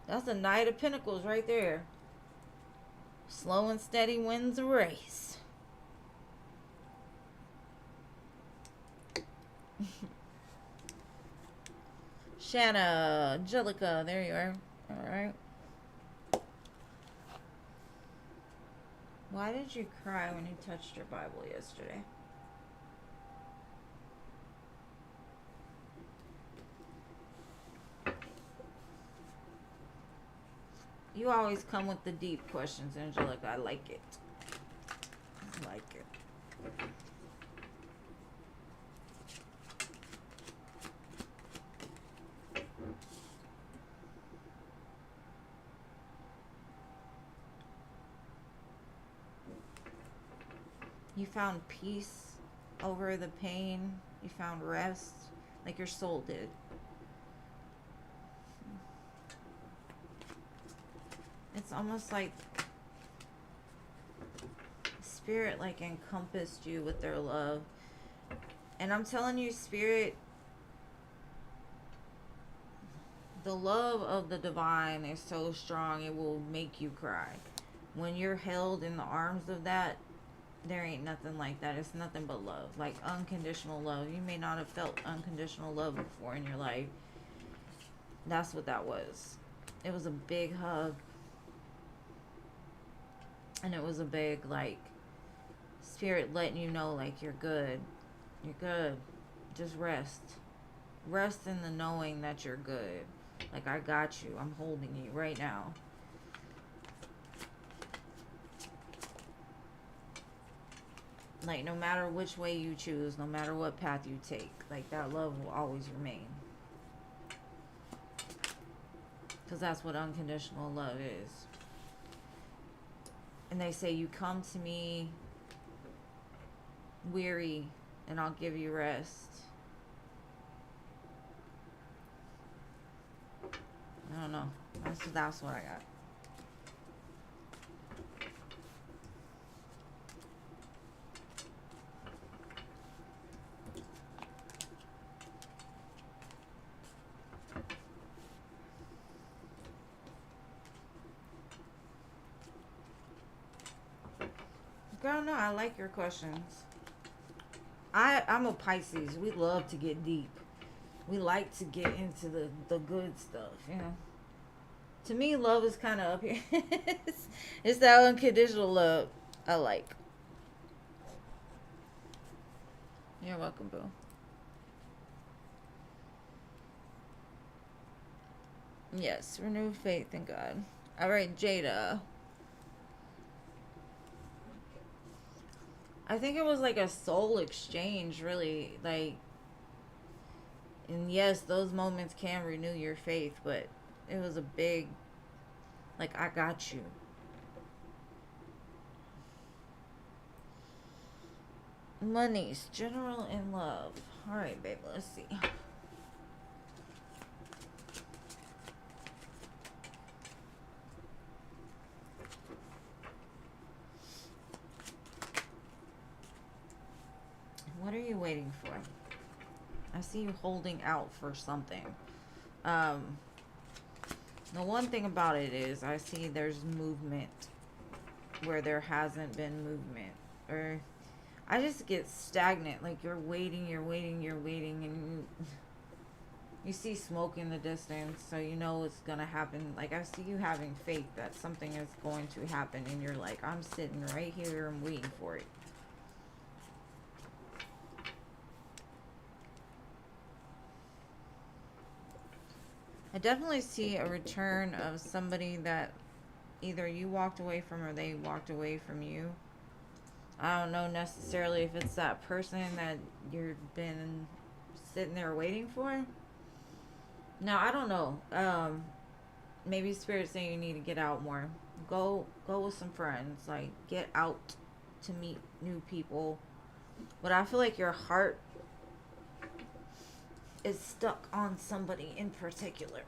That's a Knight of Pentacles right there. Slow and steady wins the race. Shanna, Angelica, there you are. Alright. Why did you cry when you touched your Bible yesterday? You always come with the deep questions, Angelica. I like it. I like it. You found peace over the pain. You found rest, like your soul did. It's almost like Spirit, like, encompassed you with their love. And I'm telling you, Spirit, the love of the divine is so strong, it will make you cry. When you're held in the arms of that, there ain't nothing like that. It's nothing but love. Like, unconditional love. You may not have felt unconditional love before in your life. That's what that was. It was a big hug. And it was a big, like, Spirit letting you know, like, you're good. You're good. Just rest. Rest in the knowing that you're good. Like, I got you. I'm holding you right now. Like, no matter which way you choose, no matter what path you take, like, that love will always remain. Because that's what unconditional love is. And they say, you come to me weary, and I'll give you rest. I don't know. That's what I got. Girl, no, I like your questions. I'm a Pisces. We love to get deep. We like to get into the good stuff, you know. To me, love is kind of up here. It's that unconditional love I like. You're welcome, boo. Yes, renewed faith in God. All right, Jada. I think it was like a soul exchange, really. Like, and yes, those moments can renew your faith, but it was a big, like, I got you. Monies, general and love. All right, babe, let's see. What are you waiting for? I see you holding out for something. The one thing about it is I see there's movement where there hasn't been movement. Or I just get stagnant. Like, you're waiting, and you see smoke in the distance, so you know it's gonna happen. Like, I see you having faith that something is going to happen, and you're like, I'm sitting right here and waiting for it. I definitely see a return of somebody that either you walked away from or they walked away from you. I don't know necessarily if it's that person that you've been sitting there waiting for. No, I don't know. Maybe Spirit's saying you need to get out more. Go with some friends. Like, get out to meet new people. But I feel like your heart is stuck on somebody in particular.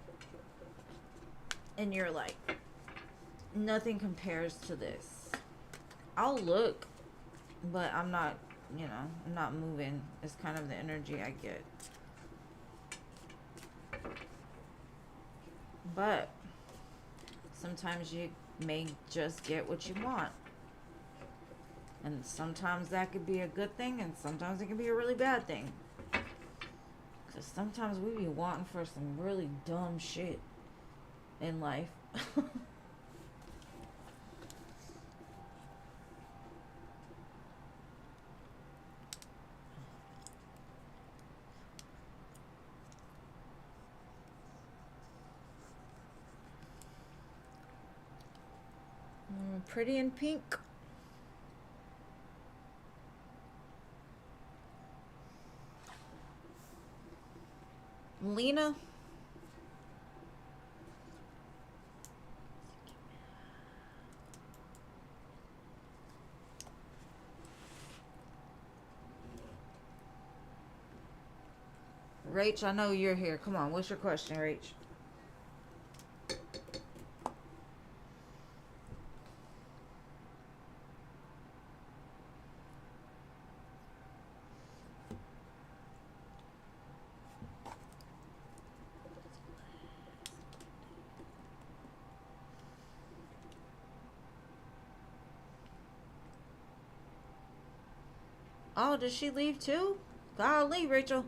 And you're like, nothing compares to this. I'll look, but I'm not, I'm not moving. It's kind of the energy I get. But sometimes you may just get what you want. And sometimes that could be a good thing, and sometimes it can be a really bad thing. Because sometimes we be wanting for some really dumb shit in life. Pretty in pink. Lena. Rach, I know you're here. Come on, what's your question, Rach? Oh, did she leave too? Golly, Rachel.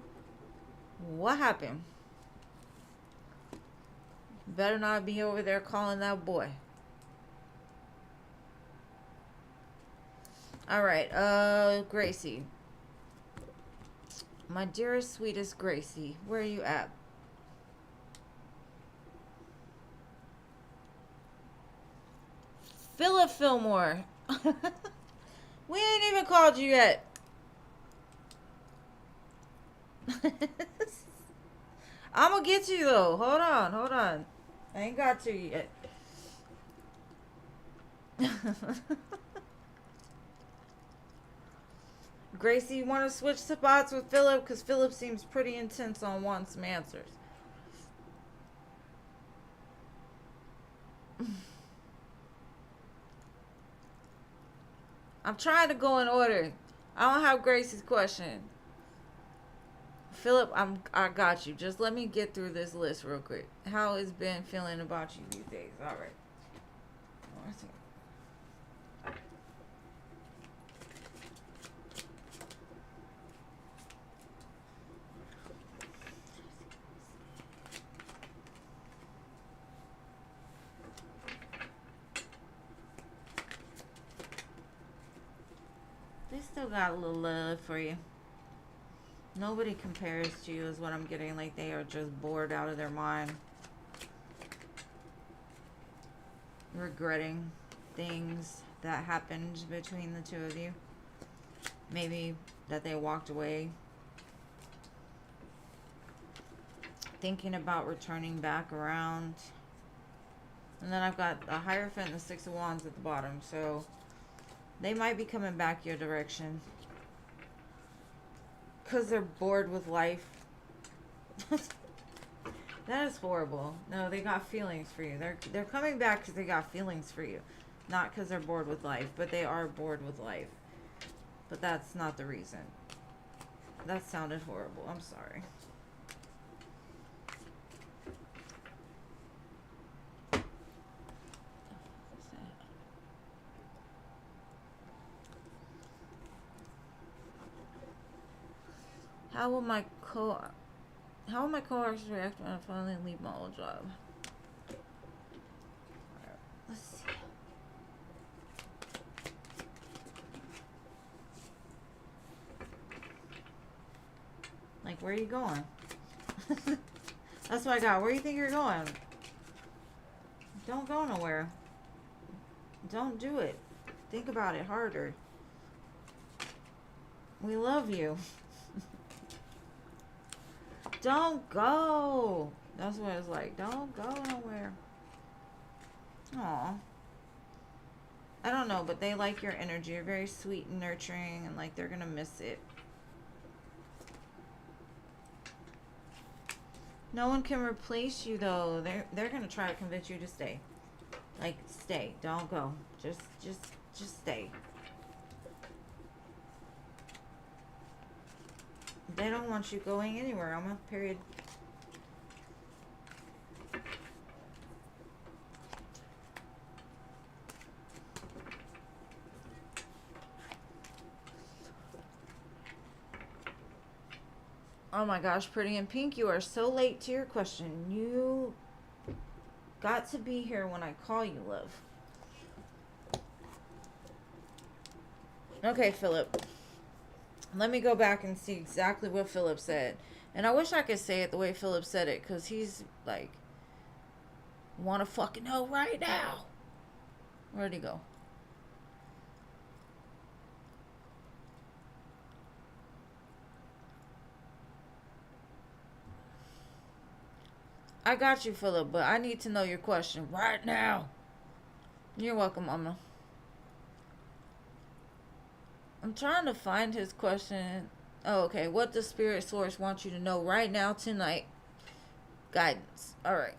What happened? Better not be over there calling that boy. Alright, Gracie. My dearest, sweetest Gracie, where are you at? Philip Fillmore. We ain't even called you yet. I'm gonna get you though. Hold on, hold on. I ain't got to you yet. Gracie, you want to switch spots with Philip? Because Philip seems pretty intense on wanting some answers. I'm trying to go in order. I don't have Gracie's question. Philip, I got you. Just let me get through this list real quick. How has Ben feeling about you these days? All right. They still got a little love for you. Nobody compares to you is what I'm getting. Like they are just bored out of their mind. Regretting things that happened between the two of you. Maybe that they walked away. Thinking about returning back around. And then I've got a Hierophant and the Six of Wands at the bottom. So they might be coming back your direction. Because they're bored with life. That is horrible. No, they got feelings for you. They're coming back because they got feelings for you. Not because they're bored with life. But they are bored with life. But that's not the reason. That sounded horrible. I'm sorry. How will my coworkers react when I finally leave my old job? Let's see. Like, where are you going? That's what I got. Where do you think you're going? Don't go nowhere. Don't do it. Think about it harder. We love you. Don't go. That's what it's like. Don't go nowhere. Aw. I don't know, but they like your energy. You're very sweet and nurturing, and like they're gonna miss it. No one can replace you though. They're gonna try to convince you to stay. Like, stay. Don't go. Just stay. They don't want you going anywhere. I'm a period. Oh my gosh, Pretty in Pink, you are so late to your question. You got to be here when I call you, love. Okay, Philip. Let me go back and see exactly what Philip said. And I wish I could say it the way Philip said it, because he's like, want to fucking know right now. Where'd he go? I got you, Philip, but I need to know your question right now. You're welcome, Mama. I'm trying to find his question. Oh, okay. What does Spirit Source want you to know right now, tonight? Guidance. All right.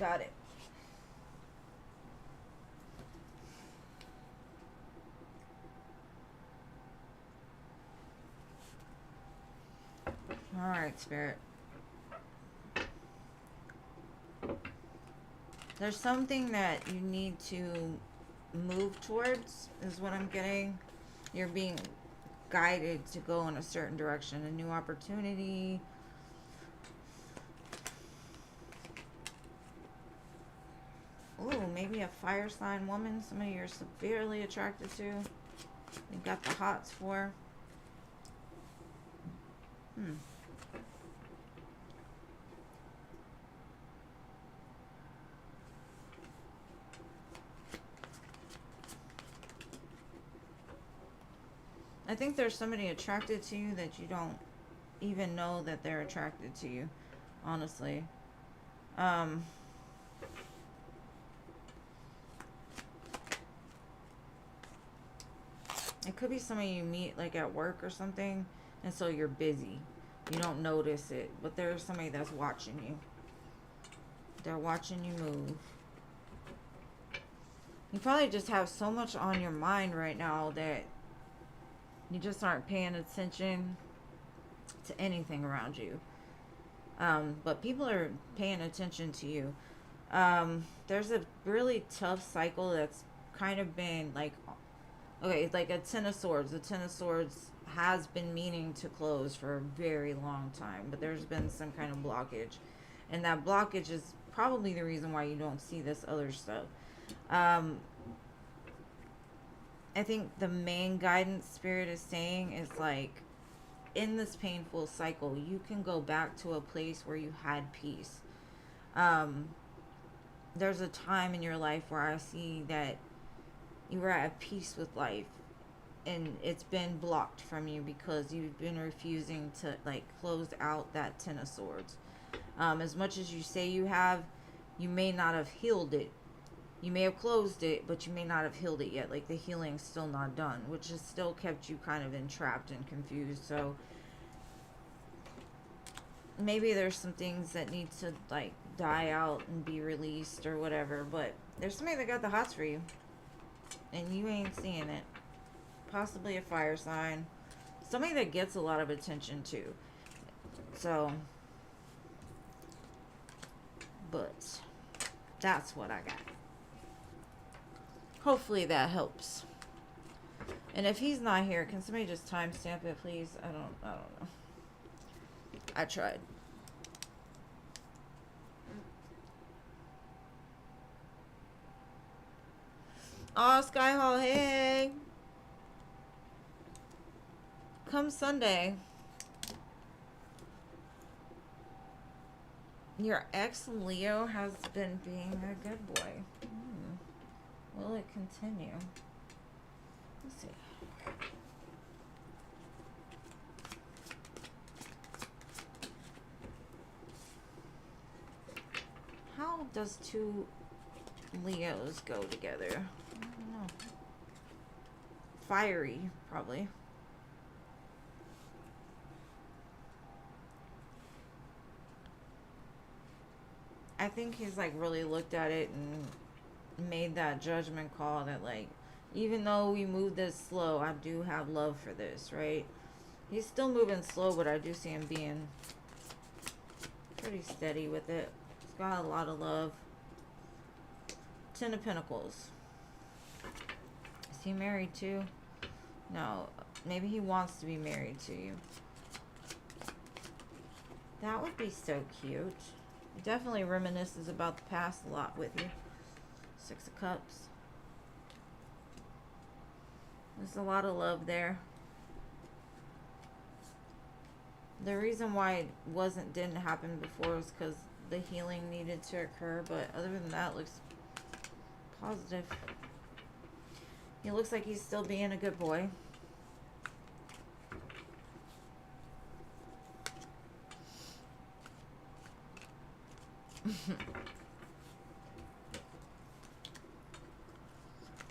Got it. All right, Spirit. There's something that you need to move towards, is what I'm getting. You're being guided to go in a certain direction, a new opportunity. Ooh, maybe a fire sign woman, somebody you're severely attracted to. You got the hots for. I think there's somebody attracted to you that you don't even know that they're attracted to you, honestly. Um, it could be somebody you meet like at work or something, and so you're busy. You don't notice it, but there's somebody that's watching you. They're watching you move. You probably just have so much on your mind right now that you just aren't paying attention to anything around you. But people are paying attention to you. There's a really tough cycle that's kind of been like, okay, like a Ten of Swords. The Ten of Swords has been meaning to close for a very long time, but there's been some kind of blockage. And that blockage is probably the reason why you don't see this other stuff. Um, I think the main guidance spirit is saying is like, in this painful cycle, you can go back to a place where you had peace. Um, there's a time in your life where I see that you were at peace with life, and it's been blocked from you because you've been refusing to like close out that Ten of Swords. As much as you say you have, you may not have healed it. You may have closed it, but you may not have healed it yet. Like the healing's still not done, which has still kept you kind of entrapped and confused. So maybe there's some things that need to like die out and be released or whatever. But there's somebody that got the hots for you, and you ain't seeing it. Possibly a fire sign. Somebody that gets a lot of attention too. So, but that's what I got. Hopefully that helps. And if he's not here, can somebody just timestamp it, please? I don't know. I tried. Oh, Skyhall, hey. Come Sunday. Your ex Leo has been being a good boy. Will it continue? Let's see. How does two Leos go together? I don't know. Fiery, probably. I think he's like really looked at it and made that judgment call that like, even though we move this slow, I do have love for this, right? He's still moving slow, but I do see him being pretty steady with it. He's got a lot of love. Ten of Pentacles. Is he married too? No. Maybe he wants to be married to you. That would be so cute. He definitely reminisces about the past a lot with you. Six of Cups. There's a lot of love there. The reason why it didn't happen before is because the healing needed to occur, but other than that, it looks positive. He looks like he's still being a good boy.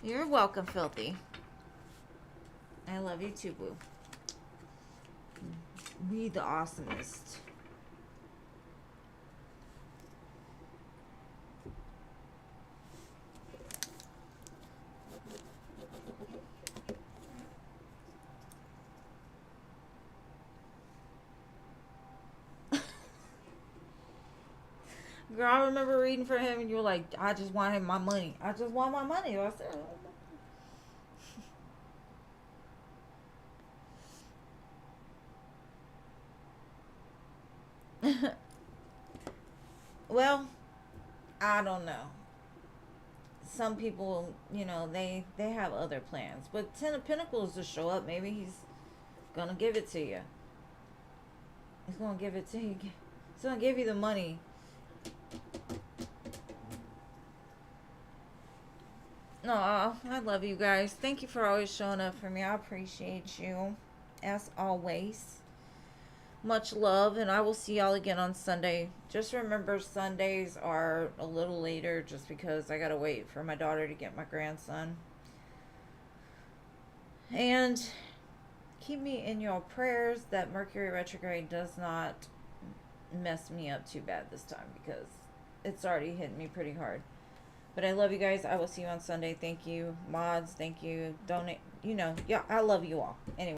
You're welcome, Filthy. I love you too, boo. We the awesomest. Girl, I remember reading for him and you were like, I just want him my money. I just want my money. I said, well, I don't know. Some people, you know, they have other plans. But Ten of Pentacles to show up, maybe he's gonna give it to you. He's gonna give it to you. He's gonna give you the money. Aw, I love you guys. Thank you for always showing up for me. I appreciate you. As always. Much love, and I will see y'all again on Sunday. Just remember, Sundays are a little later just because I gotta wait for my daughter to get my grandson. And keep me in your prayers that Mercury retrograde does not mess me up too bad this time, because it's already hitting me pretty hard. But I love you guys. I will see you on Sunday. Thank you, mods. Thank you. Donate. Yeah, I love you all. Anyway.